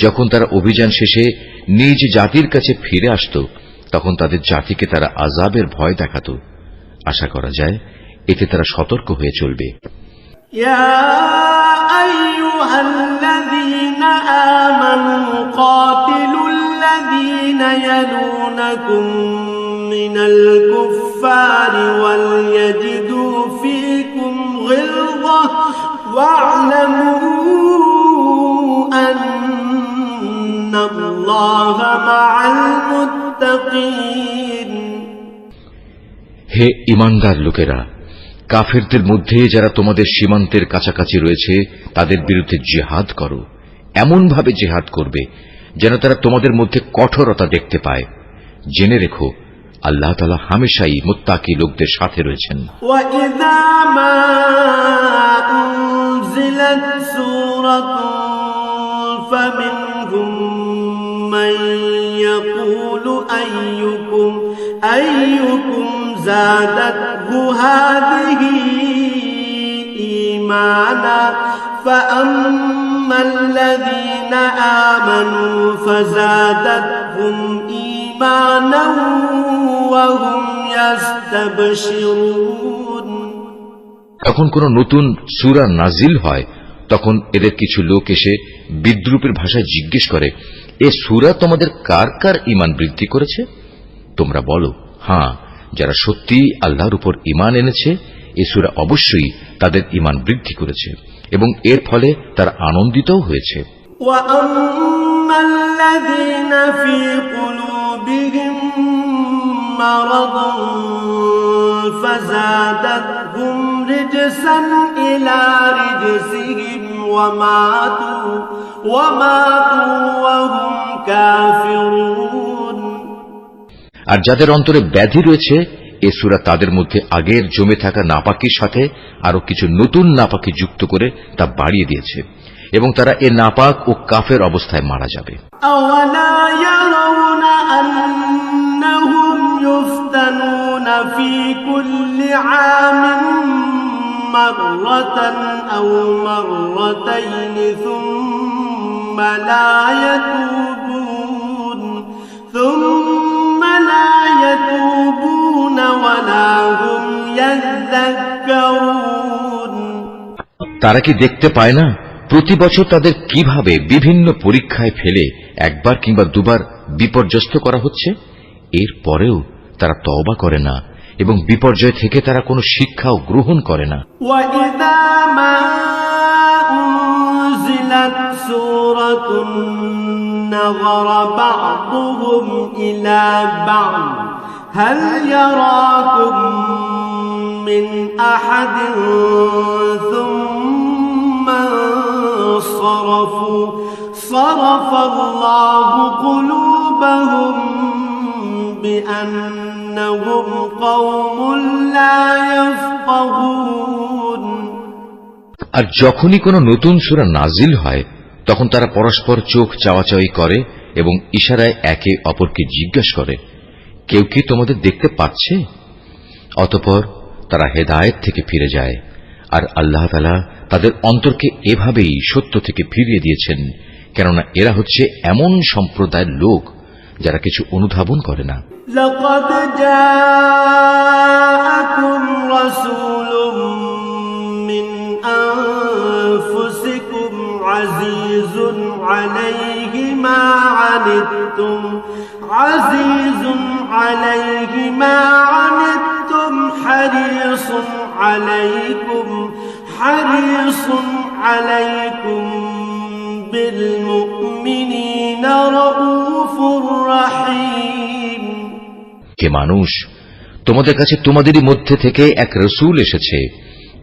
যখন তারা অভিযান শেষে নিজ জাতির কাছে ফিরে আসত, তখন তাদের জাতিকে তারা আযাবের ভয় দেখাত। আশা করা যায় এতে তারা সতর্ক হয়ে চলবে। يا أيها الذين آمنوا قاتلوا الذين يلونكم من الكفار وليجدوا فيكم غلظة واعلموا أن الله مع المتقين। হে ঈমানদার লোকেরা, কাফেরদের মধ্যে যারা তোমাদের সীমান্তের কাছাকাছি রয়েছে তাদের বিরুদ্ধে জিহাদ করো। এমনভাবে জিহাদ করবে যেন তারা তোমাদের মধ্যে কঠোরতা দেখতে পায়। জেনে রেখো আল্লাহ তাআলা হামেশাই মুত্তাকি লোকদের সাথে রয়েছেন। وَإِذَا مَا أُنزِلَتْ سُورَةٌ فَمِنْهُم مَّن يَقُولُ أَيُّكُمْ زَادَتْهُ هَٰذِهِ إِيمَانًا فَأَمَّا الَّذِينَ آمَنُوا فَزَادَتْهُمْ إِيمَانًا وَهُمْ يَسْتَبْشِرُونَ। যখন কোন নতুন সূরা নাজিল হয় তখন এদের কিছু লোক এসে বিদ্রূপের ভাষায় জিজ্ঞেস করে, এ সূরা তোমাদের কার কার ঈমান বৃদ্ধি করেছে? তোমরা বলো, হ্যাঁ, যারা সত্যি আল্লাহর উপর ঈমান এনেছে এ সূরা অবশ্যই তাদের ঈমান বৃদ্ধি করেছে এবং এর ফলে তারা আনন্দিতও হয়েছে। وَأَمَّا الَّذِينَ فِي قُلُوبِهِم مَّرَضٌ فَزَادَتْهُمْ رِجْسًا إِلَىٰ رِجْسِهِمْ وَمَاتُوا وَهُمْ كَافِرُونَ। আর যাদের অন্তরে ব্যাধি রয়েছে এ সূরা তাদের মধ্যে আগের জমে থাকা নাপাকির সাথে আরো কিছু নতুন নাপাকি যুক্ত করে তা বাড়িয়ে দিয়েছে এবং তারা এ নাপাক ও কাফের অবস্থায় মারা যাবে। أَوَلَا يَرَوْنَ أَنَّهُمْ يُفْتَنُونَ فِي كُلِّ عَامٍ مَّرَّةً أَوْ مَرَّتَيْنِ ثُمَّ لا يتوبون ولا هم يذكرون। তারা কি দেখতে পায় না প্রতি বছর তাদের কিভাবে বিভিন্ন পরীক্ষায় ফেলে একবার কিংবা দুবার বিপর্যস্ত করা হচ্ছে? এর পরেও তারা তওবা করে না এবং বিপর্যয় থেকে তারা কোনো শিক্ষাও গ্রহণ করে না। وَإِذَا مَا أُنزِلَتْ سُورَةٌ نَظَرَ بَعْضُهُمْ إِلَى بَعْضٍ هَلْ يَرَاكُم مِّنْ أَحَدٍ ثُمَّ انصَرَفُوا صَرَفَ اللَّهُ قُلُوبَهُم بِأَنَّهُمْ قَوْمٌ لَّا يَفْقَهُونَ। আর যখনই কোনো নতুন সূরা নাজিল হয় তখন তারা পরস্পর চোখ চাওয়াচাওয়ি করে এবং ইশারায় একে অপরকে জিজ্ঞাসা করে, কেউ কি তোমাদের দেখতে পাচ্ছে? অতঃপর তারা হেদায়েত থেকে ফিরে যায়। আর আল্লাহ তাআলা তাদের অন্তরকে এভাবেই সত্য থেকে ফিরিয়ে দিয়েছেন, কেননা এরা হচ্ছে এমন সম্প্রদায়ের লোক যারা কিছু অনুধাবন করে না। لقد جاءكم رسول من أنفسكم عزيز عليه ما عنتم حريص عليكم بالمؤمنين رؤوف رحيم। কে মানুষ, তোমাদের কাছে তোমাদেরই মধ্যে থেকে এক রসূল এসেছে,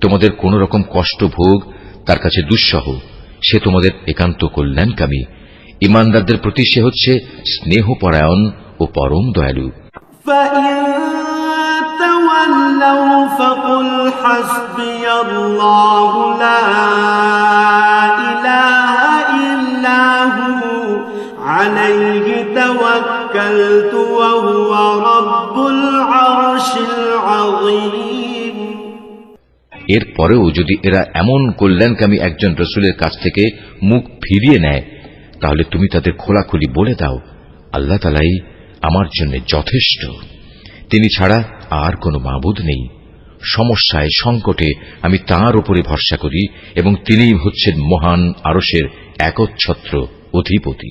তোমাদের কোন রকম কষ্ট ভোগ তার কাছে দুঃসহ, সে তোমাদের একান্ত কল্যাণকামী। ঈমানদারদের প্রতি সে হচ্ছে স্নেহপরায়ণ ও পরম দয়ালু। فإن تولوا فقل حسبي الله لا إله إلا هو عليه توكلت وهو رب العرش العظيم। এরপরেও যদি এরা এমন কল্যাণকামী একজন রসূলের কাছ থেকে মুখ ফিরিয়ে নেয় তাহলে তুমি তাদের খোলাখুলি বলে দাও, আল্লাহ তাআলাই আমার জন্য যথেষ্ট, তিনি ছাড়া আর কোনো মাবুদ নেই। সমস্যায় সংকটে আমি তাঁর উপরে ভরসা করি এবং তিনিই হচ্ছেন মহান আরশের একচ্ছত্র অধিপতি।